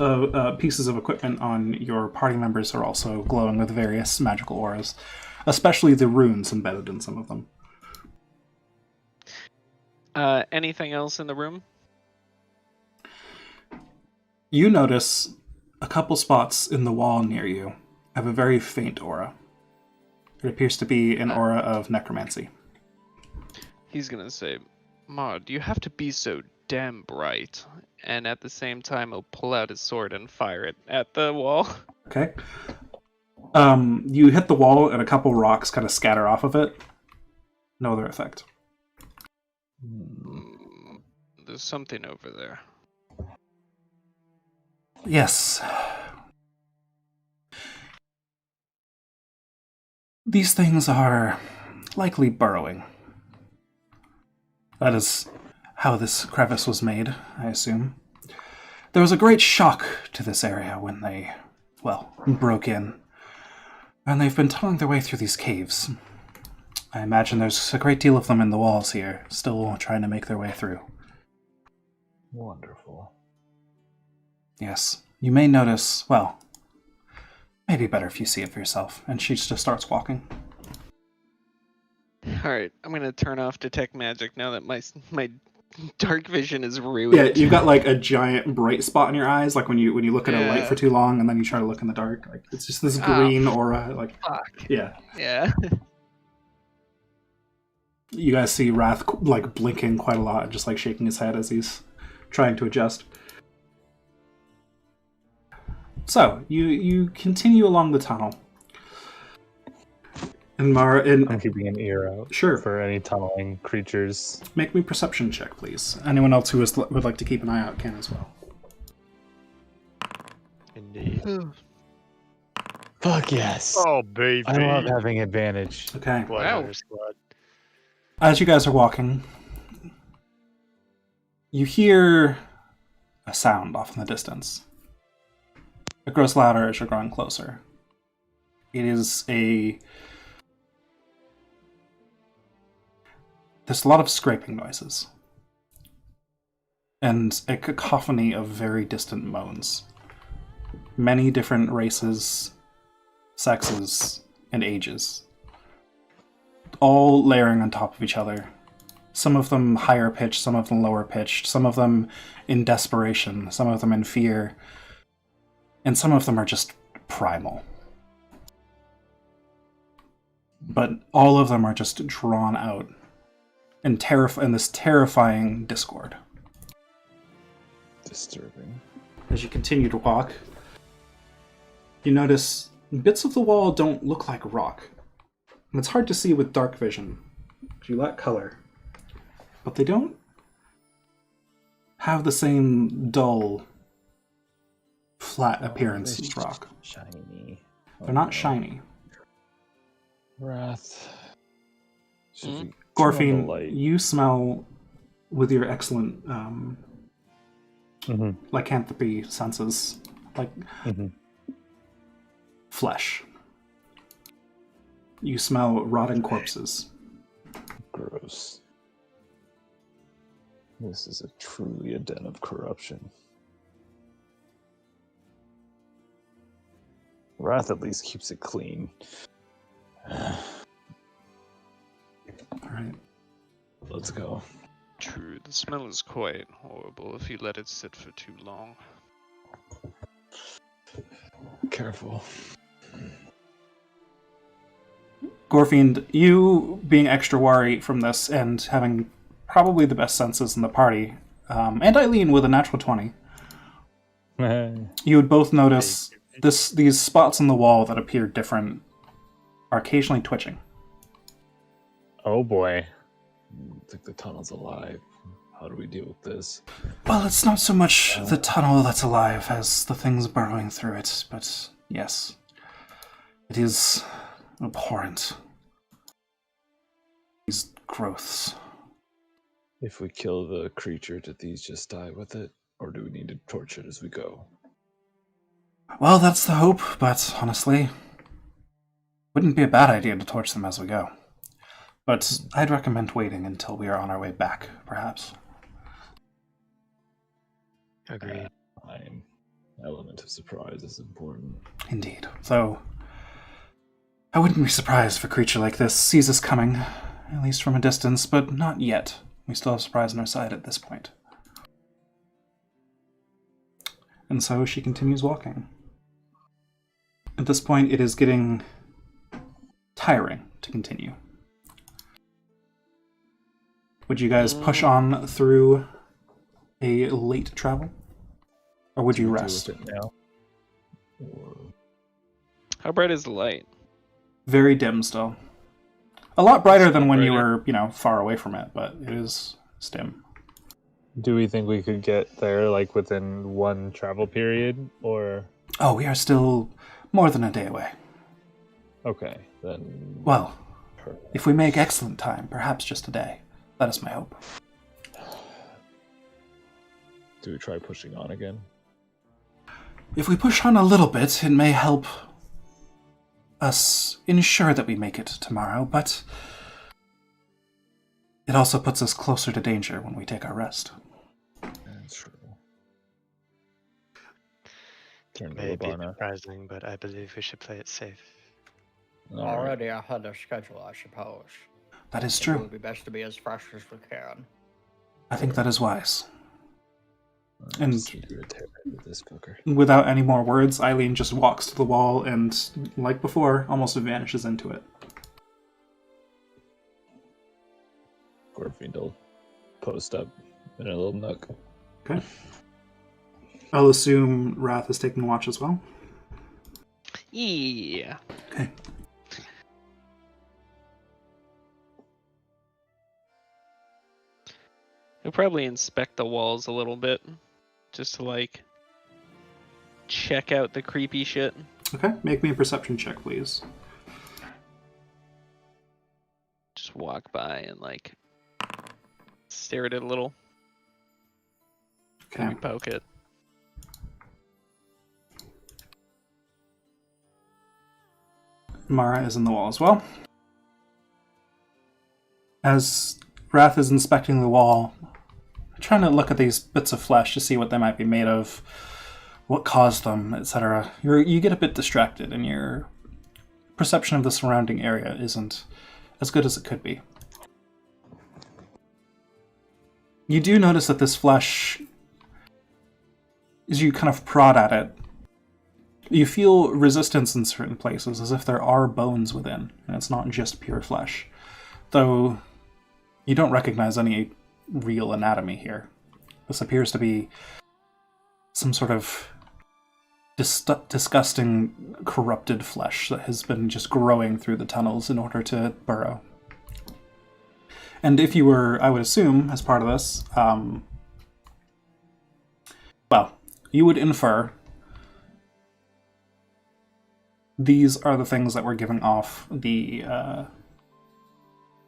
pieces of equipment on your party members are also glowing with various magical auras, especially the runes embedded in some of them. Anything else in the room? You notice a couple spots in the wall near you have a very faint aura. It appears to be an aura of necromancy. He's gonna say, Maud, you have to be so damn bright. And at the same time, he'll pull out his sword and fire it at the wall. Okay. You hit the wall and a couple rocks kind of scatter off of it. No other effect. There's something over there. Yes. These things are likely burrowing. That is how this crevice was made, I assume. There was a great shock to this area when they, broke in. And they've been tunneling their way through these caves. I imagine there's a great deal of them in the walls here, still trying to make their way through. Wonderful. Yes, you may notice, maybe better if you see it for yourself. And she just starts walking. Alright, I'm gonna turn off Detect Magic now that my dark vision is ruined. Yeah, you've got like a giant bright spot in your eyes, like when you look at a light Yeah. for too long and then you try to look in the dark. Like it's just this green aura. Like Fuck. yeah, Yeah. you guys see Wrath like blinking quite a lot, just like shaking his head as he's trying to adjust. So you continue along the tunnel, and I'm keeping an ear out. Sure. For any tunneling creatures. Make me a perception check, please. Anyone else who would like to keep an eye out can as well. Indeed. Fuck yes. Oh, baby. I love having advantage. Okay. Wow. Squad. As you guys are walking, you hear a sound off in the distance. It grows louder as you're growing closer. It is there's a lot of scraping noises. And a cacophony of very distant moans. Many different races, sexes, and ages. All layering on top of each other. Some of them higher pitched, some of them lower pitched, some of them in desperation, some of them in fear, and some of them are just primal. But all of them are just drawn out in this terrifying discord. Disturbing. As you continue to walk, you notice bits of the wall don't look like rock. And it's hard to see with dark vision, because you lack color. But they don't have the same dull, flat appearance as rock. Shiny. They're not shiny. Wrath. Should we turn on the Gorfine, light? you smell with your excellent Mhm. lycanthropy senses, like Mhm. flesh. You smell rotting corpses. Gross. This is truly a den of corruption. Wrath at least keeps it clean. All right. Let's go. True, the smell is quite horrible if you let it sit for too long. Careful. Gorfiend, you being extra wary from this and having probably the best senses in the party, and Eileen with a natural 20, you would both notice these spots on the wall that appear different are occasionally twitching. Oh boy. I think the tunnel's alive. How do we deal with this? Well, it's not so much the tunnel that's alive as the things burrowing through it, but yes, it is abhorrent. These growths. If we kill the creature, do these just die with it? Or do we need to torch it as we go? Well, that's the hope, but honestly, wouldn't be a bad idea to torch them as we go. But I'd recommend waiting until we are on our way back, perhaps. Agreed. An element of surprise is important. Indeed. Though, I wouldn't be surprised if a creature like this sees us coming, at least from a distance, but not yet. We still have surprise on our side at this point. And so she continues walking. At this point, it is getting tiring to continue. Would you guys push on through a late travel? Or would you rest? Deal with it now? Or... How bright is the light? Very dim still. A lot brighter than when you Brighter. were, far away from it, but it is dim. Do we think we could get there, like, within one travel period, or... Oh, we are still more than a day away. Okay, then... Well, Perfect. if we make excellent time, perhaps just a day. That is my hope. Do we try pushing on again? If we push on a little bit, it may help us ensure that we make it tomorrow, but it also puts us closer to danger when we take our rest. That's true. Turn to May be Labana. surprising, but I believe we should play it safe. All right. Already ahead of schedule, I suppose. That is It true. would be best to be as fresh as we can. I think that is wise. And- Just need to repair this fucker. Without any more words, Eileen just walks to the wall and, like before, almost vanishes into it. Gorfiend will post up in a little nook. Okay. I'll assume Wrath is taking watch as well. Yeah. Okay. He'll probably inspect the walls a little bit, just to like check out the creepy shit. Okay, make me a perception check, please. Just walk by and like stare at it a little, Okay. maybe poke it. Mara is in the wall as well. As Wrath is inspecting the wall, trying to look at these bits of flesh to see what they might be made of, what caused them, etc., you get a bit distracted, and your perception of the surrounding area isn't as good as it could be. You do notice that this flesh, as you kind of prod at it, you feel resistance in certain places, as if there are bones within, and it's not just pure flesh. Though you don't recognize any real anatomy here. This appears to be some sort of disgusting, corrupted flesh that has been just growing through the tunnels in order to burrow. And if you were, I would assume, as part of this, well, you would infer these are the things that were giving off the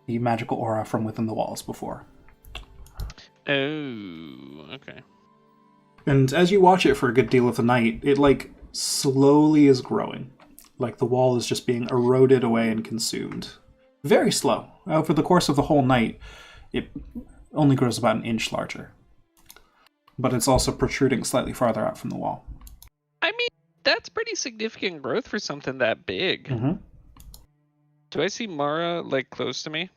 magical aura from within the walls before. Oh, okay. And as you watch it for a good deal of the night, it, slowly is growing. Like the wall is just being eroded away and consumed. Very slow. Over the course of the whole night, it only grows about an inch larger. But it's also protruding slightly farther out from the wall. I mean, that's pretty significant growth for something that big. Mm-hmm. Do I see Mara, like, close to me?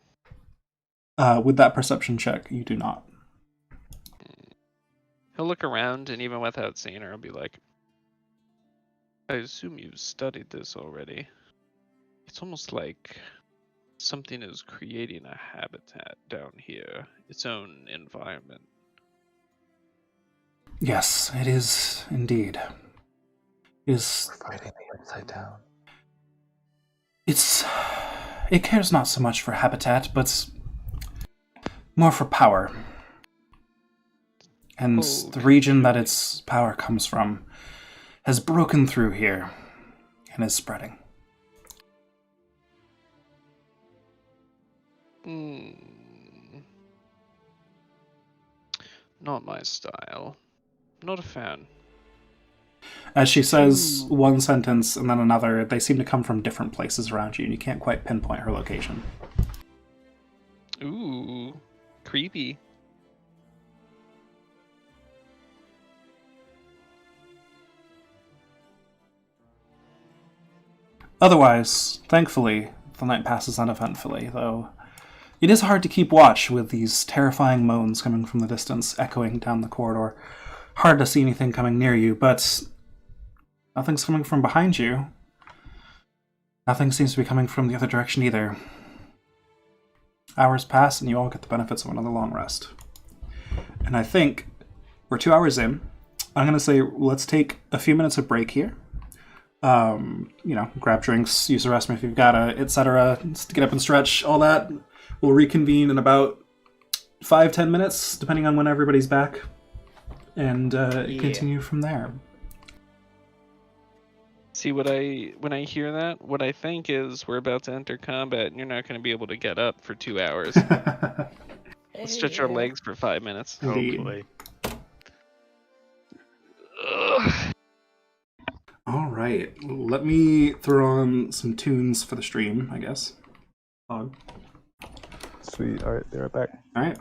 With that perception check, you do not. He'll look around, and even without seeing her, I'll be like, I assume you've studied this already. It's almost like something is creating a habitat down here, its own environment. Yes, it is indeed. We're fighting the upside down. It cares not so much for habitat, but more for power. And the region that its power comes from has broken through here and is spreading. Not my style. Not a fan. As she says one sentence and then another, they seem to come from different places around you, and you can't quite pinpoint her location. Ooh, creepy. Otherwise, thankfully, the night passes uneventfully, though it is hard to keep watch with these terrifying moans coming from the distance, echoing down the corridor. Hard to see anything coming near you, but nothing's coming from behind you. Nothing seems to be coming from the other direction either. Hours pass, and you all get the benefits of another long rest. And I think we're 2 hours in. I'm going to say let's take a few minutes of break here. Grab drinks, use the restroom if you've got it, etc. Get up and stretch, all that. We'll reconvene in about 5-10 minutes, depending on when everybody's back, and continue from there. See, when I hear that, what I think is we're about to enter combat, and you're not going to be able to get up for 2 hours. Let's stretch our legs for 5 minutes. Indeed. Oh boy. Ugh. All right, let me throw on some tunes for the stream, I guess. Sweet. All right, be right back. All right.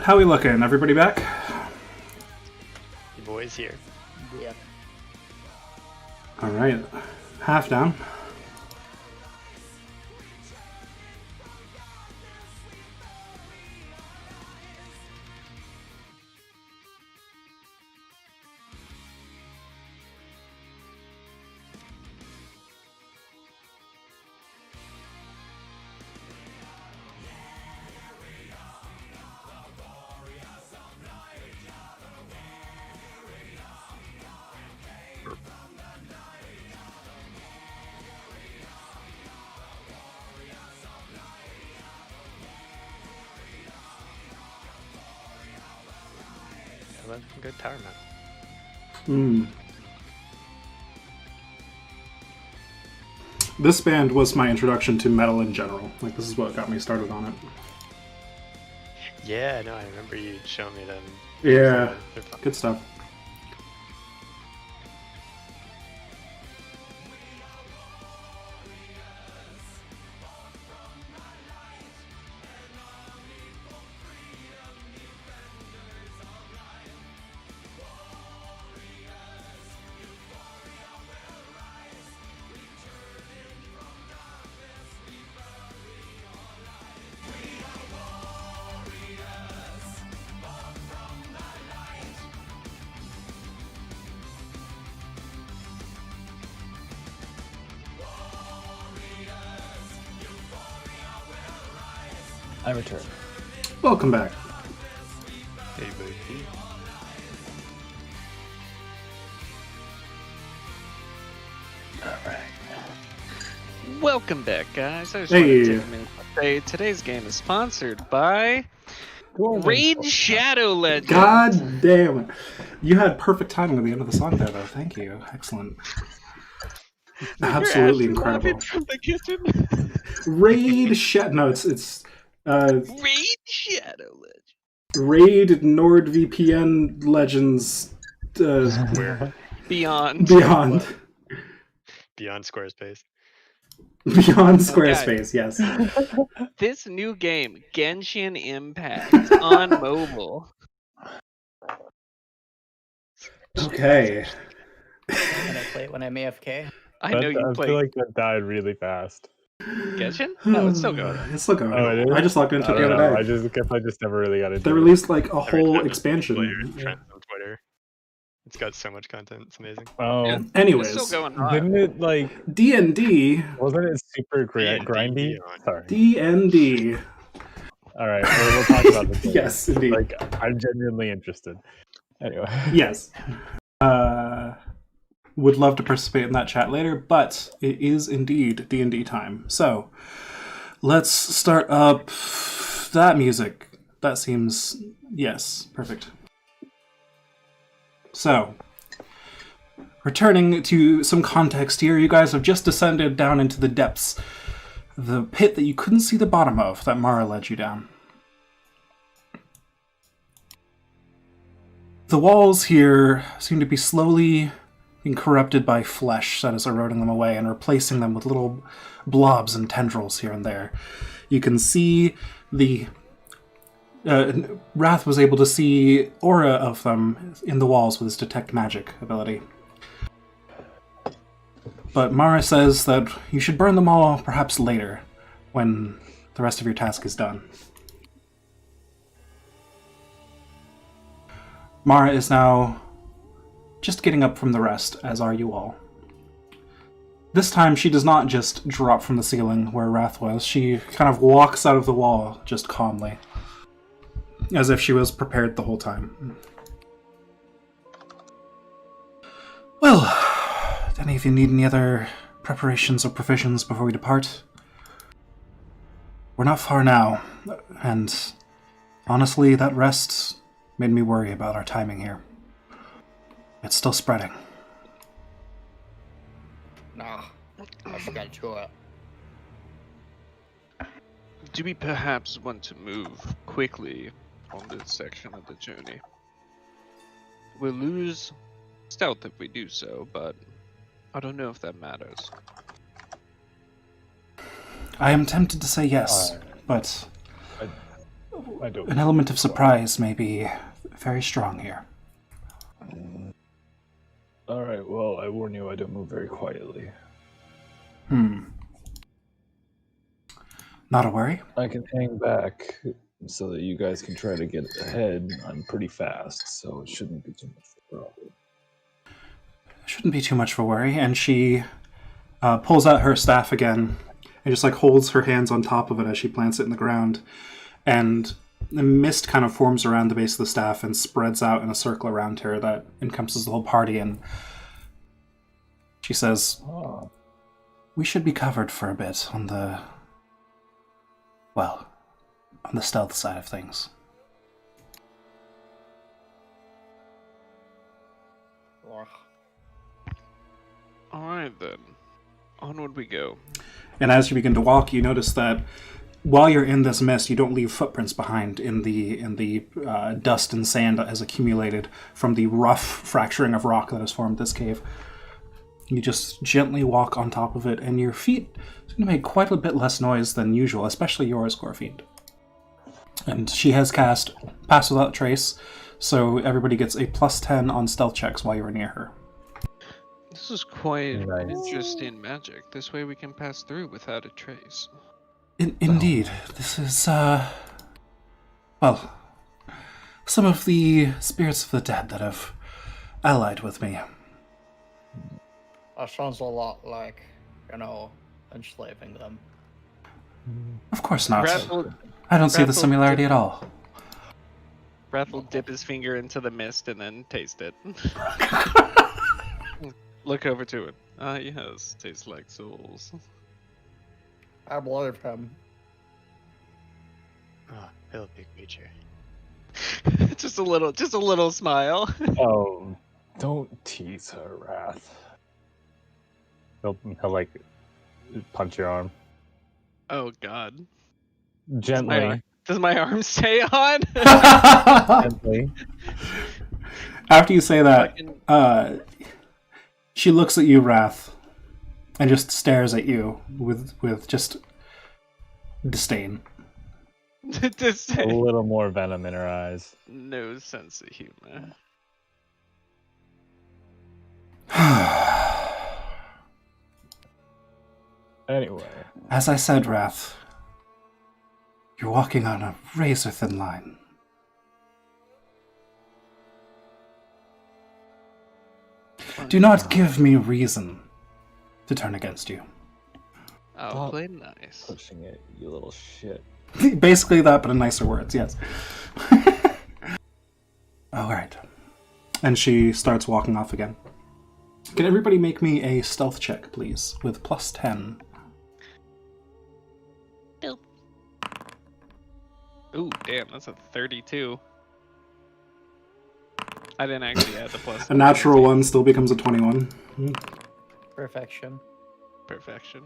how we looking? Everybody back? You boys here. Yeah. All right, half down. I love some good power map. This band was my introduction to metal in general. Like, this is what got me started on it. Yeah, no, I remember you showing me them. Yeah, They're fun. good stuff. I return. Welcome back. Hey, baby. Welcome back, guys. I just Hey. want to take a minute to say today's game is sponsored by Raid Shadow Legends. God damn it. You had perfect timing at the end of the song there, though. Thank you. Excellent. Absolutely You're actually incredible. laughing from the kitchen. Raid No, it's Raid Shadow Legends. Raid NordVPN Legends Beyond. Beyond Squarespace. Beyond Squarespace, yes. This new game, Genshin Impact, on mobile. Okay. Can I play it when I'm AFK? I know you I play feel like that died really fast. Genshin? No, it's still going. It's still going. Oh, it is? I just logged into it the I don't other know. day. I just never really got into They it. released like a Every whole time expansion. Trends on Twitter. It's got so much content. It's amazing. Oh, Yeah. It's Anyways, still going on. didn't it like? D&D, Wasn't it super D&D grindy? Beyond. Sorry. D&D. All right, we'll talk about this later. Yes, indeed. Like, I'm genuinely interested. Anyway. Yes. Would love to participate in that chat later, but it is indeed D&D time. So, let's start up that music. That seems... yes, perfect. So, returning to some context here, you guys have just descended down into the depths. The pit that you couldn't see the bottom of, that Mara led you down. The walls here seem to be slowly being corrupted by flesh that is eroding them away and replacing them with little blobs and tendrils here and there. You can see the... Wrath was able to see aura of them in the walls with his Detect Magic ability. But Mara says that you should burn them all perhaps later, when the rest of your task is done. Mara is now just getting up from the rest, as are you all. This time she does not just drop from the ceiling where Wrath was, she kind of walks out of the wall just calmly, as if she was prepared the whole time. Well, do any of you need any other preparations or provisions before we depart? We're not far now, and honestly, that rest made me worry about our timing here. It's still spreading. No, let's get to it. Do we perhaps want to move quickly on this section of the journey? We'll lose stealth if we do so, but I don't know if that matters. I am tempted to say yes, but I don't. An element of surprise may be very strong here. Alright, well, I warn you, I don't move very quietly. Not a worry. I can hang back so that you guys can try to get ahead. I'm pretty fast, so it shouldn't be too much of a problem. Shouldn't be too much of a worry. And she pulls out her staff again and just like holds her hands on top of it as she plants it in the ground. And the mist kind of forms around the base of the staff and spreads out in a circle around her that encompasses the whole party. And she says, we should be covered for a bit on the... well, on the stealth side of things. Alright then. Onward we go. And as you begin to walk, you notice that while you're in this mist, you don't leave footprints behind in the dust and sand that has accumulated from the rough fracturing of rock that has formed this cave. You just gently walk on top of it, and your feet seem to make quite a bit less noise than usual, especially yours, Gorfiend. And she has cast Pass Without Trace, so everybody gets a +10 on stealth checks while you're near her. This is quite Nice. interesting magic. This way we can pass through without a trace. Indeed, this is, well, some of the spirits of the dead that have allied with me. That sounds a lot like, enslaving them. Of course not. Wrath will, I don't see the Wrath will similarity dip- at all. Wrath will dip his finger into the mist and then taste it. Look over to it. Ah, yes, tastes like souls. I believe him. Oh, little big creature. just a little smile. Oh, don't tease her, Wrath. He'll like punch your arm Oh God. gently. Does my arm stay on? Gently. After you say that, Fucking- she looks at you, Wrath, and just stares at you with just disdain. Just A little more venom in her eyes. no sense of humor. Anyway, As I said, Wrath, you're walking on a razor-thin line. Do not give me reason to turn against you. Oh, Stop play nice. pushing it, you little shit. Basically that, but in nicer words, yes. Alright. And she starts walking off again. Can everybody make me a stealth check, please, with +10? Ooh, damn, that's a 32. I didn't actually add the plus. A natural one still becomes a 21. Perfection. Perfection.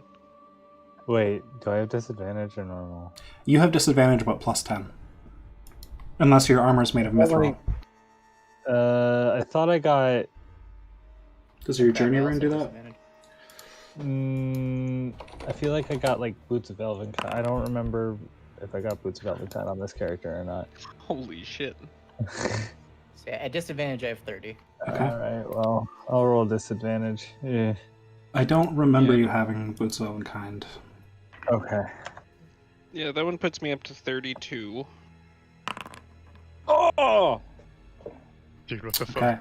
Wait, do I have disadvantage or normal? You have disadvantage, but +10. Unless your armor is made of mithril. I thought I got. Does your journey rune do that? I feel like I got like Boots of Elvenkind. I don't remember if I got Boots of Elvenkind on this character or not. Holy shit. So yeah, at disadvantage, I have 30. Okay. Alright, well, I'll roll disadvantage. Yeah. I don't remember Yeah. you having Boots of Elvenkind. Okay. Yeah, that one puts me up to 32. Oh! Dude, what the fuck? Okay.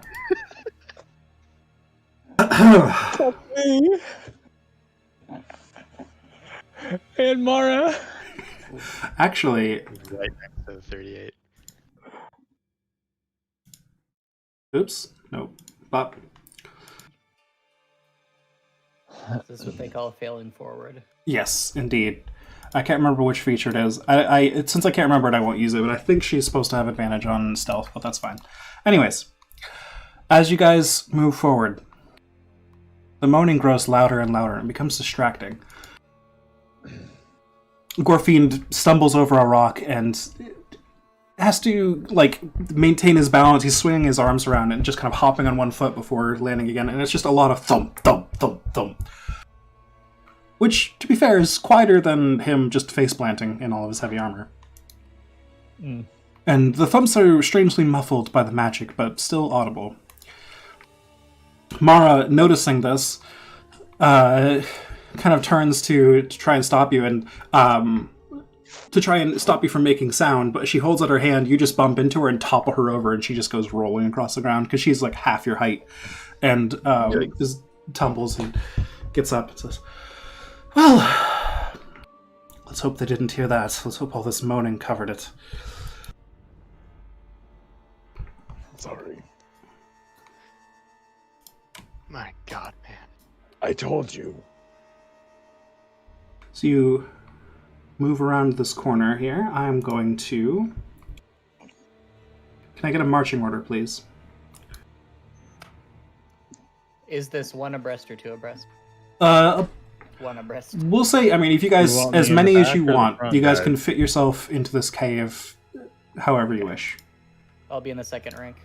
And Mara! Actually, Right next to the 38. oops. Nope. But This is what they call failing forward. yes, indeed. I can't remember which feature it is. Since I can't remember it, I won't use it, but I think she's supposed to have advantage on stealth, but that's fine. Anyways, as you guys move forward, the moaning grows louder and louder and becomes distracting. Gorfiend stumbles over a rock and has to, like, maintain his balance. He's swinging his arms around and just kind of hopping on one foot before landing again, and it's just a lot of thump, thump, thump, thump. Which, to be fair, is quieter than him just face-planting in all of his heavy armor. And the thumps are strangely muffled by the magic, but still audible. Mara, noticing this, kind of turns to try and stop you, and to try and stop you from making sound, but she holds out her hand, you just bump into her and topple her over, and she just goes rolling across the ground, because she's like half your height, and just tumbles and gets up and says, well, let's hope they didn't hear that. Let's hope all this moaning covered it. Sorry. My God, man. I told you. So you move around this corner here. I'm going to... Can I get a marching order, please? Is this one abreast or two abreast? One abreast. We'll say, I mean, if you guys, You want me as in the many as back you or the want, front, you guys guys? can fit yourself into this cave however you wish. I'll be in the second rank.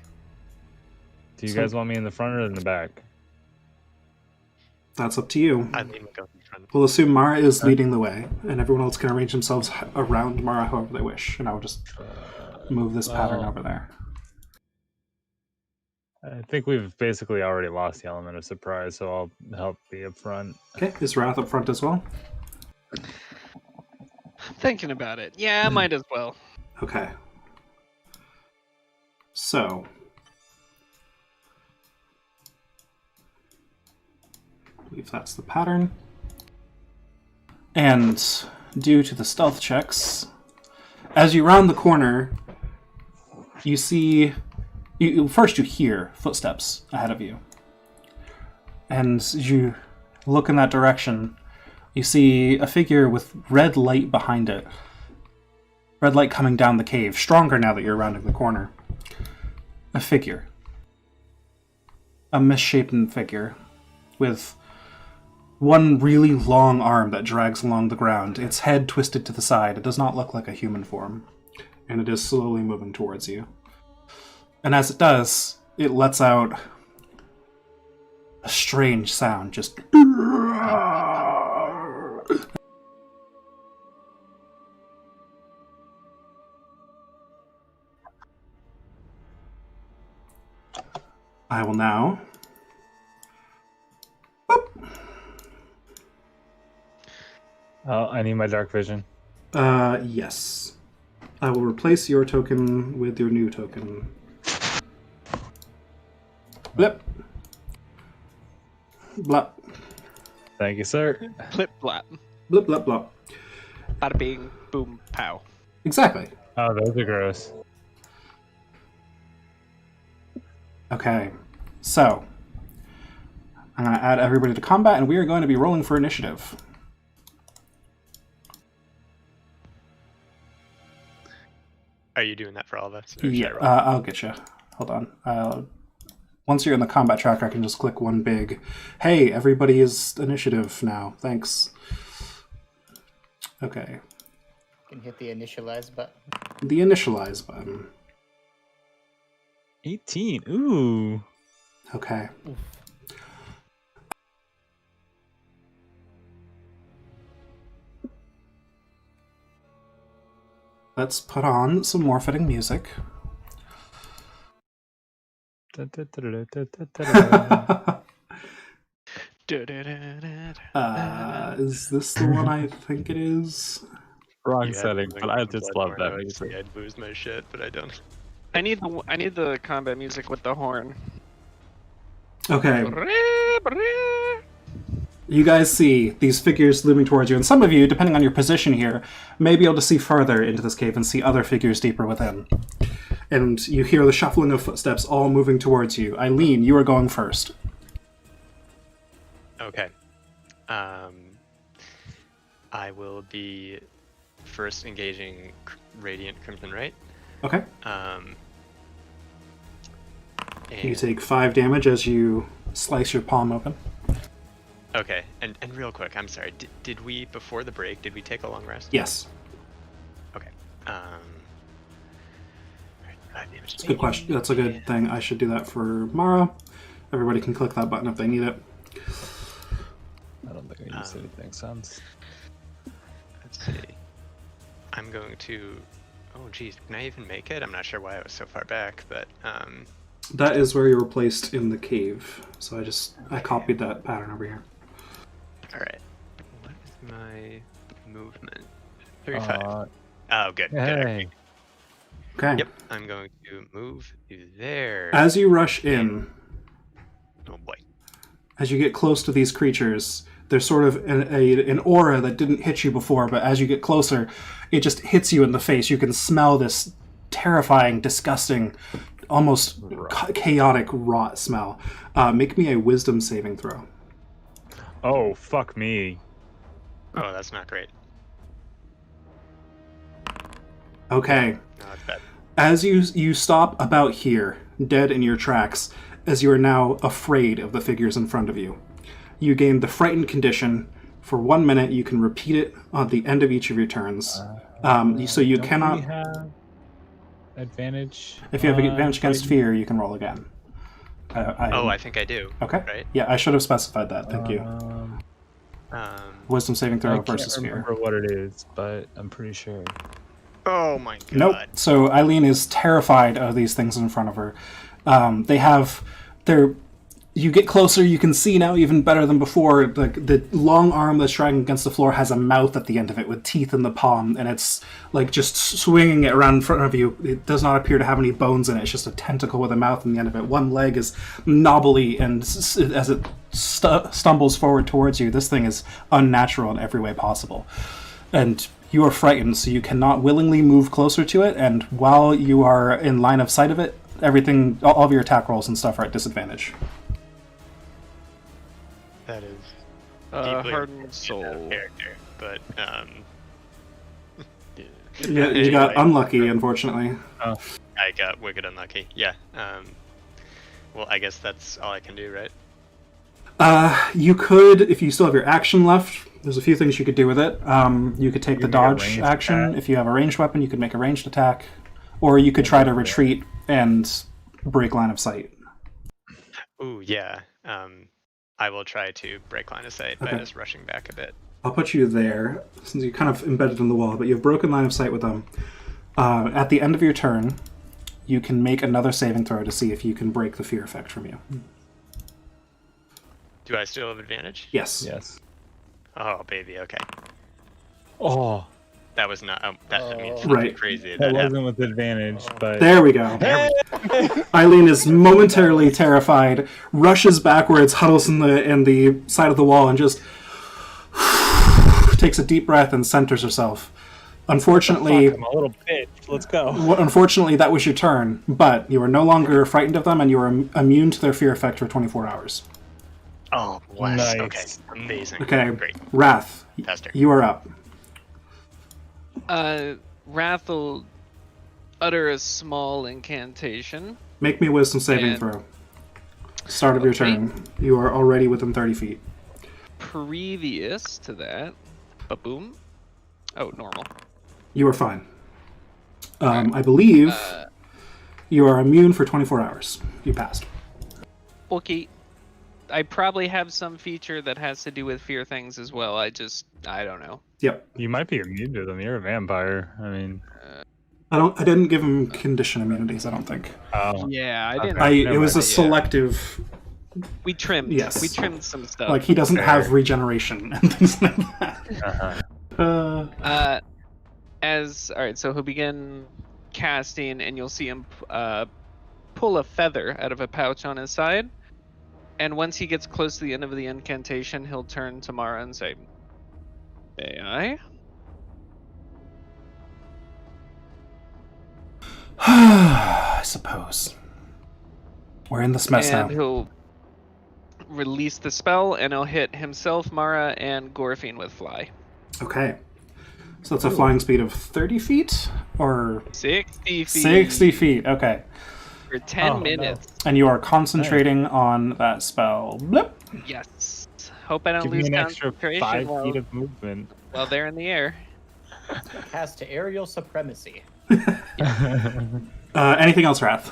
Do you guys want me in the front or in the back? That's up to you. I think we'll go in front. We'll assume Mara is leading the way, and everyone else can arrange themselves around Mara however they wish, and I will just move this pattern over there. I think we've basically already lost the element of surprise, so I'll help be up front. Okay, is Wrath up front as well? Thinking about it. Yeah, I might as well. Okay. So... I believe that's the pattern. And due to the stealth checks, as you round the corner, you see... First you hear footsteps ahead of you. And as you look in that direction, you see a figure with red light behind it. Red light coming down the cave, stronger now that you're rounding the corner. A figure. A misshapen figure with one really long arm that drags along the ground, its head twisted to the side. It does not look like a human form, and it is slowly moving towards you. And as it does, it lets out a strange sound, just... I will now... Oh, I need my dark vision. Yes. I will replace your token with your new token. Blip. Blop. Thank you, sir. Blip blap. Blip, blip, blop. Bada bing, boom, pow. Exactly. Oh, those are gross. Okay. So, I'm going to add everybody to combat, and we are going to be rolling for initiative. Are you doing that for all of us? Or should Yeah, I roll? I'll get you. Hold on. Once you're in the combat tracker, I can just click one big, hey, everybody is initiative now. Thanks. Okay. You can hit the initialize button. The initialize button. 18. Ooh. Okay. Let's put on some more fitting music. Is this the one I think it is? Wrong You had setting, something but I from just love Bloodborne, that I would say music. I'd lose my shit, but I don't. I need the combat music with the horn. Okay. You guys see these figures looming towards you, and some of you, depending on your position here, may be able to see farther into this cave and see other figures deeper within. And you hear the shuffling of footsteps all moving towards you. Eileen, you are going first. Okay. I will be first engaging Radiant Crimson Right. Okay. And You take 5 damage as you slice your palm open. Okay, and real quick, I'm sorry. Did we, before the break, did we take a long rest? Yes. Okay. Alright, 5 damage. That's a good question. That's a good thing. I should do that for Mara. Everybody can click that button if they need it. I don't think I used anything since. Let's see. I'm going to Oh, geez. Can I even make it? I'm not sure why I was so far back, but That is where you were placed in the cave. So I copied that pattern over here. all right. What is my movement? 35. Oh, good. Good. Hey. Okay. Yep. I'm going to move there. As you rush in, Oh boy. as you get close to these creatures, there's sort of an aura that didn't hit you before, but as you get closer, it just hits you in the face. You can smell this terrifying, disgusting, almost chaotic rot smell. Make me a wisdom saving throw. Oh, fuck me. Oh, that's not great. Okay. No, that's bad. As you stop about here, dead in your tracks, as you are now afraid of the figures in front of you. You gain the frightened condition. For 1 minute, you can repeat it at the end of each of your turns. So you Don't cannot... we have advantage? If you have advantage against fear, you can roll again. I think I do. Okay. Right? Yeah, I should have specified that. Thank you. Wisdom saving I throw can't versus remember fear. what it is, but I'm pretty sure. Oh my god. Nope. So Eileen is terrified of these things in front of her. You get closer, you can see now even better than before. The long arm that's dragging against the floor has a mouth at the end of it with teeth in the palm, and it's like just swinging it around in front of you. It does not appear to have any bones in it. It's just a tentacle with a mouth in the end of it. One leg is knobbly, and as it stumbles forward towards you, this thing is unnatural in every way possible. And you are frightened, so you cannot willingly move closer to it, and while you are in line of sight of it, all of your attack rolls and stuff are at disadvantage. That is deeply Hardened soul. character, but Yeah, you got unlucky, unfortunately. I got wicked unlucky. Yeah. Well, I guess that's all I can do, right? You could, if you still have your action left, there's a few things you could do with it. You could take the could make a dodge ranged action. attack. If you have a ranged weapon, you could make a ranged attack. Or you could try to retreat and break line of sight. Ooh, yeah. I will try to break line of sight by Okay. just rushing back a bit. I'll put you there, since you're kind of embedded in the wall, but you have broken line of sight with them. At the end of your turn, you can make another saving throw to see if you can break the fear effect from you. Do I still have advantage? Yes. Yes. Oh, baby, okay. Oh, That was not... that means Oh. something Right. crazy. that That wasn't happened. with advantage, but There we go. Eileen is momentarily terrified, rushes backwards, huddles in the side of the wall, and just takes a deep breath and centers herself. Unfortunately, fuck, I'm a little bitch. Let's go. unfortunately, that was your turn, but you are no longer frightened of them, and you are immune to their fear effect for 24 hours. Oh, bless. Nice. Okay, amazing. Okay, Great. Wrath, Faster. you are up. Wrath will utter a small incantation. Make me a wisdom saving And- throw. Start of your Okay. turn. You are already within 30 feet. Previous to that, ba-boom. Oh, normal. You are fine. I believe you are immune for 24 hours. You passed. Okay. I probably have some feature that has to do with fear things as well. I don't know. Yep. You might be immune to them. You're a vampire. I mean, I didn't give him condition immunities, I don't think. oh, Yeah, I didn't. Okay. It was a Yeah. selective, We trimmed. Yes. We trimmed some stuff. like he doesn't Fair. have regeneration and things like that. uh-huh. Alright, so he'll begin casting, and you'll see him pull a feather out of a pouch on his side. And once he gets close to the end of the incantation, he'll turn to Mara and say, "May I?" I suppose. We're in this mess And now. he'll release the spell, and he'll hit himself, Mara, and Gorfine with fly. Okay. So that's a flying speed of 30 feet? Or 60 feet 60 feet, okay. for 10 Oh, no. minutes. And you are concentrating on that spell. Blip. Yes. Hope I don't Give lose me an extra concentration 5 while, feet of movement. while they're in the air. Cast to aerial supremacy. Anything else, Wrath?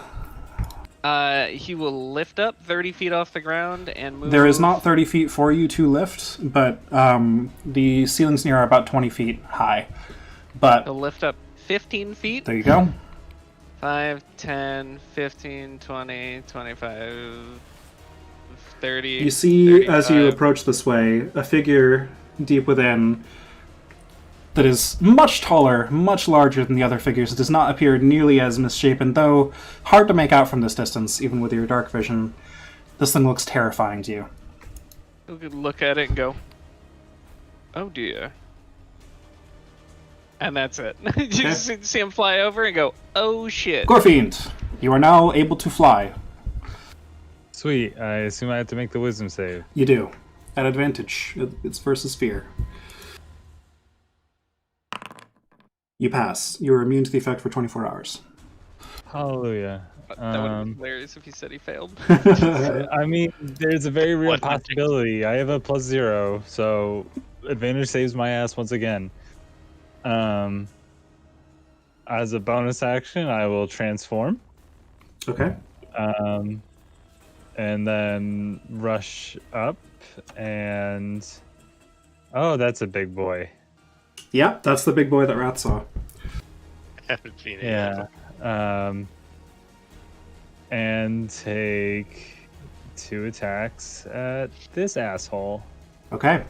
He will lift up 30 feet off the ground and move. There is not 30 feet for you to lift, but the ceilings near are about 20 feet high. But He'll lift up 15 feet. There you go. 5, 10, 15, 20, 25, 30. You see, as you 35. approach this way, a figure deep within that is much taller, much larger than the other figures. It does not appear nearly as misshapen, though hard to make out from this distance, even with your dark vision. This thing looks terrifying to you. You could look at it and go, "Oh dear," and that's it. You just see him fly over and go, "Oh shit." Gorfiend, you are now able to fly. Sweet. I assume I have to make the wisdom save. You do. At advantage. It's versus fear. You pass. You are immune to the effect for 24 hours. Hallelujah. That would have been hilarious if he said he failed. I mean, there's a very real What? possibility. I have a +0, so advantage saves my ass once again. As a bonus action, I will transform. Okay. And then rush up and... Oh, that's a big boy. Yeah, that's the big boy that Wrath saw. Haven't seen it Yeah. yet. And take 2 attacks at this asshole. Okay.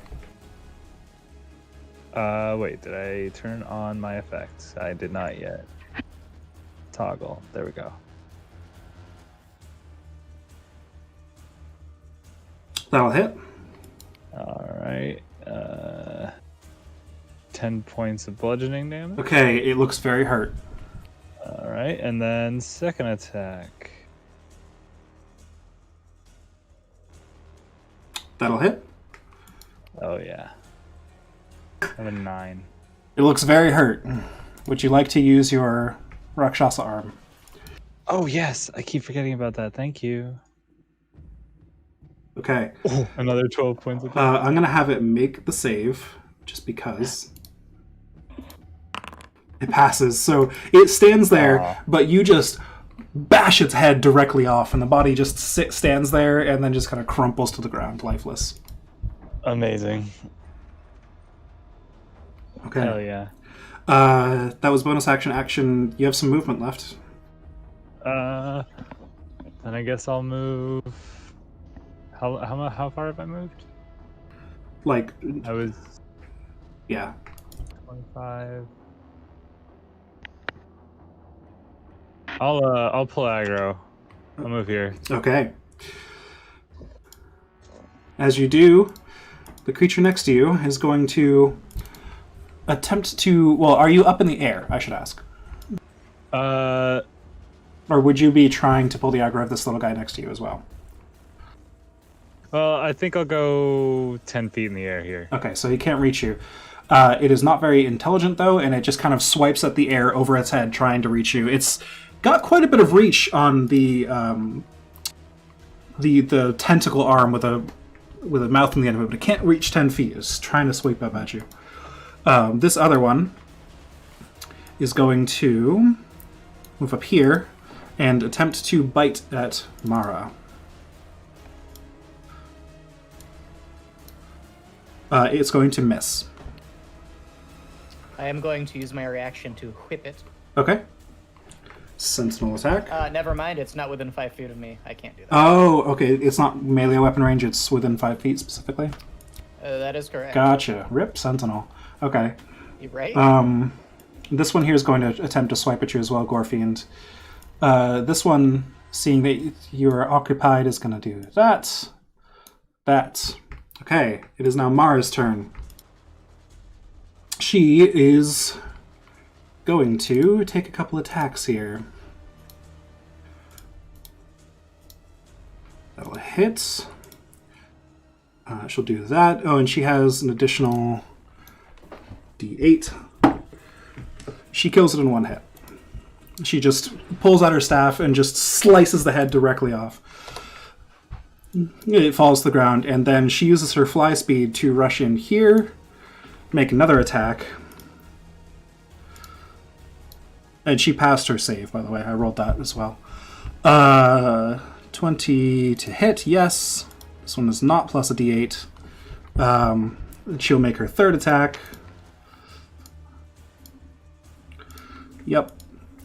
Wait, did I turn on my effects? I did not yet. Toggle. There we go. That'll hit. Alright. 10 points of bludgeoning damage. Okay, it looks very hurt. Alright, and then second attack. That'll hit. Oh, yeah. I have a 9. It looks very hurt. Would you like to use your Rakshasa arm? Oh, yes. I keep forgetting about that. Thank you. Okay. Another 12 points of I'm going to have it make the save, just because. It passes. So it stands there, Aw. but you just bash its head directly off, and the body just stands there and then just kind of crumples to the ground, lifeless. Amazing. Okay. Hell yeah. That was bonus action. You have some movement left. Then I guess I'll move. How far have I moved? Like, I was yeah. 25. I'll pull aggro. I'll move here. Okay. As you do, the creature next to you is going to attempt to... Well, are you up in the air, I should ask? Or would you be trying to pull the aggro of this little guy next to you as well? Well, I think I'll go 10 feet in the air here. Okay, so he can't reach you. It is not very intelligent, though, and it just kind of swipes at the air over its head, trying to reach you. It's got quite a bit of reach on the tentacle arm with a mouth in the end of it, but it can't reach 10 feet. It's trying to sweep up at you. This other one is going to move up here and attempt to bite at Mara. It's going to miss. I am going to use my reaction to whip it. Okay. Sentinel attack. Never mind, it's not within 5 feet of me. I can't do that. Oh, okay. It's not melee weapon range. It's within 5 feet specifically. That is correct. Gotcha. Rip Sentinel. Okay. You right? This one here is going to attempt to swipe at you as well, Gorfiend. This one, seeing that you are occupied, is going to do that. That. Okay. It is now Mara's turn. She is going to take a couple attacks here. That'll hit. She'll do that. Oh, and she has an additional D8. She kills it in one hit. She just pulls out her staff and just slices the head directly off. It falls to the ground, and then she uses her fly speed to rush in here, make another attack. And she passed her save, by the way. I rolled that as well. 20 to hit, yes. This one is not plus a d8. She'll make her third attack. Yep.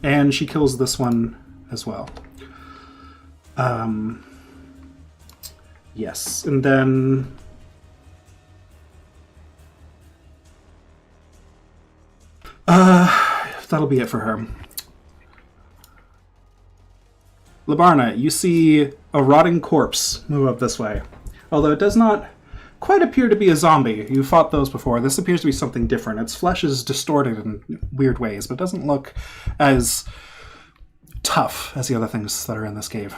And she kills this one as well. Yes. And then... that'll be it for her. Labarna, you see a rotting corpse move up this way. Although it does not quite appear to be a zombie. You fought those before. This appears to be something different. Its flesh is distorted in weird ways, but it doesn't look as tough as the other things that are in this cave.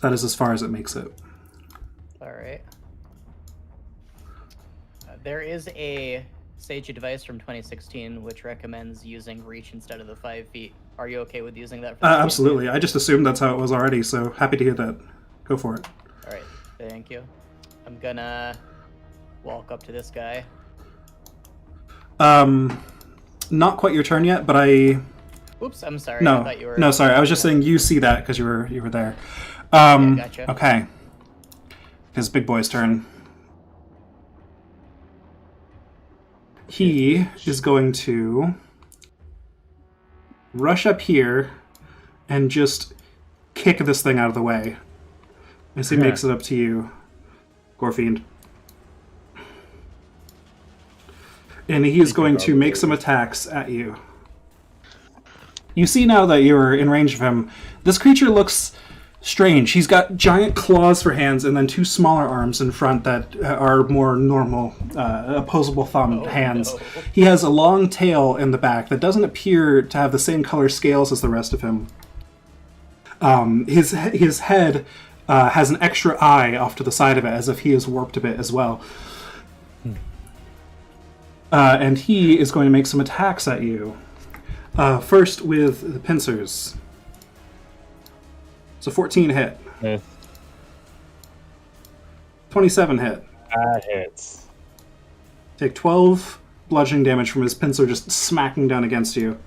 That is as far as it makes it. Alright. There is a Sage advice from 2016 which recommends using reach instead of the 5 feet. Are you okay with using that for this absolutely. I just assumed that's how it was already, so happy to hear that. Go for it. Alright, thank you. I'm gonna walk up to this guy. Not quite your turn yet, but I... Oops, I'm sorry. No, I thought you were... no, sorry. I was just saying you see that because you were there. Yeah, gotcha. Okay. It's Big Boy's turn. He is going to rush up here and just kick this thing out of the way as he makes it up to you, Gorfiend. And he is going to make some attacks at you. You see now that you're in range of him, this creature looks strange. He's got giant claws for hands and then 2 smaller arms in front that are more normal, opposable thumb hands. No. He has a long tail in the back that doesn't appear to have the same color scales as the rest of him. His head has an extra eye off to the side of it, as if he is warped a bit as well. And he is going to make some attacks at you. First with the pincers. So 14 hit. Yeah. 27 hit. That hits. Take 12 bludgeoning damage from his pincer just smacking down against you.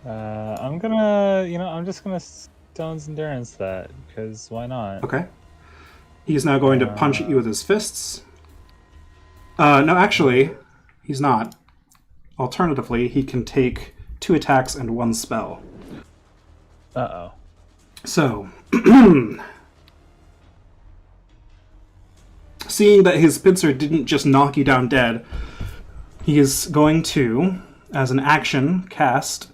I'm just gonna Stone's Endurance that, because why not? Okay. He's now going to punch at you with his fists. No, actually, he's not. Alternatively, he can take 2 attacks and 1 spell. Uh-oh. So, seeing that his pincer didn't just knock you down dead, he is going to, as an action, cast...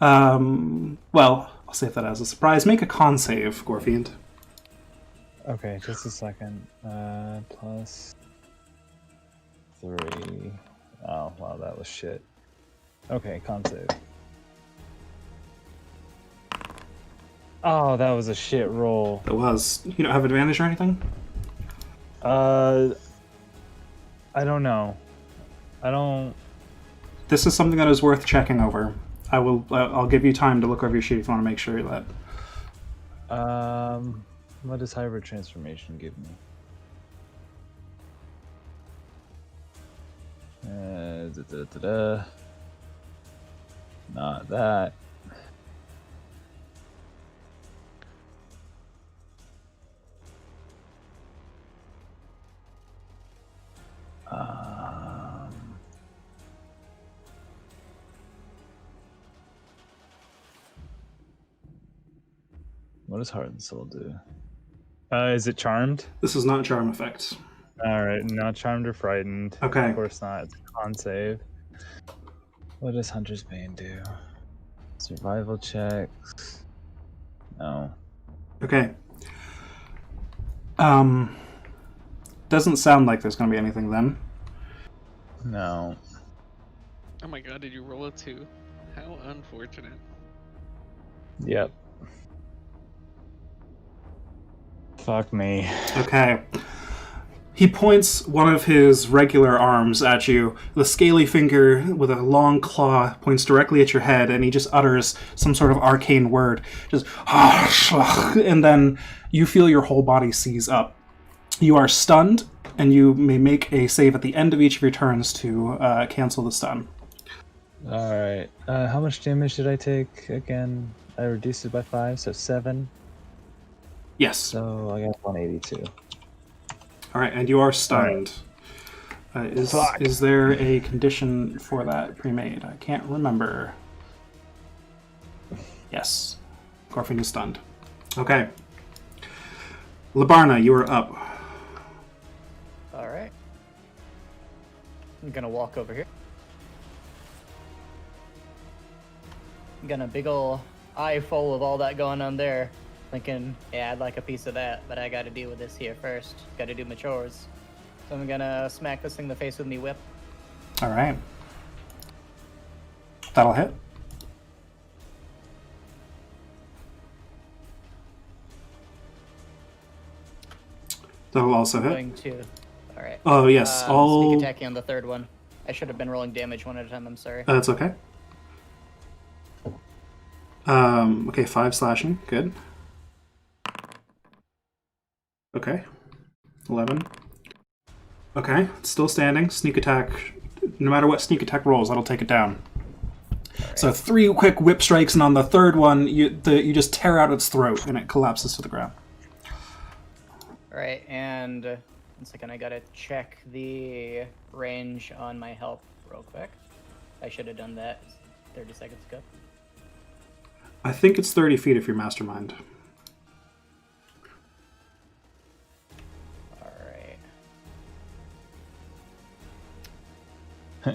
well, I'll save that as a surprise. Make a con save, Gorfiend. Okay, just a second. Plus 3. Oh, wow, that was shit. Okay, con save. Oh, that was a shit roll. It was. You don't have advantage or anything? I don't know. I don't... This is something that is worth checking over. I'll give you time to look over your sheet if you want to make sure that... What does hybrid transformation give me? Not that. What does Heart and Soul do? Is it Charmed? This is not charm effect. Alright, not Charmed or Frightened. Okay. Of course not. It's a con save. What does Hunter's Bane do? Survival checks. No. Okay. Doesn't sound like there's going to be anything then. No. Oh my god, did you roll a 2? How unfortunate. Yep. Fuck me. Okay. He points one of his regular arms at you. The scaly finger with a long claw points directly at your head, and he just utters some sort of arcane word. Just, and then you feel your whole body seize up. You are stunned, and you may make a save at the end of each of your turns to cancel the stun. Alright. How much damage did I take again? I reduced it by 5, so 7. Yes. So I got 182. All right, and you are stunned. Is there a condition for that pre-made? I can't remember. Yes. Gorfin is stunned. Okay. Labarna, you are up. All right. I'm gonna walk over here. I'm gonna big ol' eye full of all that going on there. Thinking, yeah, I'd like a piece of that, but I gotta deal with this here first. Gotta do my chores. So I'm gonna smack this thing in the face with me whip. All right. That'll hit. That'll also hit. Going to. All right. Oh, yes. All... Sneak attacking on the third one. I should have been rolling damage one at a time. I'm sorry. That's okay. Okay, 5 slashing. Good. Okay. 11. Okay, it's still standing. Sneak attack. No matter what sneak attack rolls, that'll take it down. Right. So 3 quick whip strikes, and on the third one, you just tear out its throat, and it collapses to the ground. All right, and 1 second, I gotta check the range on my health real quick. I should have done that 30 seconds ago. I think it's 30 feet if you're mastermind.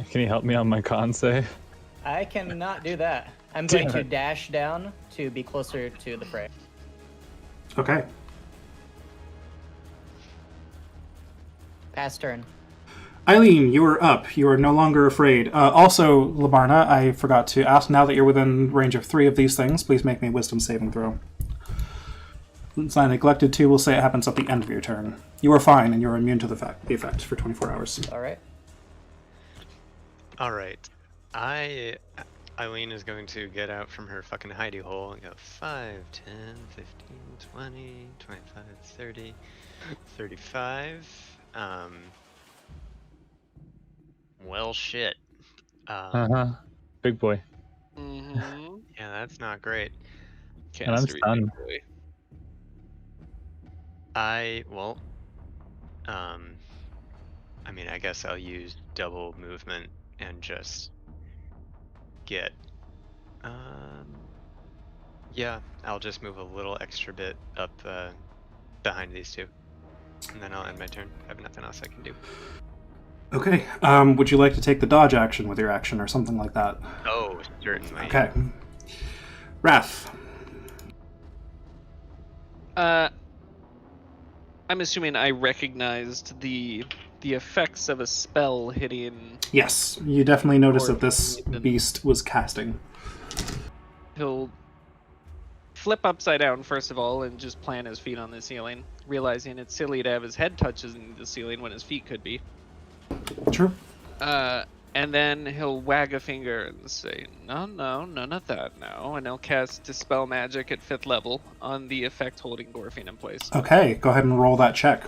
Can you help me on my con save? I cannot do that. I'm going to dash down to be closer to the prey. Okay. Pass turn. Eileen, you are up. You are no longer afraid. Also, Labarna, I forgot to ask, now that you're within range of 3 of these things, please make me a wisdom saving throw. Since I neglected to, we'll say it happens at the end of your turn. You are fine, and you're immune to the effect for 24 hours. All right. Alright. Eileen is going to get out from her fucking hidey hole and go 5, 10, 15, 20, 25, 30, 35. Well, shit. Big boy. Mm-hmm. Yeah, that's not great. And I'm stunned. I mean, I guess I'll use double movement and just get, yeah, I'll just move a little extra bit up behind these two, and then I'll end my turn. I have nothing else I can do. Okay, would you like to take the dodge action with your action or something like that? Oh, certainly. Okay. Wrath. I'm assuming I recognized the effects of a spell hitting. Yes, you definitely noticed that this beast was casting. He'll flip upside down first of all and just plant his feet on the ceiling, realizing it's silly to have his head touching the ceiling when his feet could be. True. And then he'll wag a finger and say, no, none of that now. And he'll cast Dispel Magic at 5th level on the effect holding Gorfin in place. Okay, go ahead and roll that check.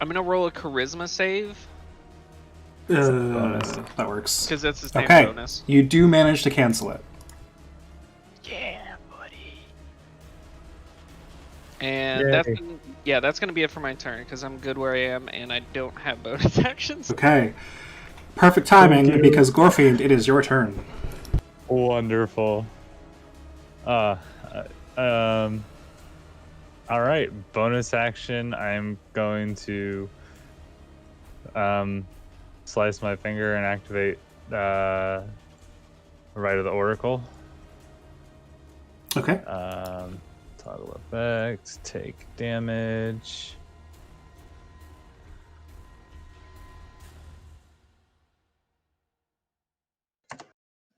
I'm going to roll a Charisma save. That works. Because that's the same okay, bonus. you do manage to cancel it. Yeah, buddy. And that's gonna be it for my turn because I'm good where I am and I don't have bonus actions. Okay, perfect timing because Gorfiend, it is your turn. Wonderful. All right, bonus action. I'm going to slice my finger and activate Rite of the Oracle. Okay. Toggle effect, take damage.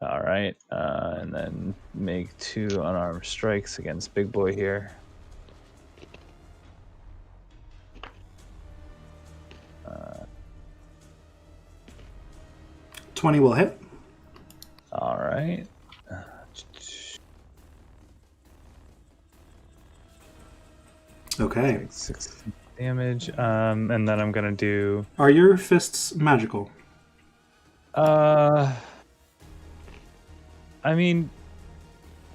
All right, and then make 2 unarmed strikes against Big Boy here. 20 will hit. All right. Okay. Take 6 damage, and then I'm gonna do. Are your fists magical? I mean,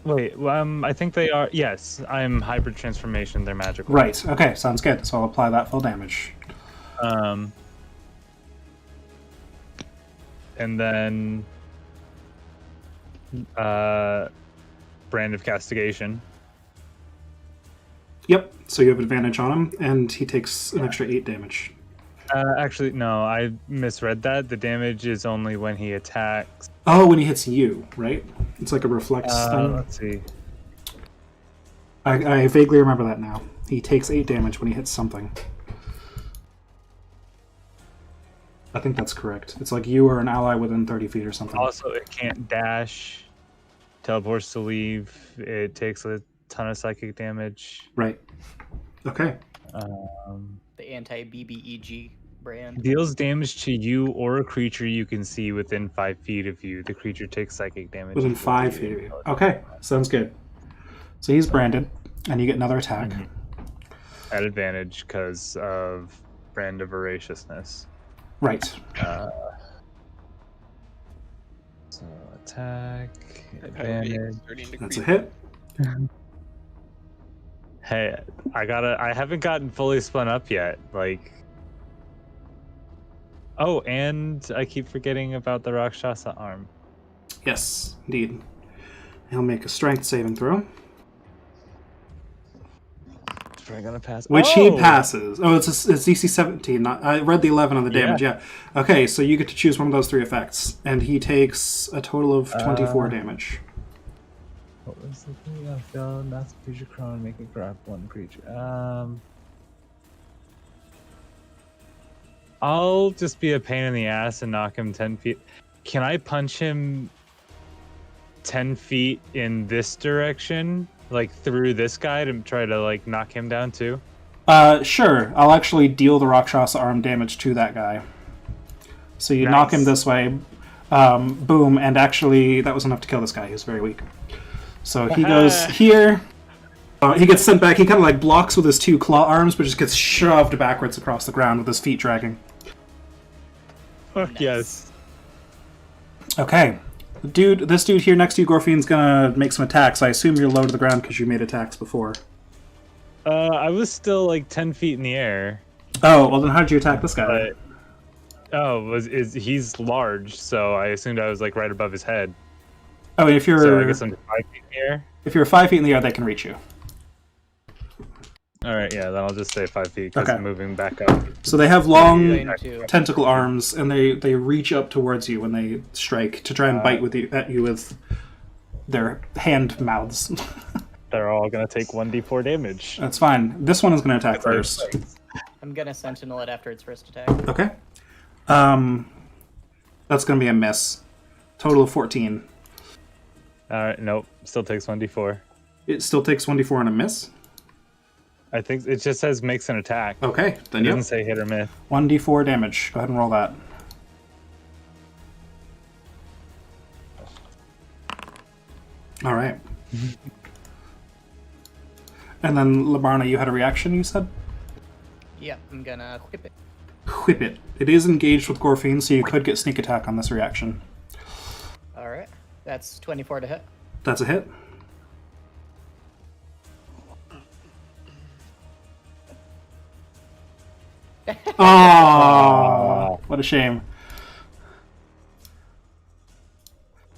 wait. I think they are. Yes, I'm hybrid transformation. They're magical. Right. Okay. Sounds good. So I'll apply that full damage. And then Brand of Castigation. Yep. So you have advantage on him, and he takes an extra 8 damage. Actually, no, I misread that. The damage is only when he attacks. Oh, when he hits you, right? It's like a reflex thing. Let's see. I vaguely remember that now. He takes 8 damage when he hits something. I think that's correct. It's like you or an ally within 30 feet or something. Also, it can't dash. Teleports to leave. It takes a ton of psychic damage. Right. Okay. The anti-BBEG brand. Deals damage to you or a creature you can see within 5 feet of you. The creature takes psychic damage. Within 5 feet of you. Okay. Sounds good. So he's branded, and you get another attack. At advantage because of Brand of Voraciousness. Right. So attack, Being advantage. 13 That's degrees. a hit. Hey, I haven't gotten fully spun up yet. Like, oh, and I keep forgetting about the Rakshasa arm. Yes, indeed. He'll make a strength saving throw. It's probably gonna pass. Which he passes. Oh, it's DC 17. I read the 11 on the damage, yeah. Okay, so you get to choose one of those 3 effects. And he takes a total of 24 damage. What was the thing? I feel not the creature prone, make it grab one creature. I'll just be a pain in the ass and knock him 10 feet. Can I punch him 10 feet in this direction? Like through this guy to try to like knock him down too? Sure. I'll actually deal the Rakshasa arm damage to that guy. So you knock him this way, boom, and actually that was enough to kill this guy. He was very weak. So he goes here. He gets sent back. He kind of like blocks with his 2 claw arms, but just gets shoved backwards across the ground with his feet dragging. Fuck yes. Okay. This dude here next to you, Gorfine's gonna make some attacks. I assume you're low to the ground because you made attacks before. I was still like 10 feet in the air. Oh, well then how did you attack this guy? He's large, so I assumed I was like right above his head. Oh, if you're So I guess I'm 5 feet in the air. If you're 5 feet in the air, they can reach you. Alright, yeah, then I'll just say 5 feet because Okay. I'm moving back up. So they have long Into- tentacle arms, and they reach up towards you when they strike to try and bite at you with their hand mouths. They're all gonna take 1d4 damage. That's fine. This one is going to attack first. I'm gonna sentinel it after its first attack. Okay. That's going to be a miss. Total of 14. Alright, nope. Still takes 1d4. It still takes 1d4 and a miss. I think it just says makes an attack. Okay, It then doesn't yep. say hit or miss. 1d4 damage. Go ahead and roll that. All right. And then, Labarna, you had a reaction, you said? Yep, I'm gonna whip it. Whip it. It is engaged with Gorfine, so you could get sneak attack on this reaction. Alright. That's 24 to hit. That's a hit. Oh, what a shame.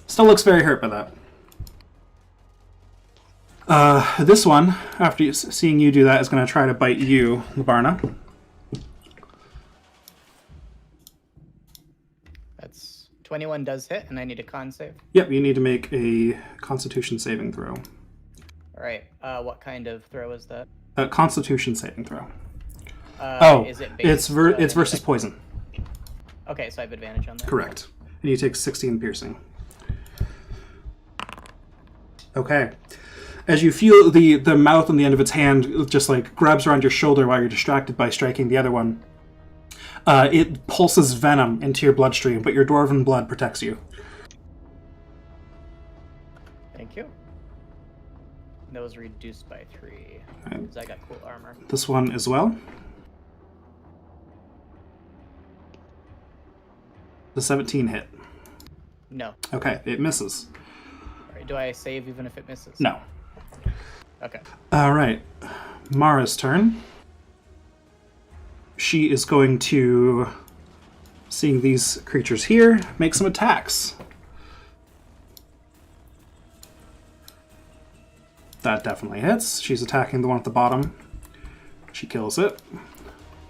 Still looks very hurt by that. This one, after seeing you do that, is going to try to bite you, Labarna. That's 21 does hit, and I need a con save. Yep, you need to make a Constitution saving throw. Alright, what kind of throw is that? Constitution saving throw. Is it it's based, it's versus poison. Okay, so I have advantage on that. Correct. And you take 16 piercing. Okay. As you feel the mouth on the end of its hand just like grabs around your shoulder while you're distracted by striking the other one, it pulses venom into your bloodstream, but your dwarven blood protects you. Thank you. And that was reduced by 3, because I got cool armor. This one as well. The 17 hit. No. Okay, it misses. Alright, do I save even if it misses? No. Okay. All right. Mara's turn. she is going to, seeing these creatures here, make some attacks. That definitely hits. She's attacking the one at the bottom. She kills it.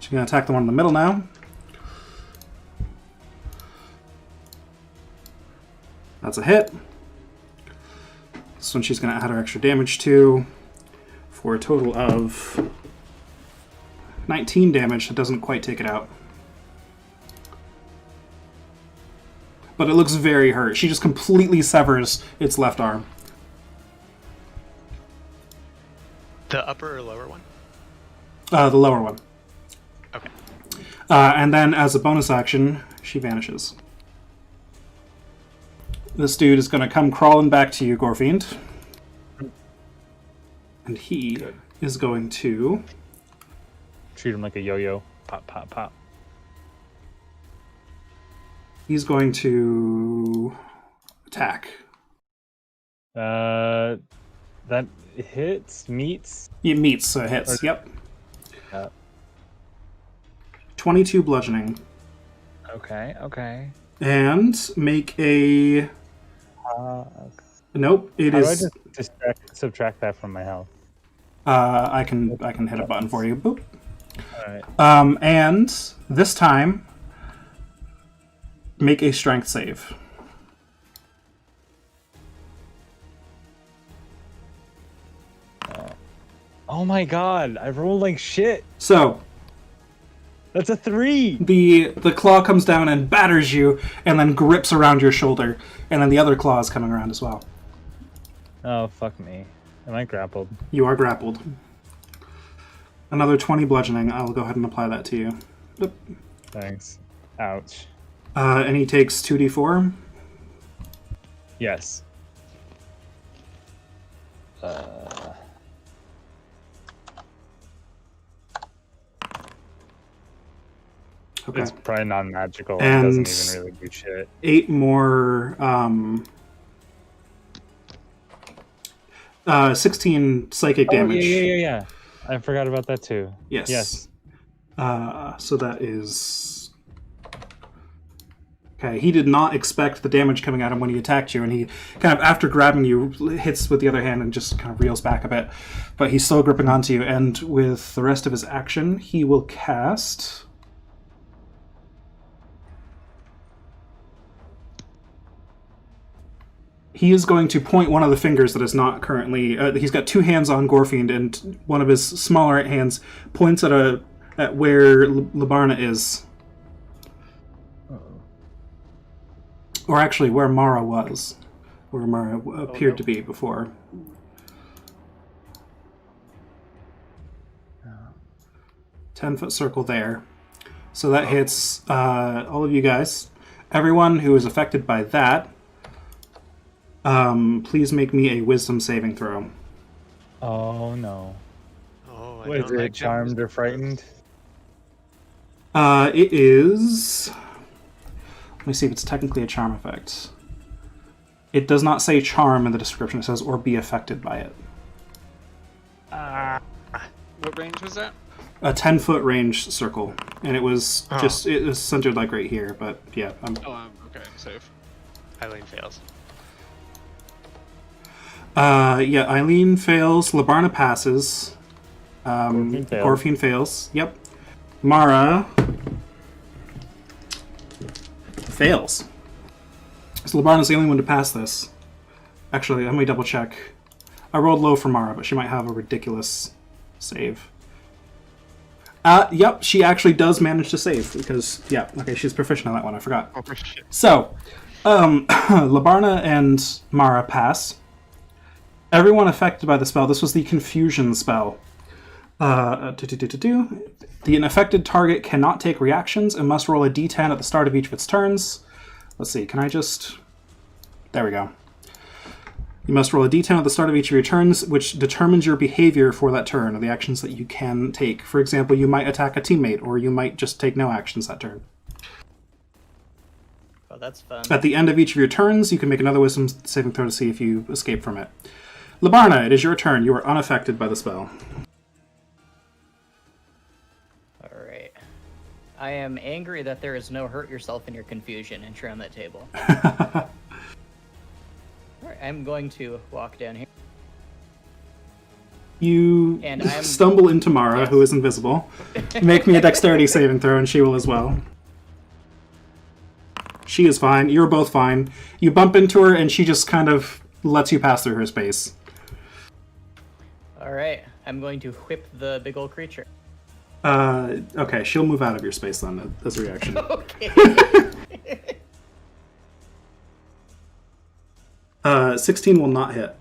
She's going to attack the one in the middle now. That's a hit. This one she's going to add her extra damage to for a total of 19 damage. That doesn't quite take it out. But it looks very hurt. She just completely severs its left arm. The upper or lower one? The lower one. Okay. And then as a bonus action, she vanishes. This dude is going to come crawling back to you, Gorfiend. And he is going to... Treat him like a yo-yo. Pop, pop, pop. He's going to attack. That hits, meets. It meets, so it hits. Yep. 22 bludgeoning. Okay, okay. And make a... Okay. Nope, it How is... do I just subtract that from my health? I can hit a button for you. Boop. Alright. And this time, make a strength save. Oh my god, I rolled like shit. So, That's a 3! the claw comes down and batters you, and then grips around your shoulder, and then the other claw is coming around as well. Oh, fuck me. Am I grappled? You are grappled. Another 20 bludgeoning. I'll go ahead and apply that to you. Boop. Thanks. Ouch. And he takes 2d4. Yes. Okay. It's probably non-magical. It And- doesn't even really do shit. 8 more... 16 psychic damage. Yeah. I forgot about that too. Yes. Yes. So that is... Okay, he did not expect the damage coming at him when he attacked you, and he kind of, after grabbing you, hits with the other hand and just kind of reels back a bit. But he's still gripping onto you, and with the rest of his action, he will cast... He is going to point one of the fingers that is not currently... he's got 2 hands on Gorfiend, and one of his smaller hands points at where Labarna is. Or actually, where Mara was. Where Mara appeared to be before. 10-foot circle there. So that hits all of you guys. Everyone who is affected by that, please make me a wisdom saving throw. Oh no. Oh, I What is don't it? like Charmed or frightened? It is... Let me see if it's technically a charm effect. It does not say charm in the description. It says, or be affected by it. What range was that? A 10-foot range circle. And it was just... It was centered like right here, but yeah. Okay, safe. Eileen fails. Yeah, Eileen fails. Labarna passes. Gorfiend fails. Gorfiend fails. Yep. Mara fails. So Labarna's the only one to pass this. Actually, let me double check. I rolled low for Mara, but she might have a ridiculous save. Yep, she actually does manage to save because, yeah, okay, she's proficient on that one. I forgot. Oh, shit. So, Labarna and Mara pass. Everyone affected by the spell, this was the confusion spell. The unaffected target cannot take reactions and must roll a d10 at the start of each of its turns. Let's see, can I just... There we go. You must roll a d10 at the start of each of your turns, which determines your behavior for that turn, or the actions that you can take. For example, you might attack a teammate, or you might just take no actions that turn. Oh, that's fun. At the end of each of your turns, you can make another wisdom saving throw to see if you escape from it. Labarna, it is your turn. You are unaffected by the spell. Alright. I am angry that there is no hurt yourself in your confusion entry on that table. Alright, I'm going to walk down here. You And I'm- stumble into Mara, Yes. who is invisible. Make me a dexterity saving throw, and she will as well. She is fine. You're both fine. You bump into her, and she just kind of lets you pass through her space. Alright, I'm going to whip the big old creature. Okay, she'll move out of your space then, as a reaction. Okay. 16 will not hit.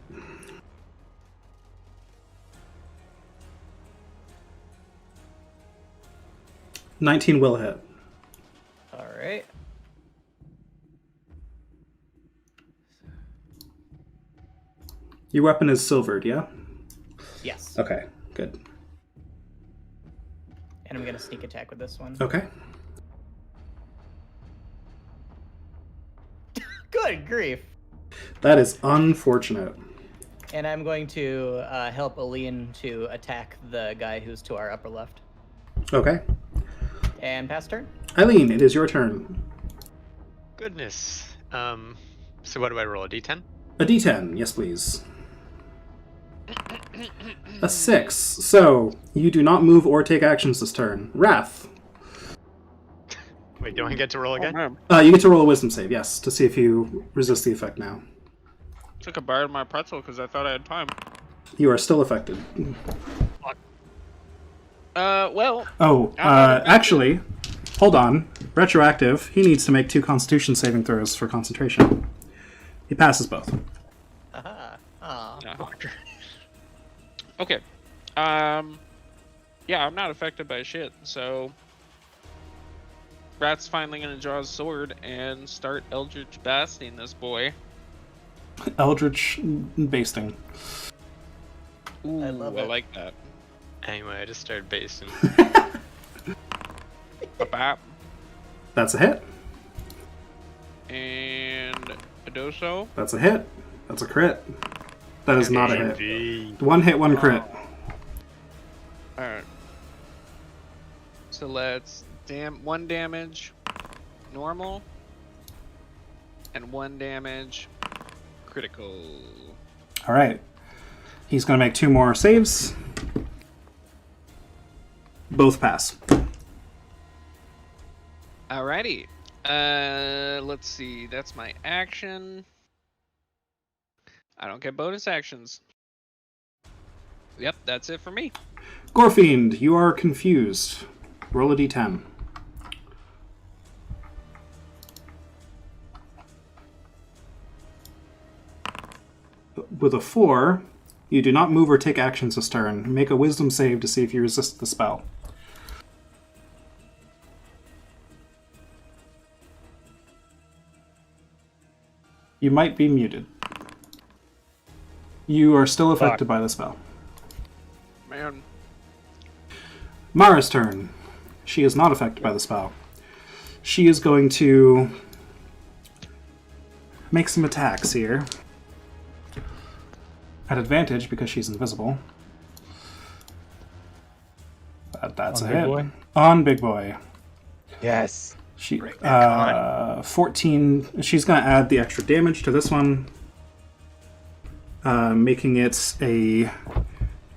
$19 will hit. Alright. Your weapon is silvered, yeah? Yes. Okay, good. And I'm gonna sneak attack with this one. Okay. Good grief. That is unfortunate. And I'm going to help Aline to attack the guy who's to our upper left. Okay. And pass turn. Eileen, it is your turn. Goodness. So what do I roll? A d10? A d10, yes please. A 6. So, you do not move or take actions this turn. Wrath. Wait, do I get to roll Oh, again? man. You get to roll a wisdom save, yes, to see if you resist the effect now. Took a bite of my pretzel because I thought I had time. You are still affected. Well, Oh, actually, hold on. Retroactive, he needs to make 2 constitution saving throws for concentration. He passes both. Aha. Aw. no. Okay. Yeah, I'm not affected by shit, so Rat's finally gonna draw his sword and start Eldritch Basting this boy. Eldritch basting. Ooh, I love I it. like that. Anyway, I just started basing. Bap. That's a hit. And a doso. That's a hit. That's a crit. That is not a hit. Indeed. 1 hit, 1 crit. Alright. So let's 1 damage normal and 1 damage critical. Alright. He's going to make 2 more saves. Both pass. Alrighty. Let's see. That's my action. I don't get bonus actions. Yep, that's it for me. Gorfiend, you are confused. Roll a d10. With a 4, you do not move or take actions this turn. Make a wisdom save to see if you resist the spell. You might be muted. You are still affected by the spell. Man. Mara's turn. She is not affected by the spell. She is going to make some attacks here. At advantage because she's invisible. That's On a Big hit. Boy? On Big Boy. Yes. She Bring that 14. She's going to add the extra damage to this one, making it a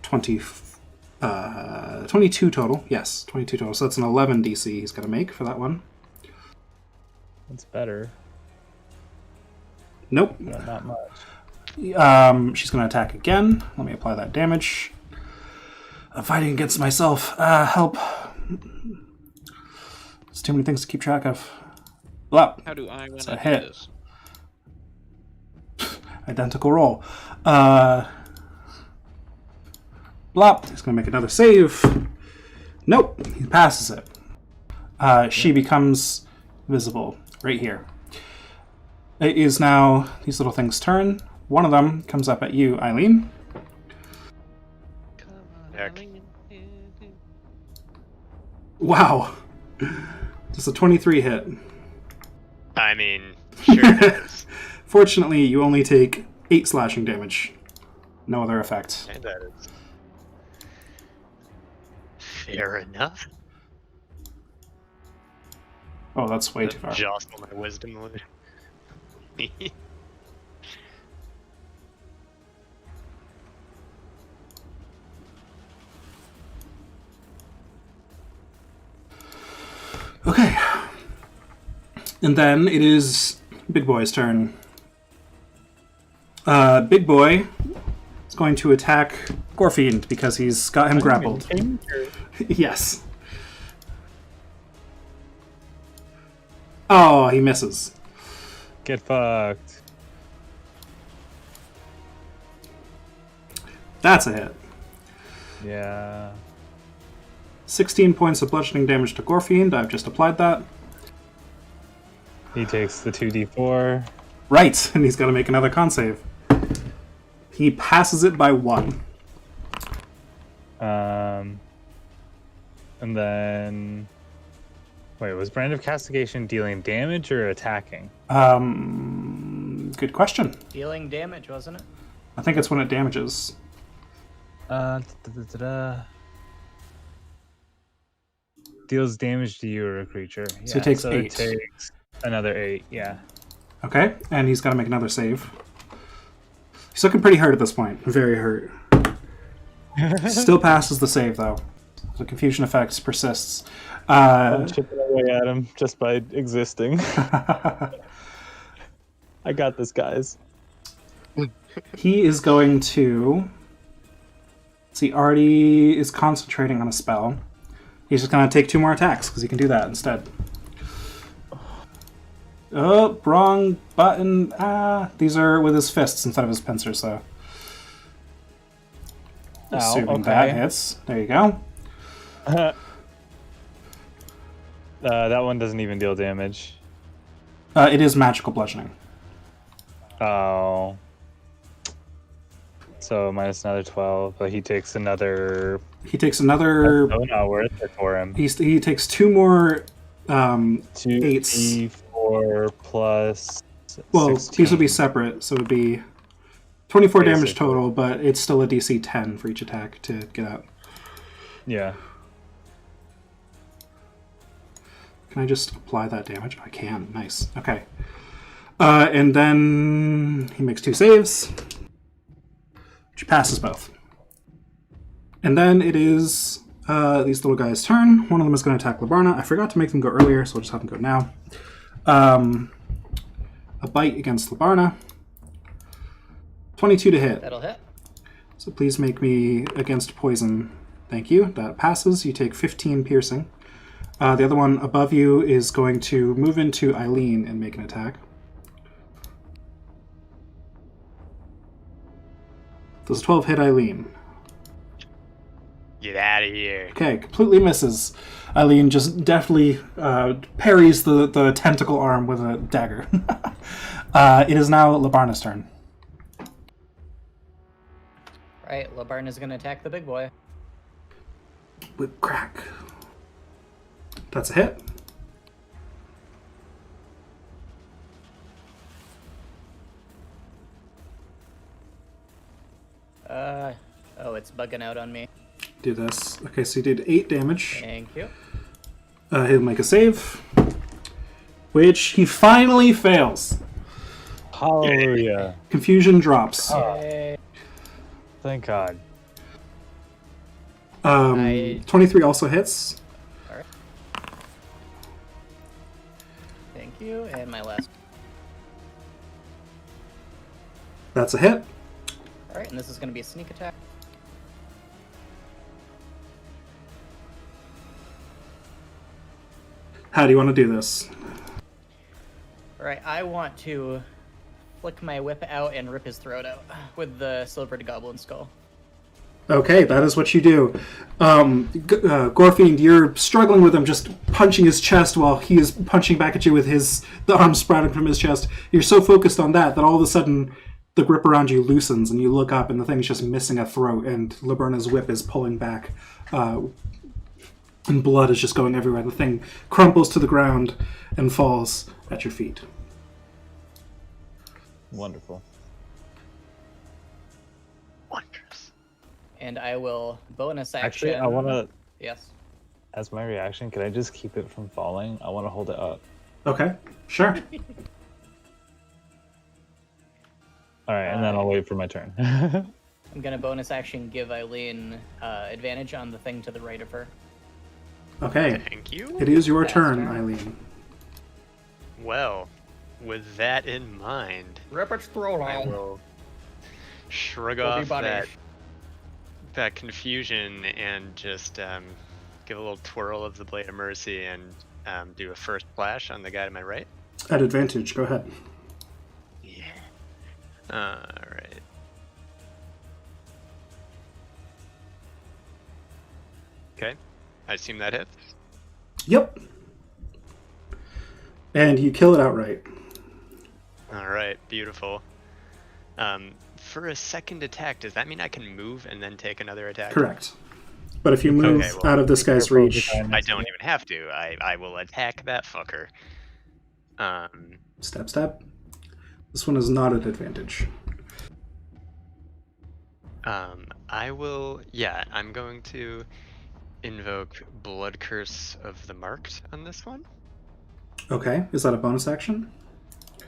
22 total. Yes, 22 total. So that's an 11 DC he's going to make for that one. That's better, Nope. but not much. She's going to attack again. Let me apply that damage. I'm fighting against myself. Help. There's too many things to keep track of. Blah. How do I win a at hit. this? Identical roll. Blop. He's going to make another save. Nope. He passes it. She becomes visible right here. It is now these little things' turn. One of them comes up at you, Eileen. Come on, Heck. Eileen. Wow. Just a 23 hit. I mean, sure it is. Fortunately, you only take 8 slashing damage. No other effect. And that is fair enough. Oh, that's way too far. Jostle my wisdom wood. Okay. And then it is Big Boy's turn. Big Boy is going to attack Gorfiend because he's got him grappled. Yes. Oh, he misses. Get fucked. That's a hit. Yeah. 16 points of bludgeoning damage to Gorfiend. I've just applied that. He takes the 2d4. Right, and he's got to make another con save. He passes it by 1. And then... Wait, was Brand of Castigation dealing damage or attacking? Good question. Dealing damage, wasn't it? I think it's when it damages. Deals damage to you or a creature. So it takes 8. It takes another 8, yeah. Okay, and he's got to make another save. He's looking pretty hurt at this point. Very hurt. Still passes the save, though. The confusion effect persists. I'm chipping away at him just by existing. I got this, guys. He is going to... See, Artie is concentrating on a spell. He's just going to take 2 more attacks, because he can do that instead. Oh, wrong button. These are with his fists instead of his pincers, though. Assuming that hits. There you go. That one doesn't even deal damage. It is magical bludgeoning. Oh. So minus another 12, but he takes another... He takes another... That's so not worth it for him. He takes 2 more 8s. 2d4 plus... Well, 16. these will be separate, so it would be 24 damage Basically. total, but it's still a DC 10 for each attack to get out. Yeah. Can I just apply that damage? I can. Nice. Okay. And then he makes 2 saves, which passes both. And then it is these little guys' turn. One of them is going to attack Labarna. I forgot to make them go earlier, so I'll just have them go now. A bite against Labarna. 22 to hit. That'll hit. So please make me against poison. Thank you. That passes. You take 15 piercing. The other one above you is going to move into Eileen and make an attack. Does 12 hit Eileen? Get out of here. Okay, completely misses. Eileen just deftly parries the tentacle arm with a dagger. It is now Labarna's turn. Right, Labarna's gonna attack the big boy. With crack. That's a hit. Oh, it's bugging out on me. Do this. Okay, so he did 8 damage. Thank you. He'll make a save, which he finally fails. Hallelujah. Confusion drops. Yay. Thank God. 23 also hits. Alright. Thank you, and my last. That's a hit. Alright, and this is gonna be a sneak attack. How do you want to do this? Alright, I want to flick my whip out and rip his throat out with the silvered goblin skull. Okay, that is what you do. Gorfiend, you're struggling with him, just punching his chest while he is punching back at you with the arm sprouting from his chest. You're so focused on that all of a sudden the grip around you loosens and you look up and the thing's just missing a throat and Labarna's whip is pulling back. And blood is just going everywhere. The thing crumples to the ground and falls at your feet. Wonderful. Wondrous. And I will bonus action. Actually, I want to... Yes. as my reaction, can I just keep it from falling? I want to hold it up. Okay, sure. All right, and then I'll wait for my turn. I'm gonna bonus action give Eileen advantage on the thing to the right of her. Okay, Thank you. it is your Fast turn, turn. Eileen. Well, with that in mind, Rip throw I will shrug off that confusion and just give a little twirl of the Blade of Mercy and do a first splash on the guy to my right. At advantage, go ahead. Yeah. Alright. Okay. I assume that hits. Yep. And you kill it outright. Alright, beautiful. For a second attack, does that mean I can move and then take another attack? Correct. But if you move Okay, well, out of this guy's careful of the reach, guy I next to don't you. even have to. I will attack that fucker. stab, stab. This one is not at advantage. I will, yeah, I'm going to invoke Blood Curse of the Marked on this one. Okay, is that a bonus action?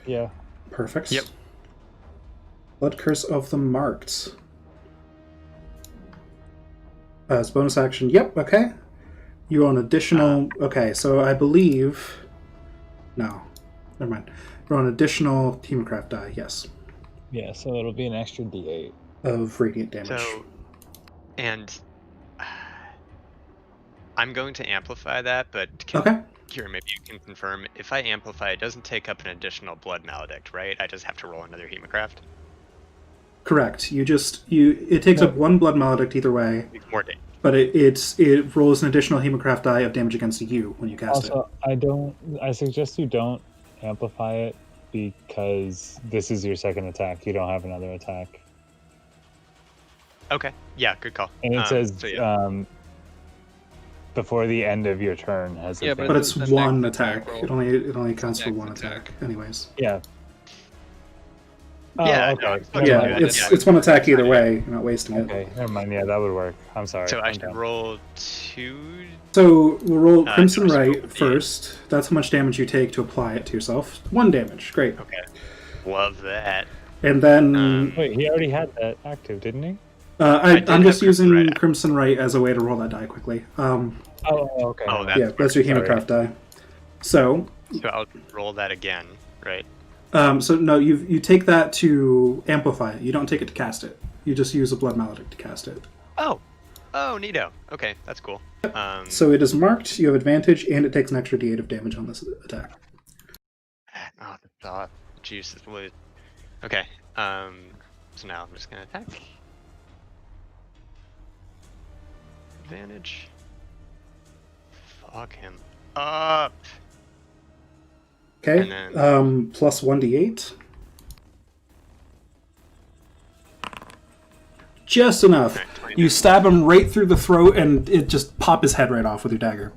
Yeah. Perfect. Yep. Blood Curse of the Marked. As bonus action, yep, okay. You own additional... okay, so I believe... No, never mind. You're on additional Teamcraft die, yes. Yeah, so it'll be an extra D8. Of radiant damage. So, and I'm going to amplify that, but Okay. Kieran, maybe you can confirm. If I amplify, it doesn't take up an additional Blood Maledict, right? I just have to roll another Hemocraft. Correct. It takes up one Blood Maledict either way, More damage. but it rolls an additional Hemocraft die of damage against you when you cast Also, I suggest you don't amplify it because this is your second attack. You don't have another attack. Okay. Yeah, good call. And it says so yeah. Before the end of your turn has Yeah, it. But it's the one next attack. attack It roll. only counts for next one attack. Anyways. Yeah. Oh, Yeah, okay. no, Never Yeah, mind. it's one attack either way. You're not wasting it. Okay, never mind. Yeah, that would work. I'm sorry. So I I'm should done. roll 2. So we'll roll Crimson just roll Right the first. That's how much damage you take to apply it to yourself. 1 damage. Great. Okay. Love that. And then Wait, he already had that active, didn't he? I'm did just have Crimson using Right. Crimson Right as a way to roll that die quickly. Oh, okay. Oh, never that's Yeah, that's your Sorry. Hemocraft die. So So I'll roll that again, right? so no, you take that to amplify it. You don't take it to cast it. You just use a Blood Maledict to cast it. Oh, neato. Okay, that's cool. So it is marked. You have advantage, and it takes an extra D8 of damage on this attack. Oh, the thought juice is loose. Okay. So now I'm just gonna attack. Advantage. Fuck him up. Okay. And then- Plus 1d8. Just enough. Alright, 20 You stab him right through the throat, and it just pop his head right off with your dagger.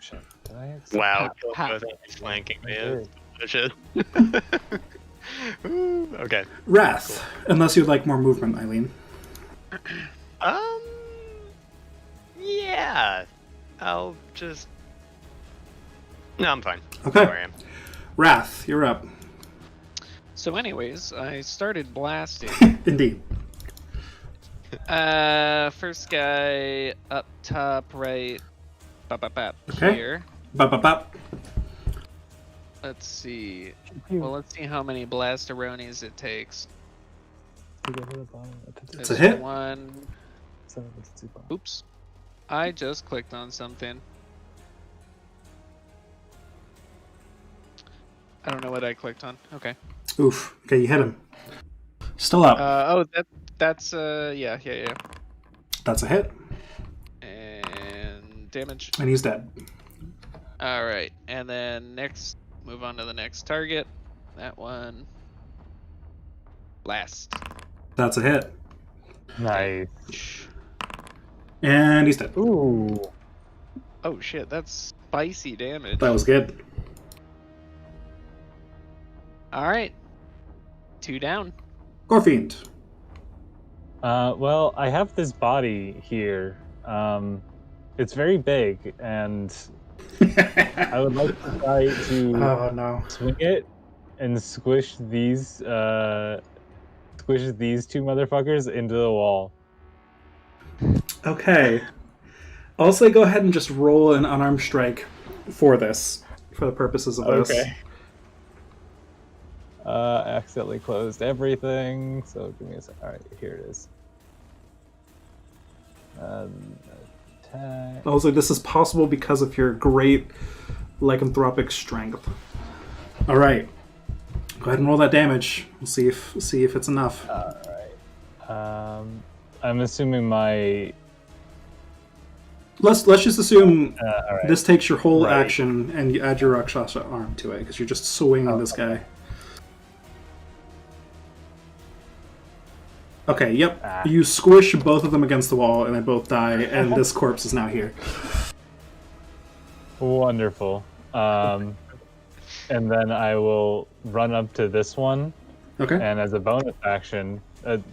Shit. Did I accept? Wow, Ha- both of these flanking me. Sure. Shit. Ooh, okay. Wrath. Unless you'd like more movement, Eileen. Yeah. I'll just. No, I'm fine. Okay. Where I am. Wrath, you're up. So, anyways, I started blasting. Indeed. First guy up top right. Okay. Here. Bop, bop, bop. Let's see. Well, let's see how many blastaronis it takes. It's a hit. One. Oops. I just clicked on something. I don't know what I clicked on. Okay. Oof. Okay, you hit him. Still up. That's yeah. That's a hit. And damage. And he's dead. All right, and then next, move on to the next target. That one. Blast. That's a hit. Nice. And he's dead. Ooh. Oh shit, that's spicy damage. That was good. All right, 2 down. Gorfiend. Well, I have this body here, and It's very big, and I would like to try to Oh no. swing it and squish these two motherfuckers into the wall. Okay. I'll say go ahead and just roll an unarmed strike for this, for the purposes of this. Okay. I accidentally closed everything, so give me a sec. All right, here it is. Attack. Also, this is possible because of your great lycanthropic strength. All right, go ahead and roll that damage. We'll see if it's enough. All right. I'm assuming my. Let's just assume All right. this takes your whole Right. action, and you add your Rakshasa arm to it because you're just swinging this guy. Okay, yep. Ah. You squish both of them against the wall, and they both die, and this corpse is now here. Wonderful. And then I will run up to this one, Okay. and as a bonus action,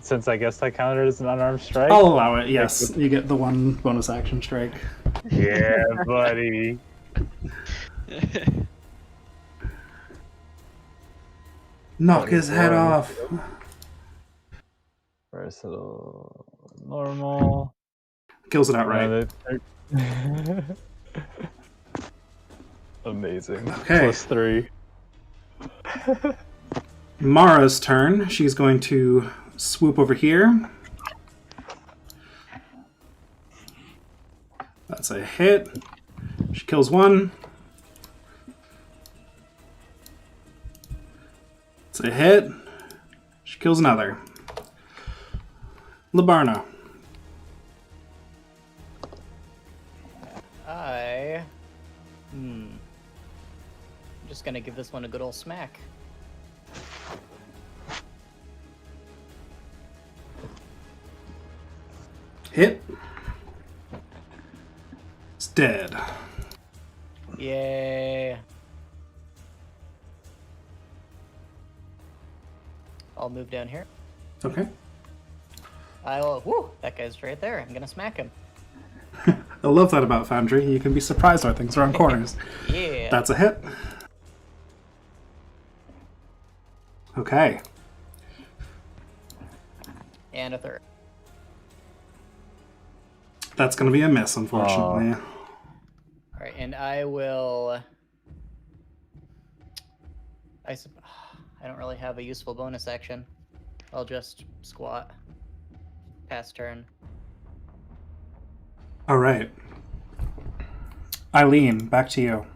since I guess that counted as an unarmed strike. I'll allow it, yes. You get the one bonus action strike. Yeah, buddy. Knock his head 24. off. Versatile, normal. Kills it outright. Amazing. Okay. +3. Mara's turn. She's going to swoop over here. That's a hit. She kills one. It's a hit. She kills another. Labarna. I'm just gonna give this one a good old smack. Hit. It's dead. Yay. I'll move down here. Okay. Whew, that guy's right there. I'm gonna smack him. I love that about Foundry. You can be surprised by things around corners. Yeah. That's a hit. Okay. And a third. That's going to be a miss, unfortunately. All right, and I will. I don't really have a useful bonus action. I'll just squat. Pass turn. All right. Eileen, back to you.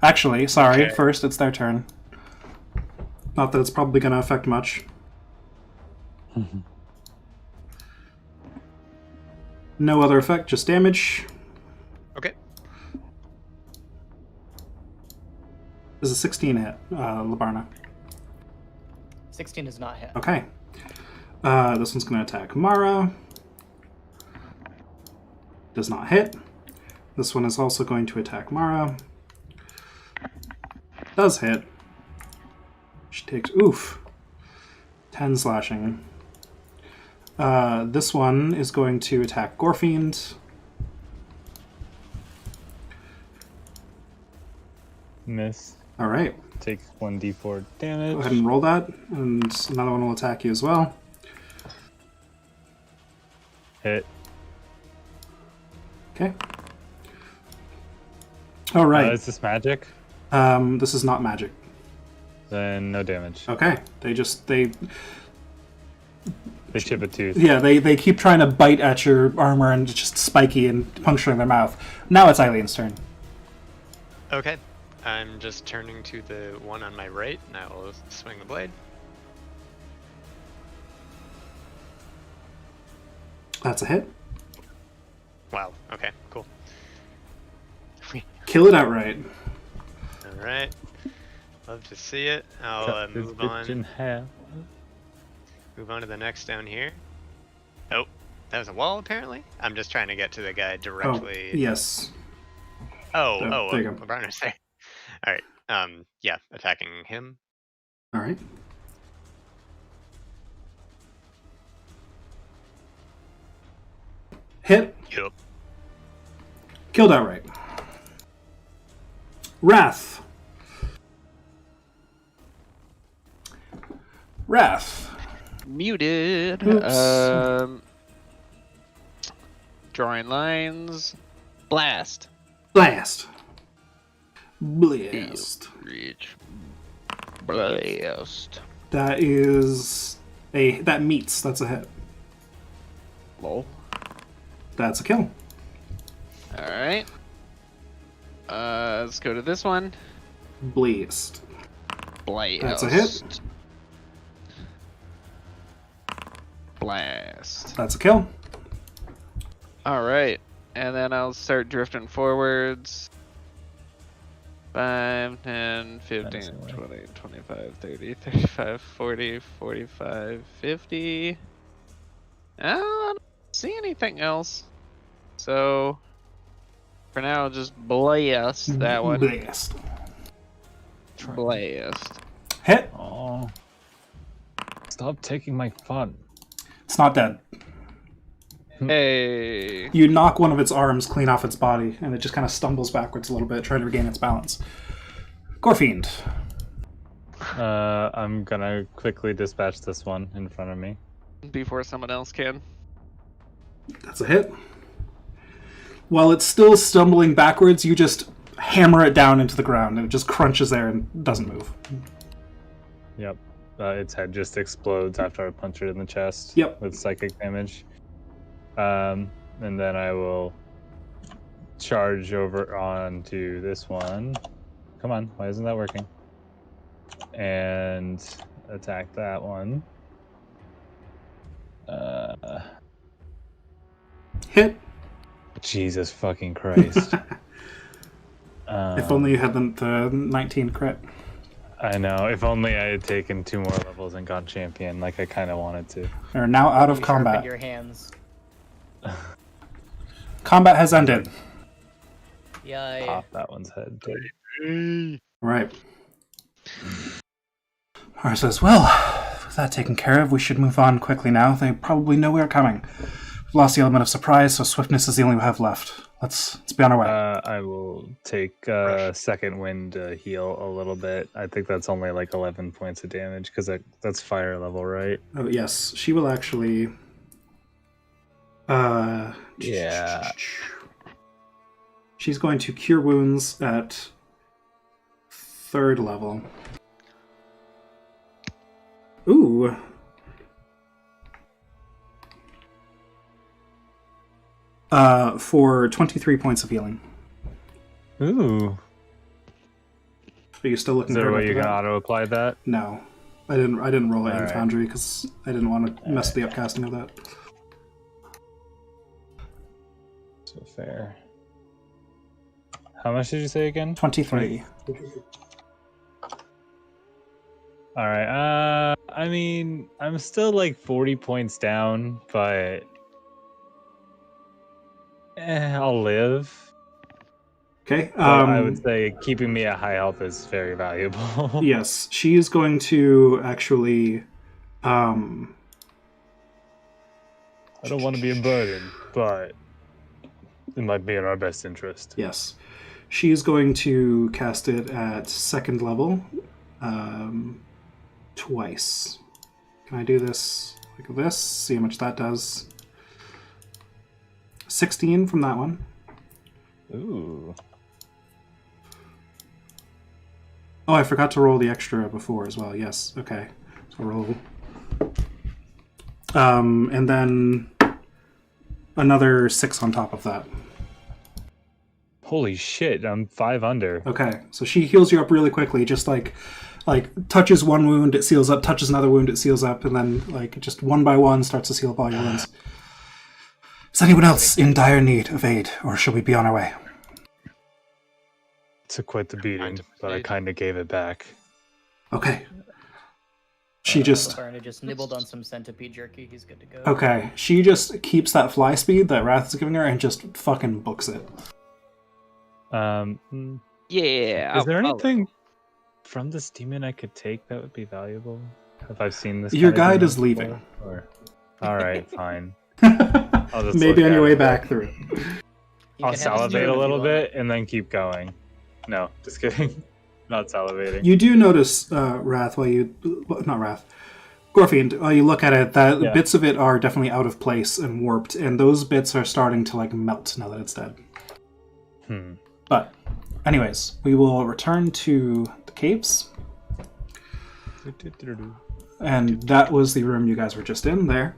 Actually, sorry, Okay. first it's their turn. Not that it's probably going to affect much. No other effect, just damage. Okay. This is a 16 hit, Labarna. 16 does not hit. Okay. This one's going to attack Mara. Does not hit. This one is also going to attack Mara. Does hit. She takes, 10 slashing. This one is going to attack Gorfiend. Miss. All right. Take 1d4 damage. Go ahead and roll that, and another one will attack you as well. Hit. Okay. All right. Is this magic? This is not magic. Then no damage. Okay. They chip a tooth. Yeah, they keep trying to bite at your armor and it's just spiky and puncturing their mouth. Now it's Eileen's turn. Okay. I'm just turning to the one on my right, and I will swing the blade. That's a hit. Wow. Okay. Cool. Kill it outright. All right. Love to see it. I'll Cut this move bitch in on. half. Move on to the next down here. Oh, that was a wall apparently. I'm just trying to get to the guy directly. Oh, yes. Oh, there you go. LeBron there. All right. Yeah, attacking him. All right. Hit. Yup. Killed outright. Wrath. Wrath. Muted. Oops. Drawing lines. Blast. Blast. Blast. Reach. Blast. That is a... That meets. That's a hit. Lol. That's a kill. Alright. Let's go to this one. Blast. Blast. That's a hit. Blast. That's a kill. Alright. And then I'll start drifting forwards. 5, 10, 15, 20, 25, 30, 35, 40, 45, 50. I don't see anything else. So, for now, I'll just blast that one. Blast. Blast. Hit. Oh. Stop taking my fun. It's not dead. Hey. You knock one of its arms clean off its body, and it just kind of stumbles backwards a little bit, trying to regain its balance. Gorfiend. I'm gonna quickly dispatch this one in front of me. Before someone else can. That's a hit. While it's still stumbling backwards, you just hammer it down into the ground, and it just crunches there and doesn't move. Yep. Its head just explodes after I punch it in the chest. Yep. With psychic damage. And then I will charge over onto this one. Come on, why isn't that working? And attack that one. Hit. Jesus fucking Christ. If only you had the 19 crit. I know. If only I had taken 2 more levels and got champion, like I kind of wanted to. They're now out of You sharpened combat. your hands. Combat has ended. Yeah. Pop that one's head. Right. Mara says, well, with that taken care of, we should move on quickly now. They probably know we're coming. We've lost the element of surprise, so swiftness is the only we have left. Let's be on our way. I will take second wind to heal a little bit. I think that's only like 11 points of damage because that's fire level, right? Oh, yes. She will actually... Yeah. She's going to cure wounds at 3rd level. Ooh. For 23 points of healing. Ooh. Are you still looking Is there a for way you can auto-apply that? No. I didn't roll it in Alright. Foundry because I didn't want to mess with the upcasting of that. So fair. How much did you say again? 23. Alright, I mean, I'm still like 40 points down, but... I'll live. Okay. But I would say keeping me at high health is very valuable. Yes, she is going to actually... I don't want to be a burden, but it might be in our best interest. Yes. She is going to cast it at 2nd level. Twice. Can I do this like this? See how much that does. 16 from that one. Ooh. Oh, I forgot to roll the extra before as well. Yes. Okay. So roll. And then another 6 on top of that. Holy shit, I'm 5 under. Okay. So she heals you up really quickly, just like touches one wound, it seals up, touches another wound, it seals up, and then like just one by one starts to seal up all your wounds. Is anyone else in dire need of aid, or shall we be on our way? Took quite the beating, but I kind of gave it back. Okay. She just... Barna just nibbled on some centipede jerky. He's good to go. Okay. She just keeps that fly speed that Wrath is giving her and just fucking books it. Yeah. Is there anything from this demon I could take that would be valuable? Have I seen this? Your kind of guide demon is leaving. before? All right, fine. Maybe look on your at way it. back through. I'll can have a salivate spoon a if you little want. bit and then keep going. No, just kidding. Not salivating. You do notice, Wrath, not Wrath, Gorfiend, while you look at it, that Yeah. bits of it are definitely out of place and warped, and those bits are starting to like melt now that it's dead. But, anyways, we will return to the caves. And that was the room you guys were just in there.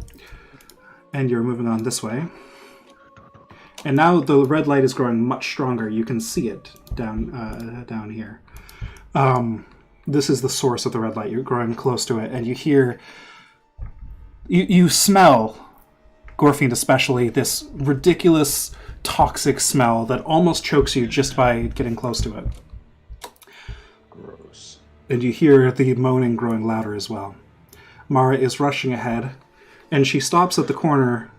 And you're moving on this way. And now the red light is growing much stronger. You can see it down here. This is the source of the red light. You're growing close to it, and you hear... You smell, Gorfiend especially, this ridiculous, toxic smell that almost chokes you just by getting close to it. Gross. And you hear the moaning growing louder as well. Mara is rushing ahead, and she stops at the corner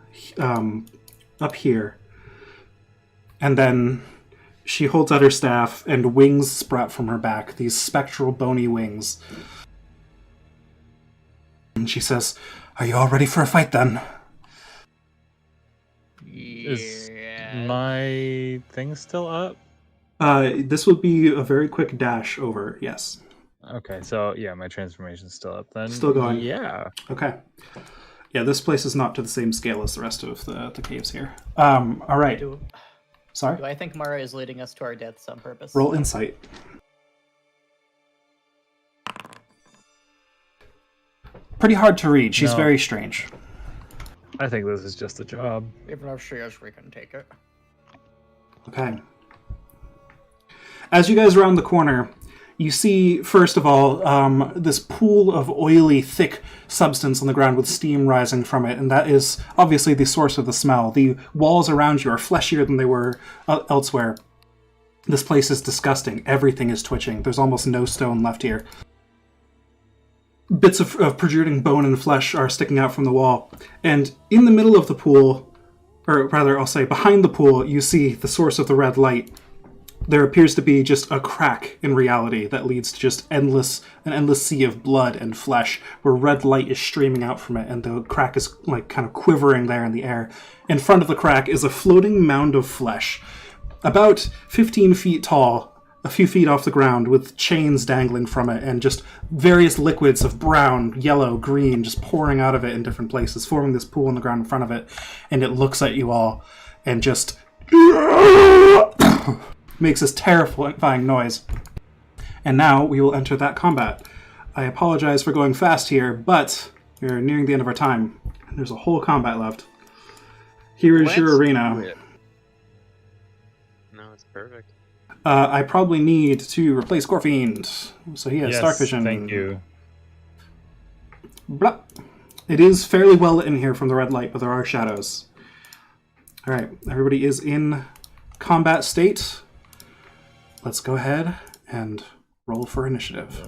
up here. And then she holds out her staff, and wings sprout from her back, these spectral, bony wings. And she says, "Are you all ready for a fight, then?" Is my thing still up? This would be a very quick dash over, yes. Okay, so yeah, my transformation's still up then. Still going. Yeah. Okay. Yeah, this place is not to the same scale as the rest of the caves here. All right. Do Sorry? I think Mara is leading us to our deaths on purpose? Roll insight. Pretty hard to read. She's No. very strange. I think this is just a job. Even if she is, we can take it. Okay. As you guys round the corner, you see, first of all, this pool of oily, thick substance on the ground with steam rising from it, and that is obviously the source of the smell. The walls around you are fleshier than they were elsewhere. This place is disgusting. Everything is twitching. There's almost no stone left here. Bits of protruding bone and flesh are sticking out from the wall. And in the middle of the pool, or rather, I'll say behind the pool, you see the source of the red light. There appears to be just a crack in reality that leads to just an endless sea of blood and flesh, where red light is streaming out from it, and the crack is like kind of quivering there in the air. In front of the crack is a floating mound of flesh, about 15 feet tall, a few feet off the ground, with chains dangling from it, and just various liquids of brown, yellow, green just pouring out of it in different places, forming this pool on the ground in front of it. And it looks at you all and just makes this terrifying noise. And now we will enter that combat. I apologize for going fast here, but we're nearing the end of our time. There's a whole combat left. Here is your arena. No, it's perfect. I probably need to replace Gorfiend, so he has Yes, Stark Vision. thank you. Blah. It is fairly well lit in here from the red light, but there are shadows. Alright, everybody is in combat state. Let's go ahead and roll for initiative.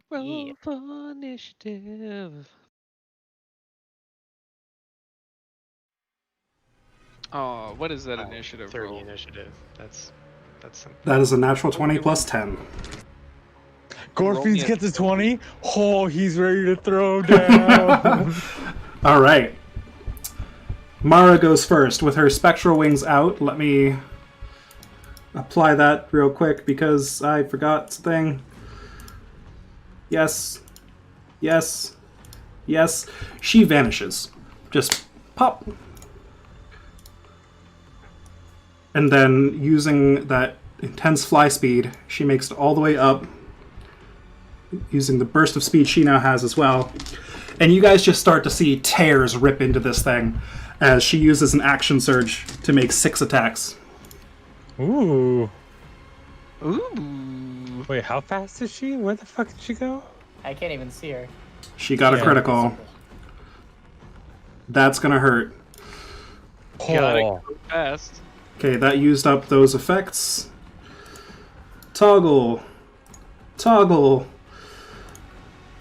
Roll for initiative. Oh, what is that initiative 30 roll? initiative. That's something. That is a natural 20 plus 10. Gorfiend gets a 20. Oh, he's ready to throw down. Alright. Mara goes first with her spectral wings out. Let me apply that real quick because I forgot something. Yes. Yes. Yes. She vanishes. Just pop. And then, using that intense fly speed, she makes it all the way up, using the burst of speed she now has as well. And you guys just start to see tears rip into this thing as she uses an action surge to make 6 attacks. Ooh. Ooh. Wait, how fast is she? Where the fuck did she go? I can't even see her. She got a critical. That's gonna hurt. Gotta Oh. go fast. Okay, that used up those effects. Toggle. Toggle.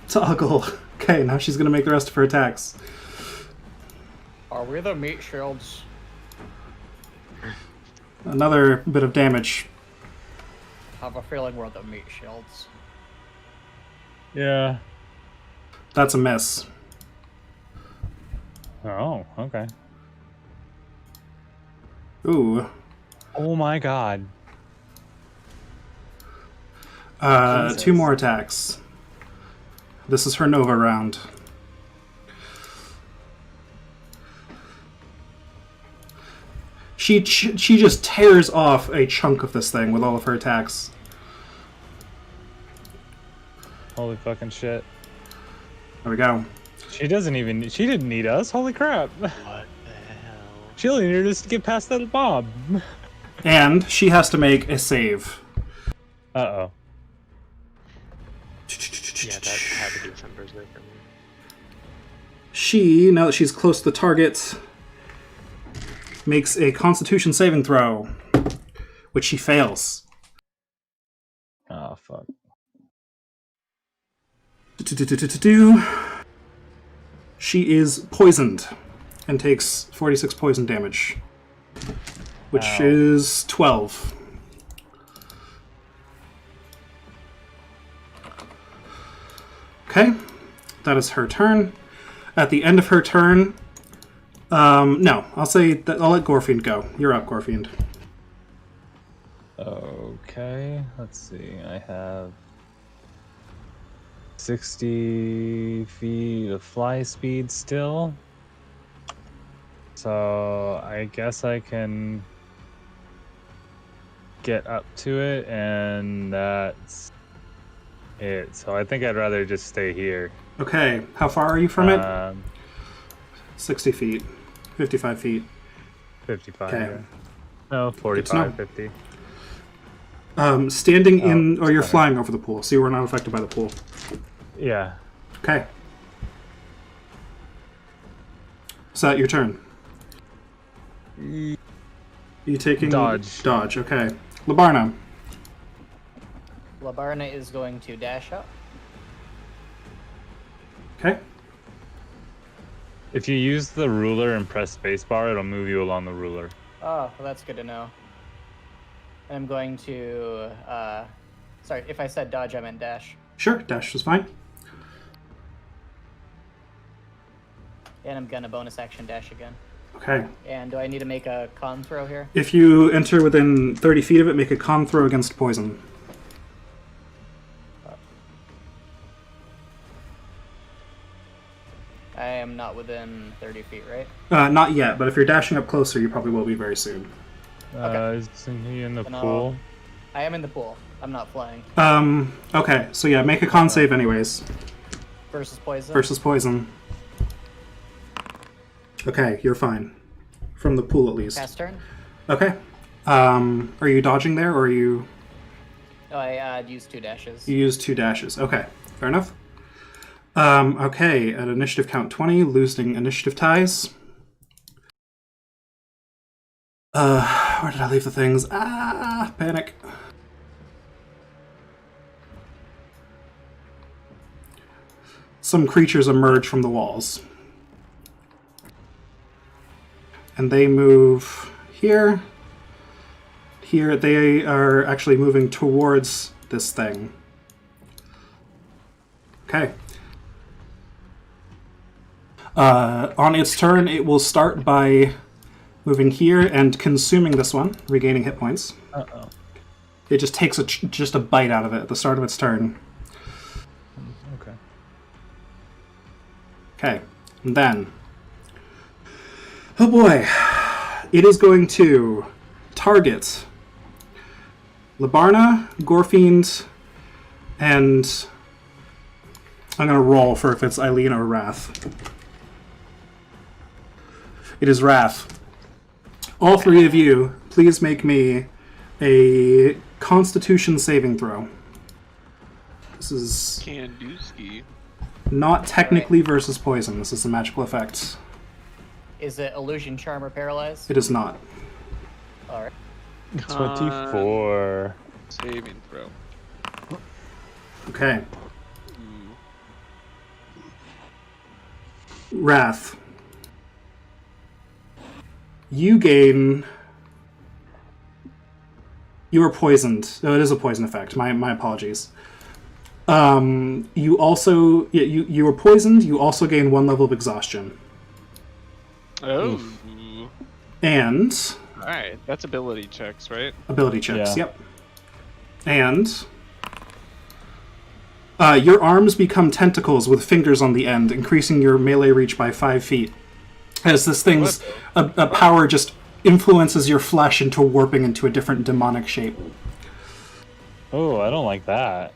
Toggle. Okay, now she's gonna make the rest of her attacks. Are we the meat shields? Another bit of damage. I have a feeling we're the meat shields. Yeah. That's a miss. Oh, okay. Ooh. Oh my god. 2 Jesus. more attacks. This is her Nova round. She just tears off a chunk of this thing with all of her attacks. Holy fucking shit. There we go. She didn't need us. Holy crap. What the hell? She only needed us to get past that mob. And she has to make a save. Uh-oh. Yeah, that had to be some berserker move. She, now that she's close to the target, makes a Constitution saving throw, which she fails. Oh, fuck. She is poisoned and takes 46 poison damage, which Ow. is 12. Okay, that is her turn. At the end of her turn, no, I'll say that I'll let Gorfiend go. You're up, Gorfiend. Okay, let's see. I have 60 feet of fly speed still. So I guess I can get up to it, and that's it. So I think I'd rather just stay here. Okay, how far are you from it? 60 feet. 55 feet. 55. Okay. Yeah. No, Good to know. 45, 50. Standing in, Oh, or you're sorry. flying over the pool, so you were not affected by the pool. Yeah. Okay. Is that your turn? You taking Dodge. Dodge. Okay. Labarna. Labarna is going to dash up. Okay. If you use the ruler and press spacebar, it'll move you along the ruler. Oh, well, that's good to know. And I'm going to, sorry, if I said dodge, I meant dash. Sure. Dash is fine. And I'm gonna bonus action dash again. Okay. And do I need to make a con throw here? If you enter within 30 feet of it, make a con throw against poison. I am not within 30 feet, right? Not yet, but if you're dashing up closer, you probably will be very soon. Is he in the Then pool? I am in the pool. I'm not flying. Okay, so yeah, make a con save anyways. Versus poison. Versus poison. Okay, you're fine. From the pool, at least. Pass turn. Okay. Are you dodging there, or are you... Oh, I used 2 dashes. You used 2 dashes. Okay, fair enough. Okay, at initiative count 20, losing initiative ties. Where did I leave the things? Ah, panic. Some creatures emerge from the walls. And they move here. Here, they are actually moving towards this thing. Okay. On its turn, it will start by moving here and consuming this one, regaining hit points. Uh-oh. It just takes just a bite out of it at the start of its turn. Okay. Okay, and then... Oh boy. It is going to target Labarna, Gorfiend, and... I'm going to roll for if it's Eileen or Wrath. It is Wrath. All 3 of you, please make me a Constitution saving throw. This is Can do ski. not technically versus poison. This is a magical effect. Is it illusion, charm, or paralyze? It is not. All right. 24. Saving throw. Okay. Wrath. You gain... You are poisoned. No, it is a poison effect. My apologies. You also... You are poisoned. You also gain 1 level of exhaustion. Oh. And All right, that's ability checks, right? Ability checks, Yeah. yep. And your arms become tentacles with fingers on the end, increasing your melee reach by 5 feet. As this thing's a power just influences your flesh into warping into a different demonic shape. Oh, I don't like that.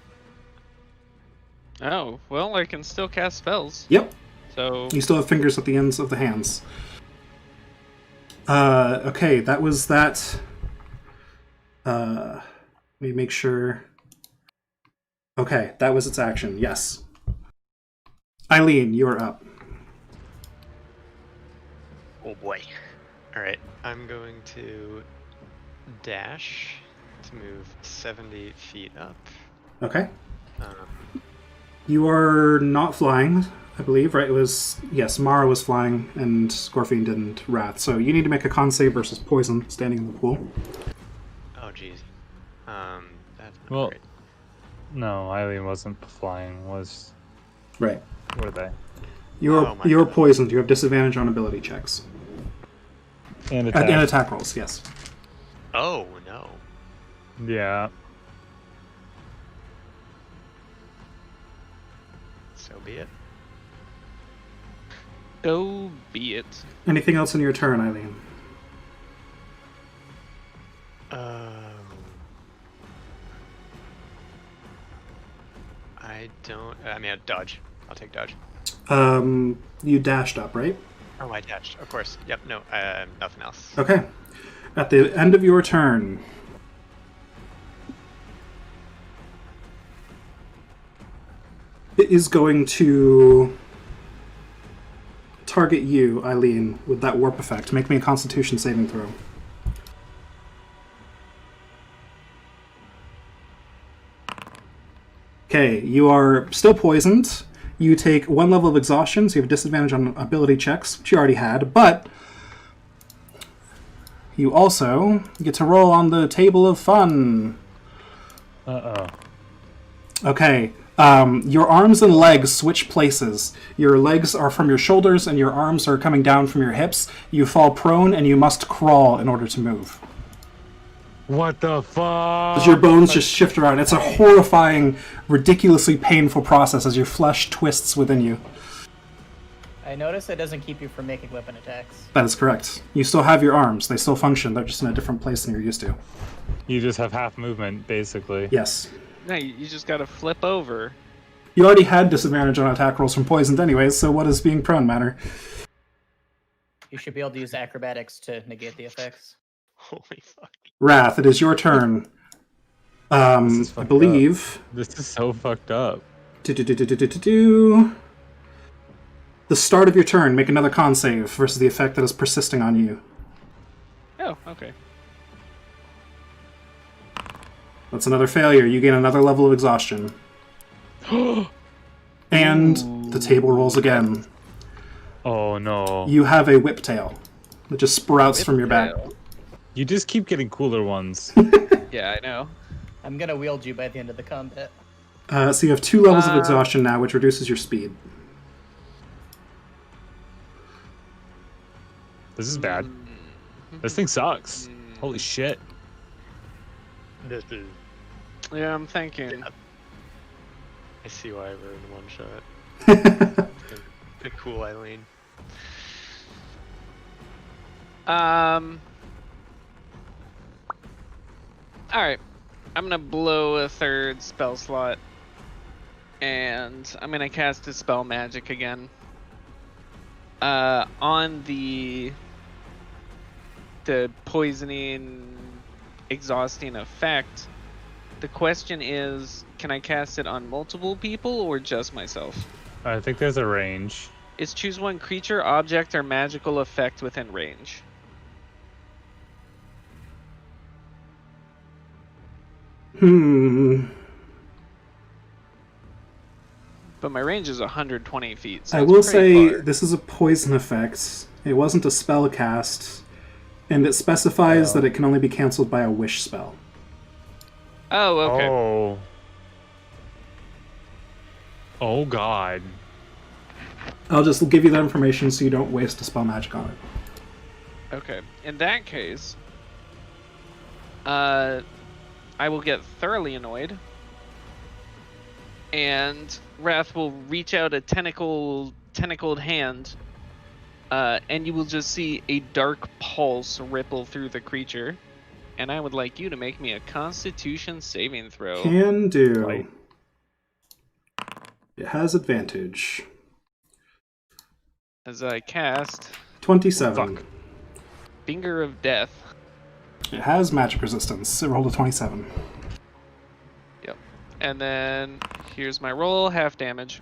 Oh, well, I can still cast spells. Yep, So you still have fingers at the ends of the hands. Okay, that was that. Let me make sure. Okay, that was its action, yes. Eileen, you are up. Oh boy. Alright, I'm going to dash to move 70 feet up. Okay. Um, You are not flying, I believe, right? It was, yes, Mara was flying, and Scorpion didn't, Wrath. So you need to make a con save versus poison standing in the pool. oh jeez. That's not Well, great. no, Eileen wasn't flying. Was Right. were they? You're, Oh my you're God. poisoned. You have disadvantage on ability checks. And And attack. attack rolls, yes. Oh no. Yeah. So be it. so be it. Anything else in your turn, Eileen? I don't. I mean, dodge. I'll take dodge. You dashed up, right? Oh, I dashed. Of course. Yep. No. Nothing else. Okay. At the end of your turn, it is going to target you, Eileen, with that warp effect. Make me a Constitution saving throw. Okay, you are still poisoned. You take 1 level of exhaustion, so you have disadvantage on ability checks, which you already had, but you also get to roll on the table of fun. Uh-oh. Okay, your arms and legs switch places. Your legs are from your shoulders and your arms are coming down from your hips. You fall prone and you must crawl in order to move. What the fuck? As your bones just shift around. It's a horrifying, ridiculously painful process as your flesh twists within you. I notice it doesn't keep you from making weapon attacks. That is correct. You still have your arms. They still function. They're just in a different place than you're used to. You just have half movement, basically. Yes. No, you just gotta flip over. You already had disadvantage on attack rolls from poisoned anyways, so what does being prone matter? You should be able to use acrobatics to negate the effects. Holy fuck. Wrath, it is your turn. is I fucked believe... This is so fucked up. The start of your turn, make another con save versus the effect that is persisting on you. Oh, okay. That's another failure. You gain another level of exhaustion. And the table rolls again. Oh no. You have a whip tail that just sprouts from your back. You just keep getting cooler ones. Yeah, I know. I'm gonna wield you by the end of the combat. So you have 2 levels of exhaustion now, which reduces your speed. This is bad. This thing sucks. Holy shit. This is. Yeah, I'm thinking. I see why we're in one shot. Good cool, Eileen. Alright. I'm gonna blow a third spell slot. And I'm gonna cast a spell magic again. On the poisoning, exhausting effect, the question is, can I cast it on multiple people or just myself? I think there's a range. Is choose one creature, object, or magical effect within range. But my range is 120 feet. So I it's will pretty say far. this is a poison effect. It wasn't a spell cast, and it specifies that it can only be cancelled by a wish spell. Oh, okay. Oh. Oh god. I'll just give you that information so you don't waste a spell magic on it. Okay. In that case, I will get thoroughly annoyed, and Wrath will reach out a tentacled hand, and you will just see a dark pulse ripple through the creature. And I would like you to make me a Constitution saving throw. Can do. Right. It has advantage. As I cast 27. Fuck. Finger of Death. It has magic resistance. It rolled a 27. Yep. And then here's my roll, half damage.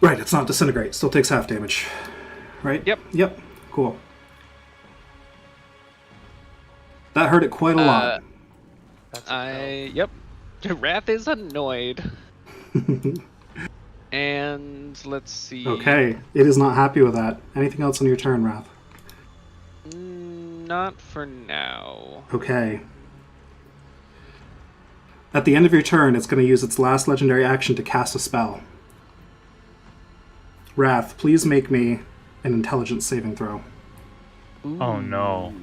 Right, it's not disintegrate. Still takes half damage. Right? Yep. Yep. Cool. That hurt it quite a lot. That's a Yep. Wrath is annoyed. And let's see. Okay, it is not happy with that. Anything else on your turn, Wrath? Not for now. Okay. At the end of your turn, it's going to use its last legendary action to cast a spell. Wrath, please make me an intelligence saving throw. Oh no.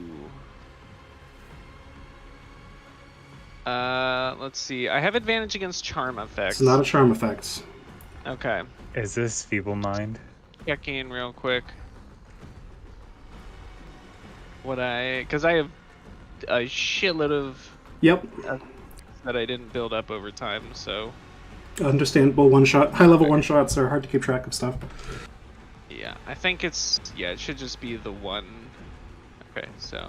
Let's see. I have advantage against charm effects. It's not a charm effect. Okay. Is this feeble mind? Checking real quick. Because I have a shitload of Yep. that I didn't build up over time, so Understandable one-shot. High-level one-shots are hard to keep track of stuff. yeah, I think it should just be the one. Okay, so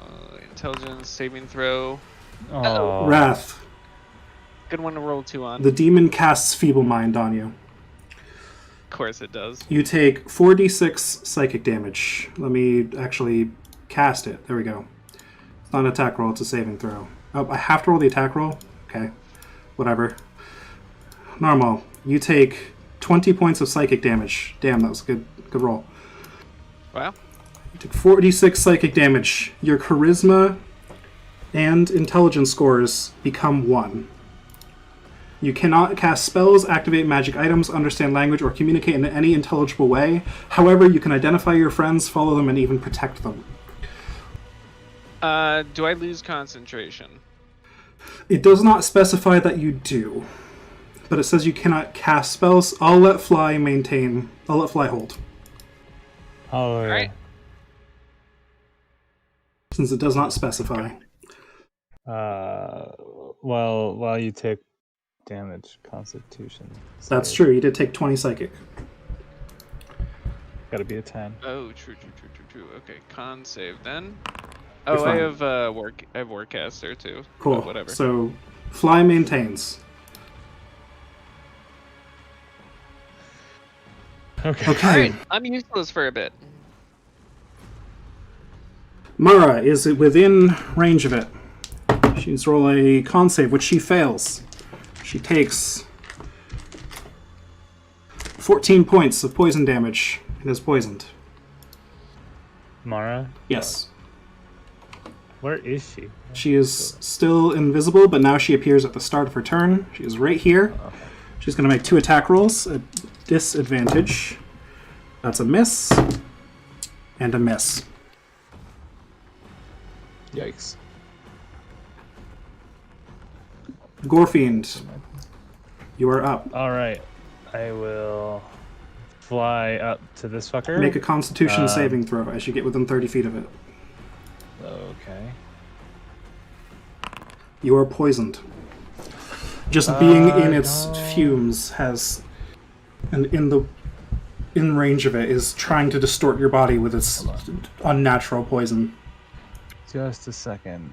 intelligence saving throw. Oh. Wrath, Good one to roll 2 on. the demon casts Feeble Mind on you. Of course it does. You take 4d6 psychic damage. Let me actually cast it. There we go. It's not an attack roll, it's a saving throw. Oh, I have to roll the attack roll? Okay. Whatever. Normal. You take 20 points of psychic damage. Damn, that was a good roll. Wow. You take 4d6 psychic damage. Your charisma and intelligence scores become 1. You cannot cast spells, activate magic items, understand language, or communicate in any intelligible way. However, you can identify your friends, follow them, and even protect them. Do I lose concentration? It does not specify that you do, but it says you cannot cast spells. I'll let Fly hold, Oh, yeah. Alright. since it does not specify. Well, while you take damage, Constitution. That's save. true. You did take 20 psychic. Gotta be a 10. Oh, true. Okay, con save then. You're Oh, I fine. have I have Warcaster too. Cool. But whatever. So, Fly maintains. Okay. Okay. Alright, I'm useless for a bit. Mara is within range of it. She needs to roll a con save, which she fails. She takes 14 points of poison damage and is poisoned. Mara? Yes. Where is she? She is still invisible, but now she appears at the start of her turn. She is right here. She's going to make 2 attack rolls at disadvantage. That's a miss and a miss. Yikes. Gorefiend, you are up. Alright. I will fly up to this fucker. Make a Constitution saving throw as you get within 30 feet of it. Okay. You are poisoned. Just being in its no. fumes has, and in range of it, is trying to distort your body with its unnatural poison. Just a second.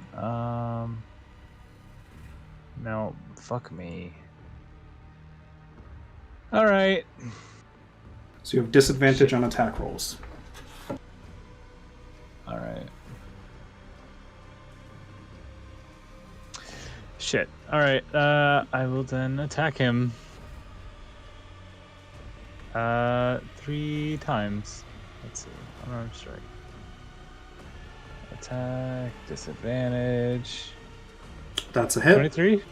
No, fuck me. Alright. So you have disadvantage on attack rolls. Alright. Shit. Alright, I will then attack him. 3 times. Let's see. Unarmed strike. Attack, disadvantage. That's a hit. 23?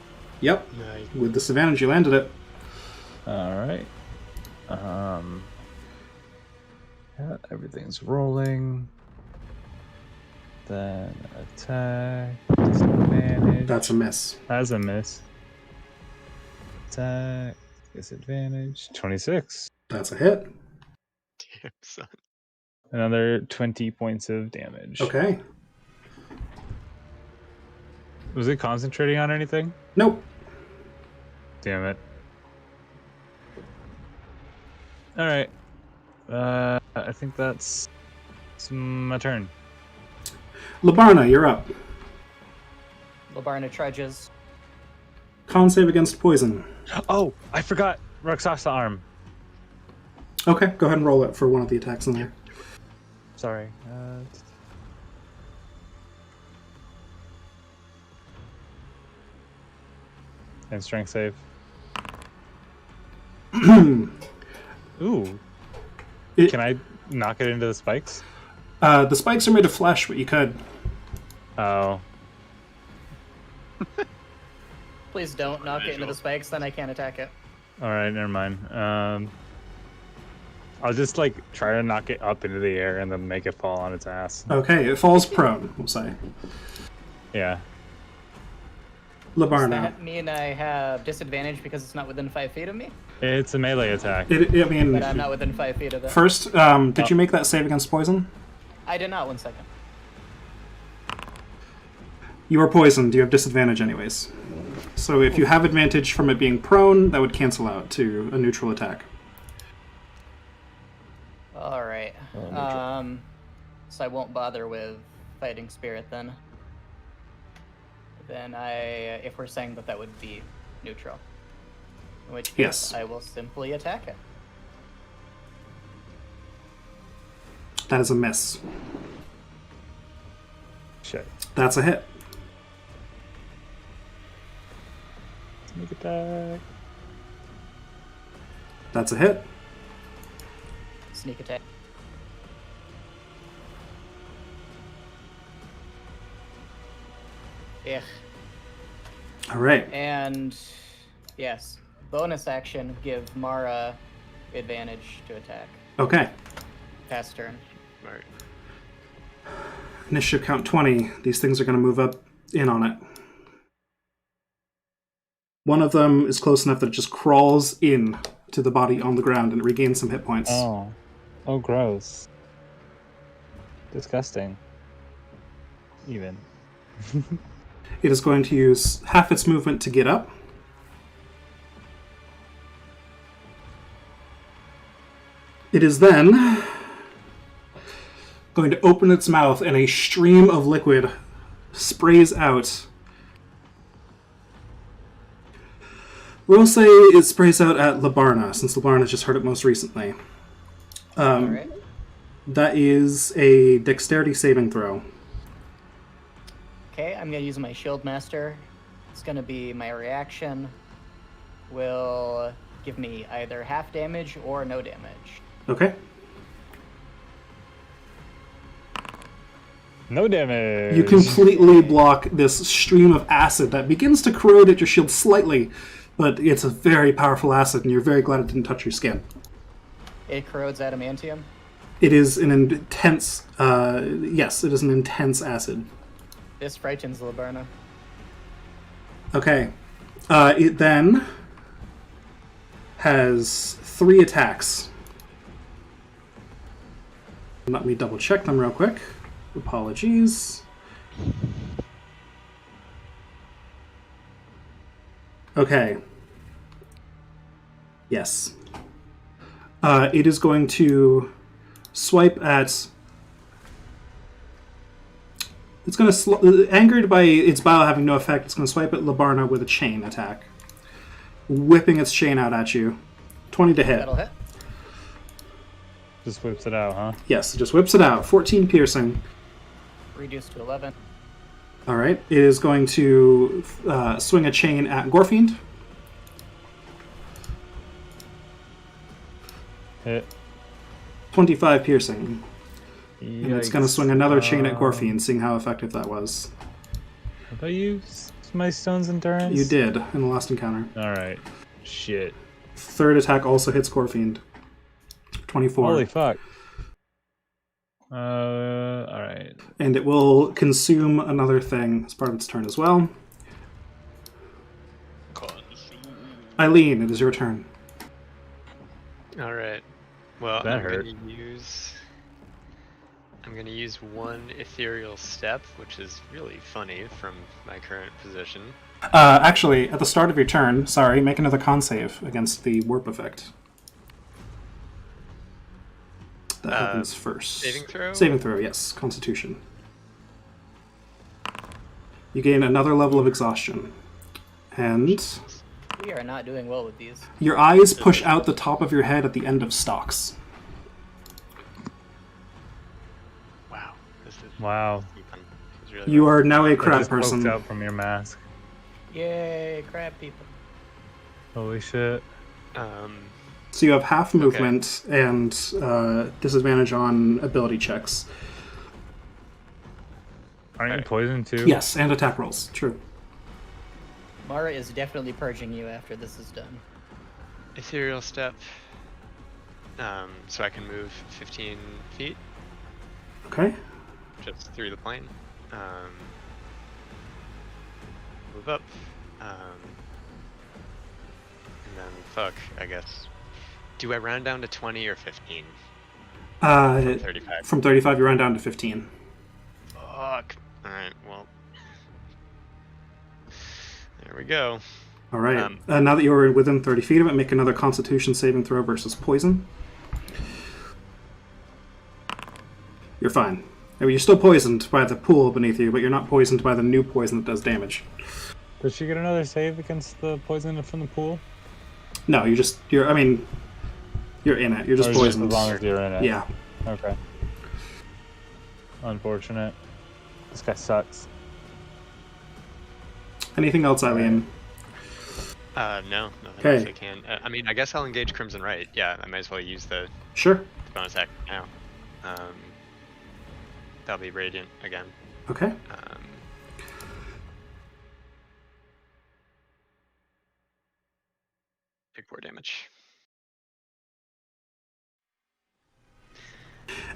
Yep. Nice. With disadvantage, you landed it. Alright. Yeah, everything's rolling. Then attack. Disadvantage. That's a miss. That's a miss. Attack. Disadvantage. 26. That's a hit. Damn, son. Another 20 points of damage. Okay. Was it concentrating on anything? Nope. Damn it. Alright. I think that's my turn. Labarna, you're up. Labarna trudges. Con save against poison. Oh, I forgot Raksasa arm. Okay, go ahead and roll it for one of the attacks in there. Sorry. And strength save. Ooh. Can I knock it into the spikes? The spikes are made of flesh, but you could. Oh. Please don't knock it into the spikes, then I can't attack it. Alright, never mind. I'll just try to knock it up into the air and then make it fall on its ass. Okay, it falls prone, we'll say. Yeah. Does Labarna. that mean I have disadvantage because it's not within 5 feet of me? It's a melee attack. But I'm not within 5 feet of it. First, did you make that save against poison? I did not, 1 second. You are poisoned, you have disadvantage anyways. So if you have advantage from it being prone, that would cancel out to a neutral attack. Alright. So I won't bother with Fighting Spirit then. Then if we're saying that would be neutral. In which case, Yes. I will simply attack it. That is a miss. Shit. That's a hit. Sneak attack. That's a hit. Sneak attack. Yeah. Alright. And yes, bonus action, give Mara advantage to attack. Okay. Pass turn. Alright. Initiative count 20. These things are going to move up in on it. One of them is close enough that it just crawls in to the body on the ground and regains some hit points. Oh. Oh, gross. Disgusting. Even. It is going to use half its movement to get up. It is then going to open its mouth and a stream of liquid sprays out. We'll say it sprays out at Labarna, since Labarna just heard it most recently. Alright. That is a dexterity saving throw. Okay, I'm gonna use my Shield Master. It's gonna be my reaction. Will give me either half damage or no damage. Okay. No damage. You completely block this stream of acid that begins to corrode at your shield slightly, but it's a very powerful acid, and you're very glad it didn't touch your skin. It corrodes adamantium. It is an intense, yes, it is an intense acid. This frightens Labarna. Okay. It then has 3 attacks. Let me double check them real quick. Apologies. Okay. Yes. It is going to swipe at... It's going to... Angered by its bile having no effect, it's going to swipe at Labarna with a chain attack. Whipping its chain out at you. 20 to hit. That'll hit. Just whips it out, huh? Yes, it just whips it out. 14 piercing. Reduced to 11. Alright, it is going to swing a chain at Gorfiend. Hit. 25 piercing. Yikes. And it's going to swing another chain at Gorfiend, seeing how effective that was. Have I used my stone's endurance? You did, in the last encounter. Alright. Shit. Third attack also hits Gorfiend. 24. Holy fuck. All right. And it will consume another thing as part of its turn as well. Eileen, it is your turn. All right. Well, That I'm hurt. gonna use one ethereal step, which is really funny from my current position. Actually, at the start of your turn, sorry, make another con save against the warp effect. That happens first. Saving throw? Saving throw, yes. Constitution. You gain another level of exhaustion. And We are not doing well with these. your eyes push out the top of your head at the end of stalks. Wow. This is Wow. fun. This is really You fun. are now a That crab just poked person. out from your mask. Yay, crab people. Holy shit. So you have half movement and disadvantage on ability checks. Aren't you poisoned too? Yes, and attack rolls. True. Mara is definitely purging you after this is done. Ethereal step. So I can move 15 feet Okay. just through the plane. Move up. And then fuck, I guess. Do I round down to 20 or 15? 35. From 35, you run down to 15. Fuck. Alright, well. There we go. All right. Now that you're within 30 feet of it, make another Constitution saving throw versus poison. You're fine. I mean, you're still poisoned by the pool beneath you, but you're not poisoned by the new poison that does damage. Does she get another save against the poison from the pool? No, you're in it. You're just Or poisoned. as long as you're in it. Yeah. Okay. Unfortunate. This guy sucks. Anything else, Eileen? No, nothing Okay. else I can. I mean, I guess I'll engage Crimson Right. Yeah, I might as well use the Sure. bonus act now. That'll be Radiant again. Okay. Take 4 damage.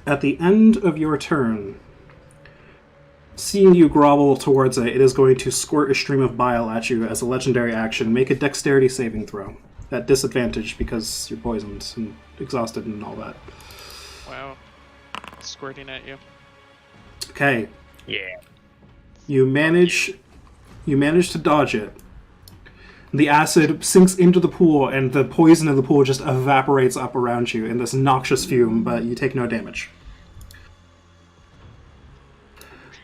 At the end of your turn, seeing you grovel towards it, it is going to squirt a stream of bile at you as a legendary action. Make a dexterity saving throw. At disadvantage because you're poisoned and exhausted and all that. Wow. Squirting at you. Okay. Yeah. You manage to dodge it. The acid sinks into the pool, and the poison in the pool just evaporates up around you in this noxious fume, but you take no damage.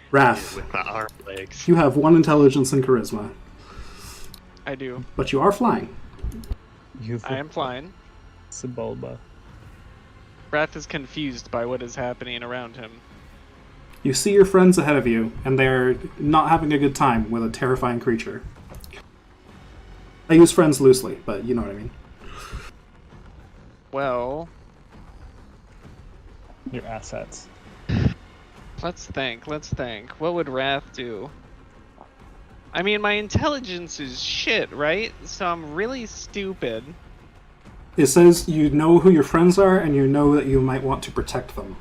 Wrath, With my arm legs. you have 1 intelligence and charisma, I do. but you are flying. I am flying. Sebulba. Wrath is confused by what is happening around him. You see your friends ahead of you, and they're not having a good time with a terrifying creature. I use friends loosely, but you know what I mean. Well, Your assets. let's think. What would Wrath do? I mean, my intelligence is shit, right? So I'm really stupid. It says you know who your friends are, and you know that you might want to protect them.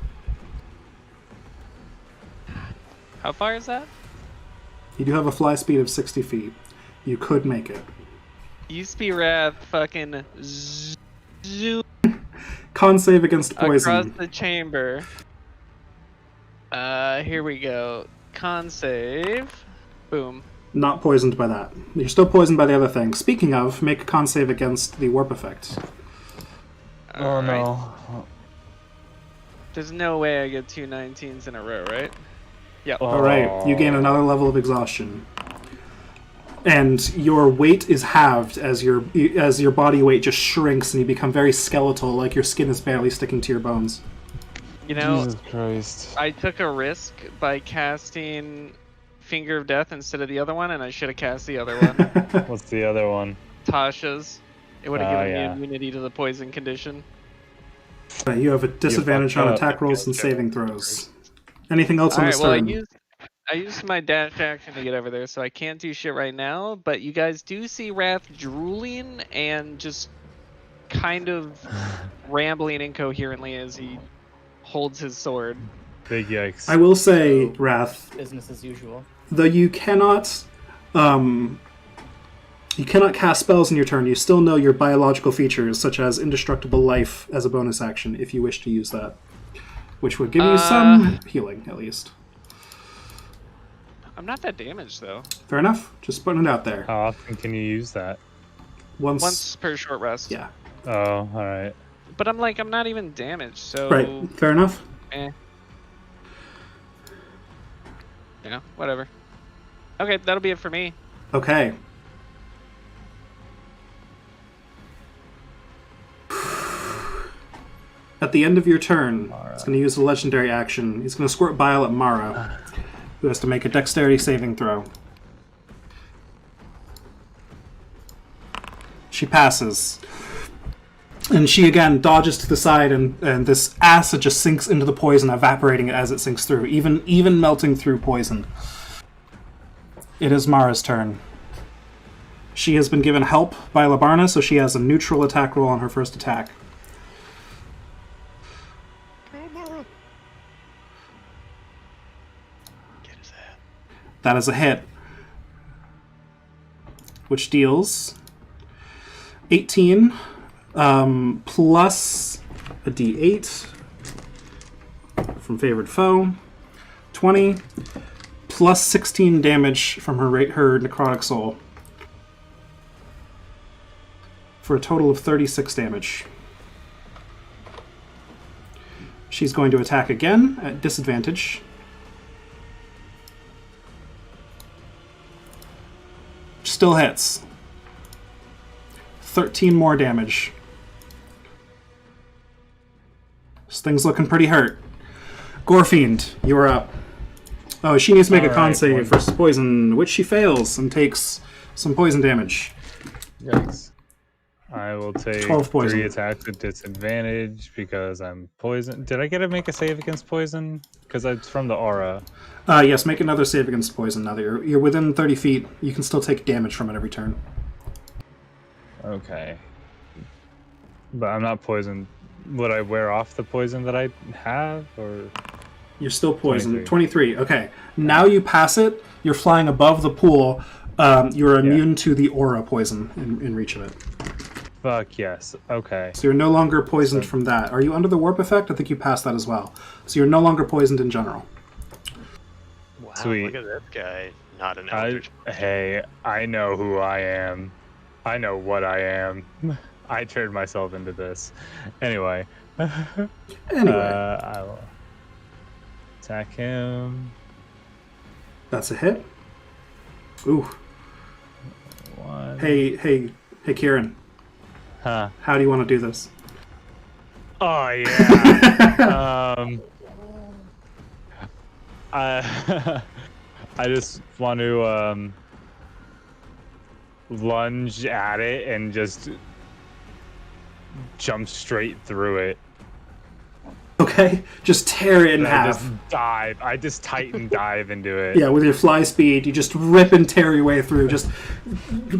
How far is that? You do have a fly speed of 60 feet. You could make it. Used to be Wrath fucking zoom Con save against poison. across the chamber. Here we go. Con save. Boom. Not poisoned by that. You're still poisoned by the other thing. Speaking of, make a con save against the warp effect. Oh no. There's no way I get 2 19s in a row, right? Yep. Alright, you gain another level of exhaustion. And your weight is halved as your body weight just shrinks and you become very skeletal, like your skin is barely sticking to your bones. You know, Jesus Christ. I took a risk by casting Finger of Death instead of the other one, and I should have cast the other one. What's the other one? Tasha's. It would have given yeah. me immunity to the poison condition. But you have a disadvantage fucked on up. attack rolls and saving throws. Anything else on Alright, this well, turn? I used my dash action to get over there, so I can't do shit right now, but you guys do see Wrath drooling and just kind of rambling incoherently as he holds his sword. Big yikes. I will say, So- Wrath, Business as usual. though you cannot cast spells in your turn, you still know your biological features, such as indestructible life, as a bonus action, if you wish to use that. Which would give you some healing, at least. I'm not that damaged though. Fair enough. Just putting it out there. How often can you use that? Once per short rest. Yeah. Oh, alright. But I'm not even damaged, so Right. Fair enough. Whatever. Okay, that'll be it for me. Okay. At the end of your turn, it's going to use a legendary action. He's going to squirt bile at Mara, who has to make a dexterity saving throw. She passes. And she again dodges to the side, and this acid just sinks into the poison, evaporating it as it sinks through, even melting through poison. It is Mara's turn. She has been given help by Labarna, so she has a neutral attack roll on her first attack. That is a hit, which deals 18 plus a d8 from favored foe, 20 plus 16 damage from her necrotic soul, for a total of 36 damage. She's going to attack again at disadvantage. Still hits. 13 more damage. This thing's looking pretty hurt. Gorefiend, you are up. Oh, she needs to make a con save versus poison, which she fails and takes some poison damage. Yikes. I will take 12 poison. 3 attacks at disadvantage because I'm poisoned. Did I get to make a save against poison? Because it's from the aura. Yes, make another save against poison. Now that you're within 30 feet, you can still take damage from it every turn. Okay. But I'm not poisoned. Would I wear off the poison that I have, or...? You're still poisoned. 23. Okay. Now you pass it. You're flying above the pool. You're immune to the aura poison in reach of it. Fuck yes. Okay. So you're no longer poisoned from that. Are you under the warp effect? I think you passed that as well. So you're no longer poisoned in general. Wow, Sweet. look at this guy. Not an eldritch. Hey, I know who I am. I know what I am. I turned myself into this. Anyway. Anyway. I will attack him. That's a hit. Ooh. 1. Hey, Kieran. Huh. How do you want to do this? Oh, yeah. I just want to lunge at it and just jump straight through it. Okay, just tear it in And I half. just dive. I just Titan dive into it. Yeah, with your fly speed, you just rip and tear your way through, just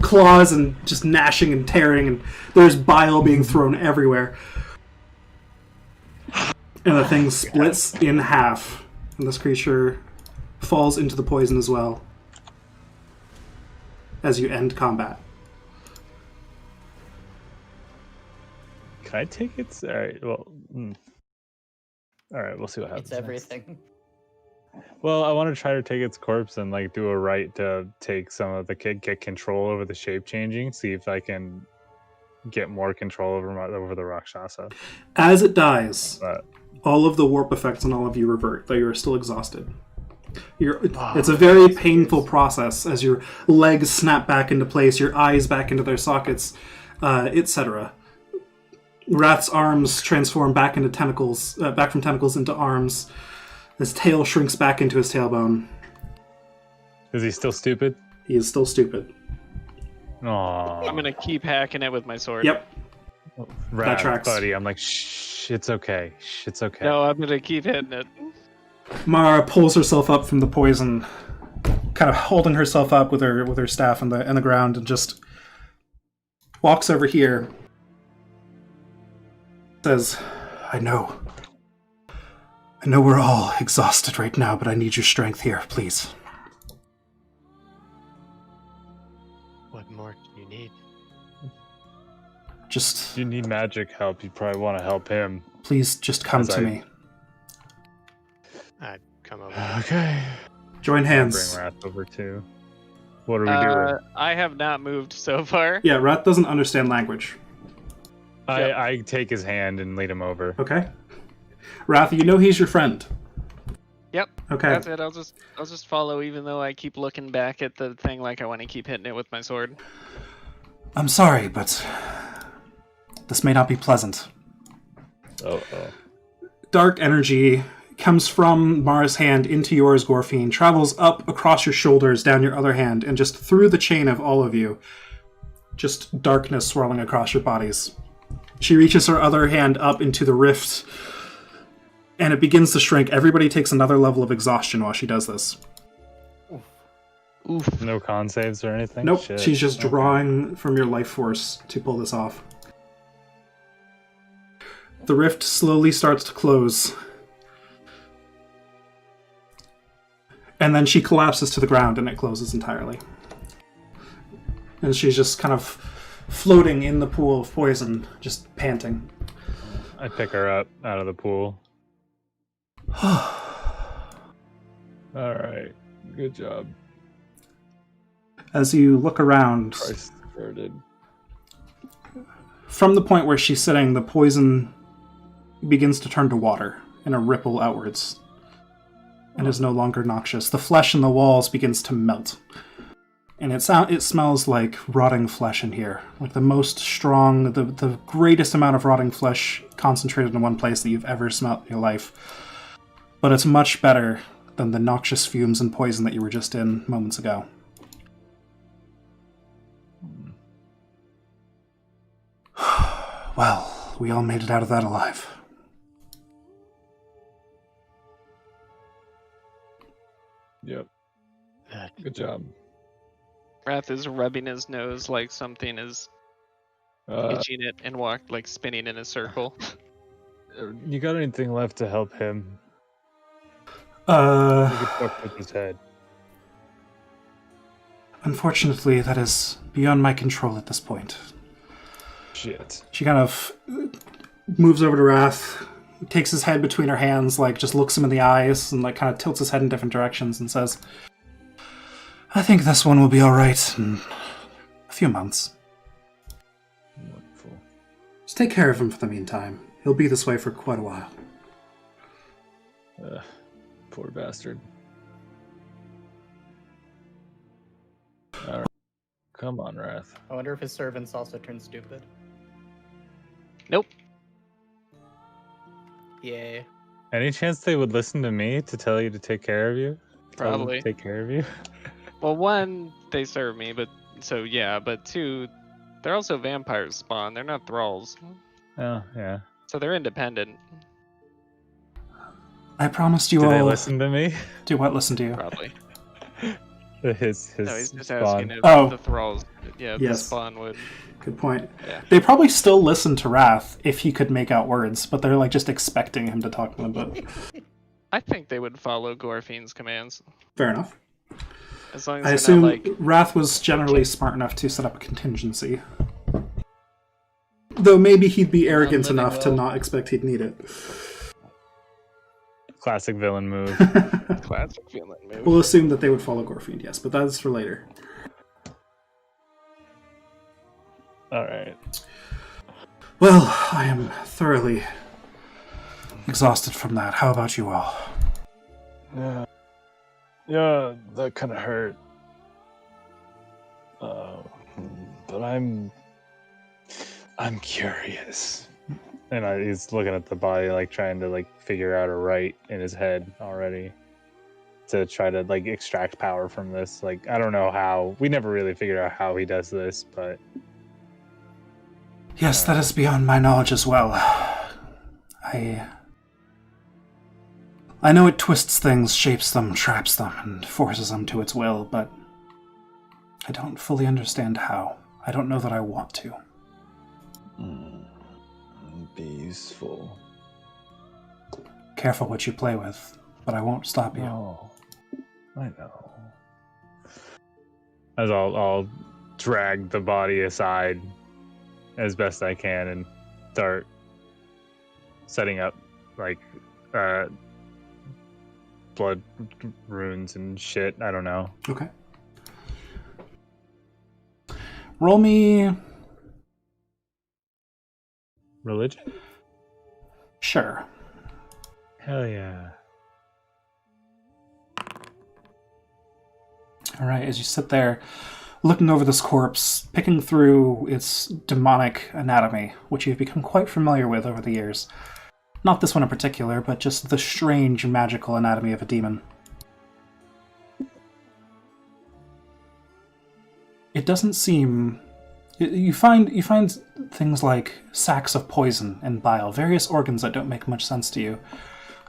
claws and just gnashing and tearing, and there's bile being thrown everywhere. And the thing splits in half, and this creature falls into the poison as well as you end combat. Can I take its? All right. Well. All right. We'll see what happens. It's everything. Well, I want to try to take its corpse and like do a rite to take some of the get control over the shape changing. See if I can get more control over the Rakshasa. As it dies, But all of the warp effects on all of you revert, though you are still exhausted. It's a very painful process as your legs snap back into place, your eyes back into their sockets, etc. Wrath's arms transform back into tentacles, back from tentacles into arms. His tail shrinks back into his tailbone. is he still stupid? He is still stupid. Aww. I'm gonna keep hacking it with my sword. Yep. Rad, tracks. buddy. I'm like, shh, it's okay. Shh, it's okay. No, I'm gonna keep hitting it. Mara pulls herself up from the poison, kind of holding herself up with her staff in the ground, and just walks over here. Says, "I know. I know we're all exhausted right now, but I need your strength here, please. What more do you need? Just, If you need magic help, you probably want to help him. please, just come As to I- me. I'd come over. Okay. Join I'll hands. bring Wrath over too. What are we doing? I have not moved so far. Yeah, Wrath doesn't understand language. I take his hand and lead him over. Okay. Wrath, you know he's your friend. Yep. Okay. That's it. I'll just follow, even though I keep looking back at the thing like I want to keep hitting it with my sword. I'm sorry, but this may not be pleasant. Oh. Dark energy comes from Mara's hand into yours, Gorfine, travels up across your shoulders, down your other hand, and just through the chain of all of you. Just darkness swirling across your bodies. She reaches her other hand up into the rift, and it begins to shrink. Everybody takes another level of exhaustion while she does this. Oof. No con saves or anything? Nope, Shit. she's just Okay. drawing from your life force to pull this off. The rift slowly starts to close. And then she collapses to the ground and it closes entirely. And she's just kind of floating in the pool of poison, just panting. I pick her up out of the pool. Alright. Good job. As you look around, Christ averted. from the point where she's sitting, the poison begins to turn to water in a ripple outwards and is no longer noxious. The flesh in the walls begins to melt. And it smells like rotting flesh in here. Like the most strong, the greatest amount of rotting flesh concentrated in one place that you've ever smelled in your life. But it's much better than the noxious fumes and poison that you were just in moments ago. Well, we all made it out of that alive. Yep. That Good job. Wrath is rubbing his nose like something is itching it and spinning in a circle. You got anything left to help him? We could fuck with his head. Unfortunately, that is beyond my control at this point. Shit. She kind of moves over to Wrath, takes his head between her hands, just looks him in the eyes, and kind of tilts his head in different directions and says, I think this one will be alright in a few months. Wonderful. Just take care of him for the meantime. He'll be this way for quite a while. Poor bastard. Alright. Come on, Wrath. I wonder if his servants also turn stupid. Nope. Yay. Any chance they would listen to me to tell you to take care of you? Tell them to Probably. take care of you? Well, one, they serve me, but two, they're also vampires spawn. They're not thralls, Oh, yeah. so they're independent. I promised you Do all... they listen to me? Do what? Listen to you? Probably. His No, he's just spawn. asking if Oh. the thralls, the Yes. spawn would. Good point. Yeah. They probably still listen to Wrath if he could make out words, but they're just expecting him to talk to them. But I think they would follow Gorfine's commands fair enough. as long as I they're assume not Wrath was generally smart enough to set up a contingency. Though maybe he'd be arrogant living enough to will. not expect he'd need it. Classic villain move. classic villain move. We'll assume that they would follow Gorfield, yes, but that's for later. Alright. Well, I am thoroughly exhausted from that. How about you all? Yeah. Yeah, that kind of hurt. But I'm curious. And he's looking at the body, trying to figure out a right in his head already to try to extract power from this. I don't know how. We never really figured out how he does this, but Yes, that is beyond my knowledge as well. I know it twists things, shapes them, traps them, and forces them to its will, but I don't fully understand how. I don't know that I want to. be useful. Careful what you play with, but I won't stop you. No, I know. As I'll drag the body aside as best I can and start setting up like blood runes and shit. I don't know. Okay. Roll me... Religion? Sure. Hell yeah. Alright, as you sit there, looking over this corpse, picking through its demonic anatomy, which you've become quite familiar with over the years. Not this one in particular, but just the strange magical anatomy of a demon. It doesn't seem... You find things like sacs of poison and bile, various organs that don't make much sense to you.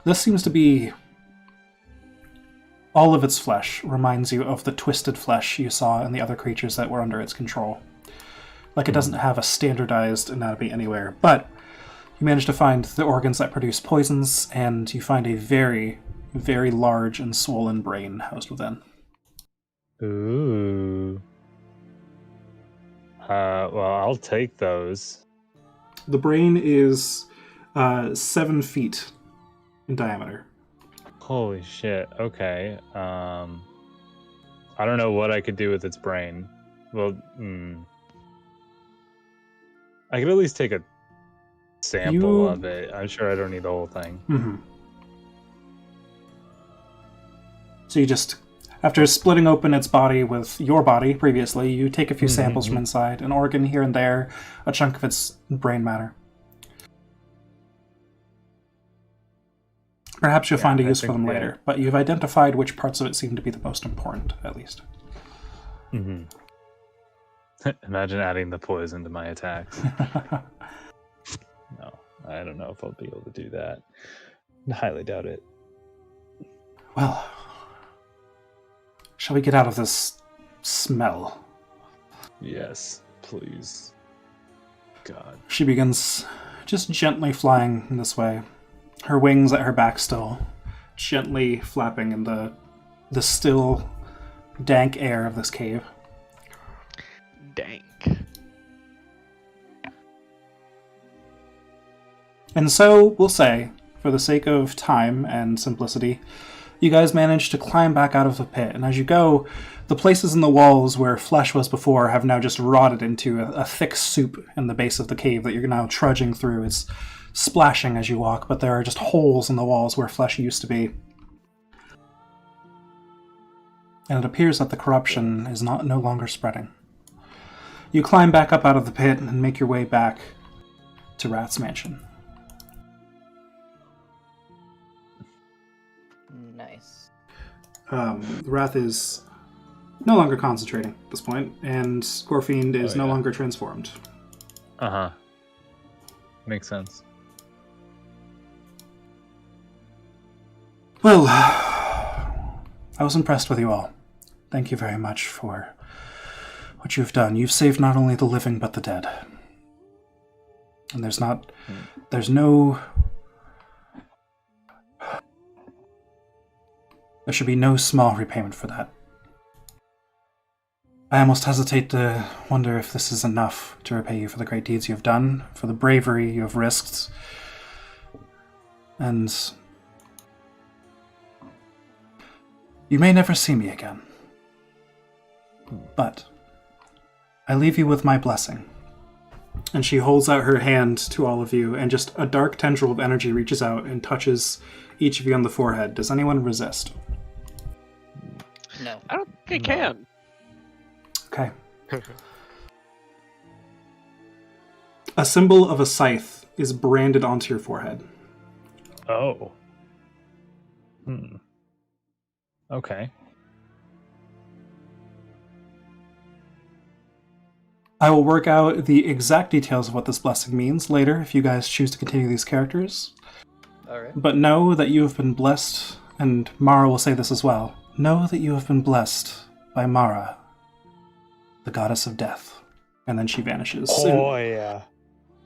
This seems to be... All of its flesh reminds you of the twisted flesh you saw in the other creatures that were under its control. Like it doesn't have a standardized anatomy anywhere, but you manage to find the organs that produce poisons, and you find a very, very large and swollen brain housed within. Ooh. Well, I'll take those. The brain is 7 feet in diameter. Holy shit. Okay. I don't know what I could do with its brain. Well, I could at least take a sample of it. I'm sure I don't need the whole thing. Mm-hmm. So you just, after splitting open its body with your body previously, you take a few samples from inside, an organ here and there, a chunk of its brain matter. Perhaps you'll find a use for them later, but you've identified which parts of it seem to be the most important, at least. Mm-hmm. Imagine adding the poison to my attacks. No, I don't know if I'll be able to do that. I highly doubt it. Well, shall we get out of this smell? Yes, please. God. She begins just gently flying this way, her wings at her back still, gently flapping in the still, dank air of this cave. Dank. And so, we'll say, for the sake of time and simplicity, you guys manage to climb back out of the pit, and as you go, the places in the walls where flesh was before have now just rotted into a thick soup in the base of the cave that you're now trudging through. It's splashing as you walk, but there are just holes in the walls where flesh used to be. And it appears that the corruption is no longer spreading. You climb back up out of the pit and make your way back to Rat's mansion. Nice. Wrath is no longer concentrating at this point, and Gorfiend is no longer transformed. Uh-huh. Makes sense. Well, I was impressed with you all. Thank you very much for what you've done. You've saved not only the living, but the dead. And there's no... There should be no small repayment for that. I almost hesitate to wonder if this is enough to repay you for the great deeds you have done, for the bravery you have risked, and you may never see me again. But I leave you with my blessing. And she holds out her hand to all of you, and just a dark tendril of energy reaches out and touches each of you on the forehead. Does anyone resist? No. I don't think I can. Okay. A symbol of a scythe is branded onto your forehead. Oh. Okay. I will work out the exact details of what this blessing means later if you guys choose to continue these characters. Alright. But know that you have been blessed, and Mara will say this as well. Know that you have been blessed by Mara, the goddess of death. And then she vanishes yeah.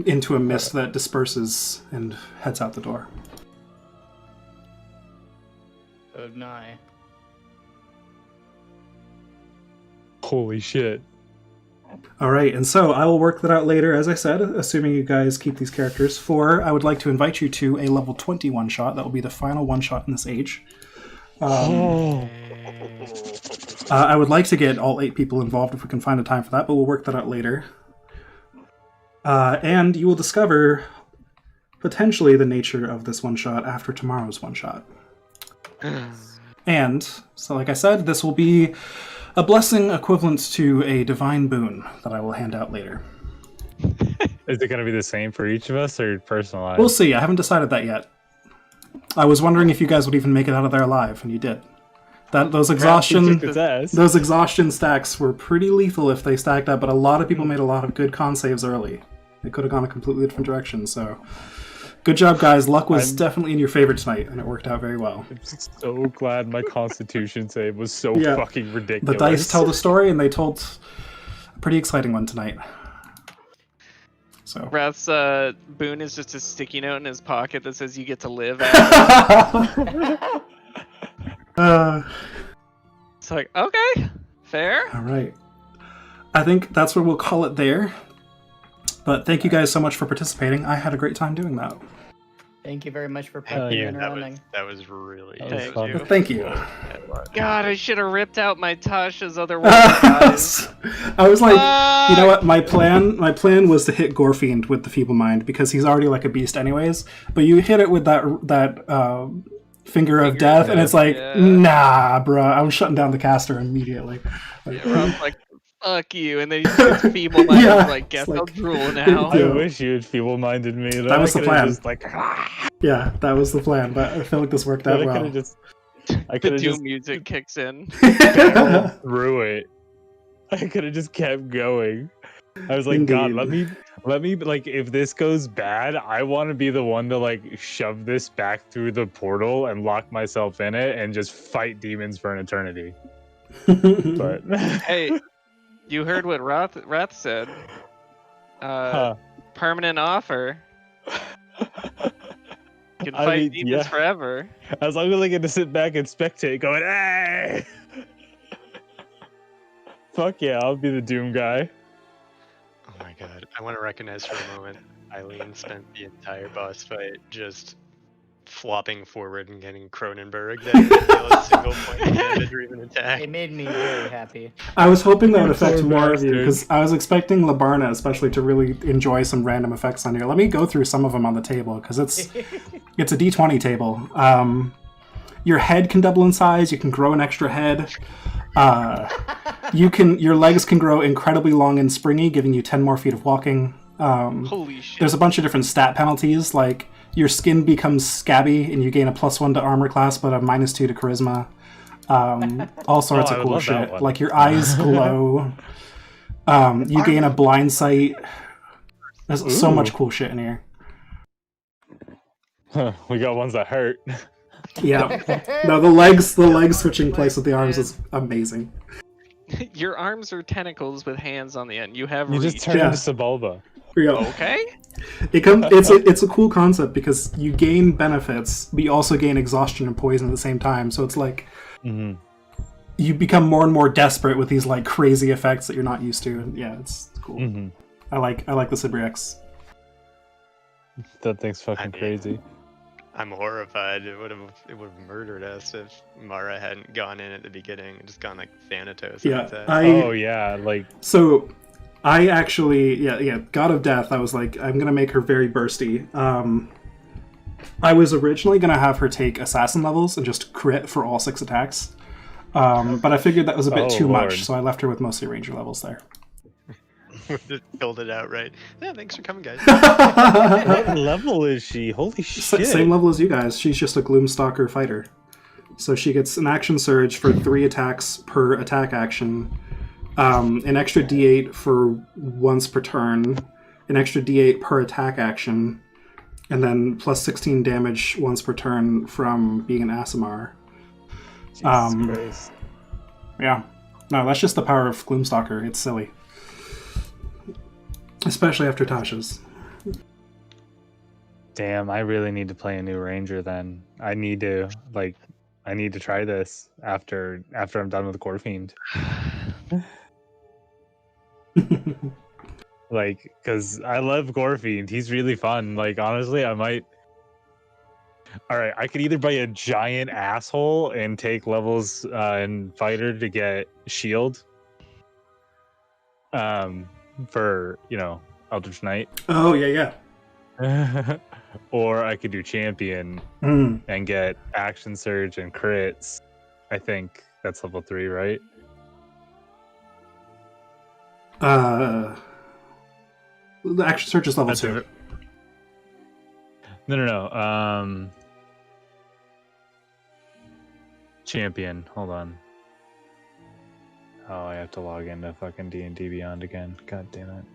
into a mist that disperses and heads out the door. Oh, nigh. Holy shit. All right, and so I will work that out later, as I said, assuming you guys keep these characters. I would like to invite you to a level 20 one-shot. That will be the final one-shot in this age. I would like to get all 8 people involved if we can find a time for that, but we'll work that out later. And you will discover potentially the nature of this one-shot after tomorrow's one-shot. And, so like I said, this will be a blessing equivalent to a divine boon that I will hand out later. Is it going to be the same for each of us or personalized? We'll see. I haven't decided that yet. I was wondering if you guys would even make it out of there alive, and you did. Those exhaustion stacks were pretty lethal if they stacked up, but a lot of people made a lot of good con saves early. It could have gone a completely different direction, so good job, guys. Luck was definitely in your favor tonight, and it worked out very well. I'm so glad my Constitution save was so fucking ridiculous. The dice tell the story, and they told a pretty exciting one tonight. So Wrath's boon is just a sticky note in his pocket that says you get to live. It's like, okay, fair. All right. I think that's where we'll call it there. But thank you guys so much for participating. I had a great time doing that. Thank you very much for Thank popping you. and running. That was really That was fun. Thank you. God, I should have ripped out my Tasha's other one, guys. I was like, you know what? My plan was to hit Gorfiend with the Feeble Mind because he's already like a beast, anyways. But you hit it with that finger of death, and it's like, nah, bro. I was shutting down the caster immediately. Like, Rob's like, fuck you, and then he gets feeble minded. Like, guess I'll drool now. I wish you had feeble-minded me. That was the plan. Just, like, yeah, that was the plan. But I feel like this worked out well. The Doom music kicks in. Through it. I could have just kept going. I was like, Indeed. God, let me, like, if this goes bad, I want to be the one to, like, shove this back through the portal and lock myself in it and just fight demons for an eternity. But Hey, you heard what Wrath said. Permanent offer. You can fight demons forever. As long as I get to sit back and spectate going, hey! Fuck yeah, I'll be the Doom guy. Oh my god. I want to recognize for a moment Eileen spent the entire boss fight just flopping forward and getting Cronenberg that didn't deal a single point of damage or even attack. It made me very happy. I was hoping that would affect more of you, because I was expecting Labarna especially to really enjoy some random effects on here. Let me go through some of them on the table, because it's a D20 table. Your head can double in size, you can grow an extra head. Your legs can grow incredibly long and springy, giving you 10 more feet of walking. Holy shit. There's a bunch of different stat penalties, like your skin becomes scabby and you gain a +1 to armor class, but a -2 to charisma. All sorts of cool shit. Like your eyes glow. You gain a blind sight. There's so much cool shit in here. Huh, we got ones that hurt. Yeah. No, the legs switching place with the arms is amazing. Your arms are tentacles with hands on the end. You have You reach. just turn into Sebulba. Yeah. Okay. It's a cool concept because you gain benefits, but you also gain exhaustion and poison at the same time. So it's like you become more and more desperate with these like crazy effects that you're not used to. And yeah, it's cool. I like the Sibrix. That thing's fucking crazy. I'm horrified. It would have murdered us if Mara hadn't gone in at the beginning and just gone like Thanatos. Yeah, like so. I actually, God of Death, I was like, I'm going to make her very bursty. I was originally going to have her take assassin levels and just crit for all 6 attacks. But I figured that was a bit too much, so I left her with mostly ranger levels there. Just killed it outright. Yeah, thanks for coming, guys. What level is she? Holy shit. Same level as you guys. She's just a Gloomstalker fighter. So she gets an action surge for 3 attacks per attack action. An extra d8 for once per turn, an extra d8 per attack action, and then plus 16 damage once per turn from being an Aasimar. Jesus Christ. Yeah. No, that's just the power of Gloomstalker. It's silly. Especially after Tasha's. Damn, I really need to play a new ranger then. I need to, like, I need to try this after I'm done with Gore Fiend. Like, because I love Gore Fiend. He's really fun. Like, honestly, I might. All right, I could either buy a giant asshole and take levels in fighter to get shield. For Eldritch Knight. Oh yeah. Or I could do champion Mm. and get action surge and crits. I think that's level 3, right? The action search is level That's 2. No. Champion. Hold on. Oh, I have to log into fucking D&D Beyond again. God damn it.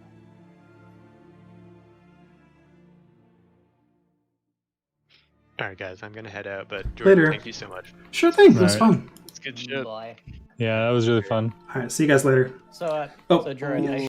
Alright, guys, I'm gonna head out, but Jordan, Later. thank you so much. Sure thing. It was Alright. fun. It's good shit. Bye. Yeah, that was really fun. All right. See you guys later. So, Oh. so Jordan, I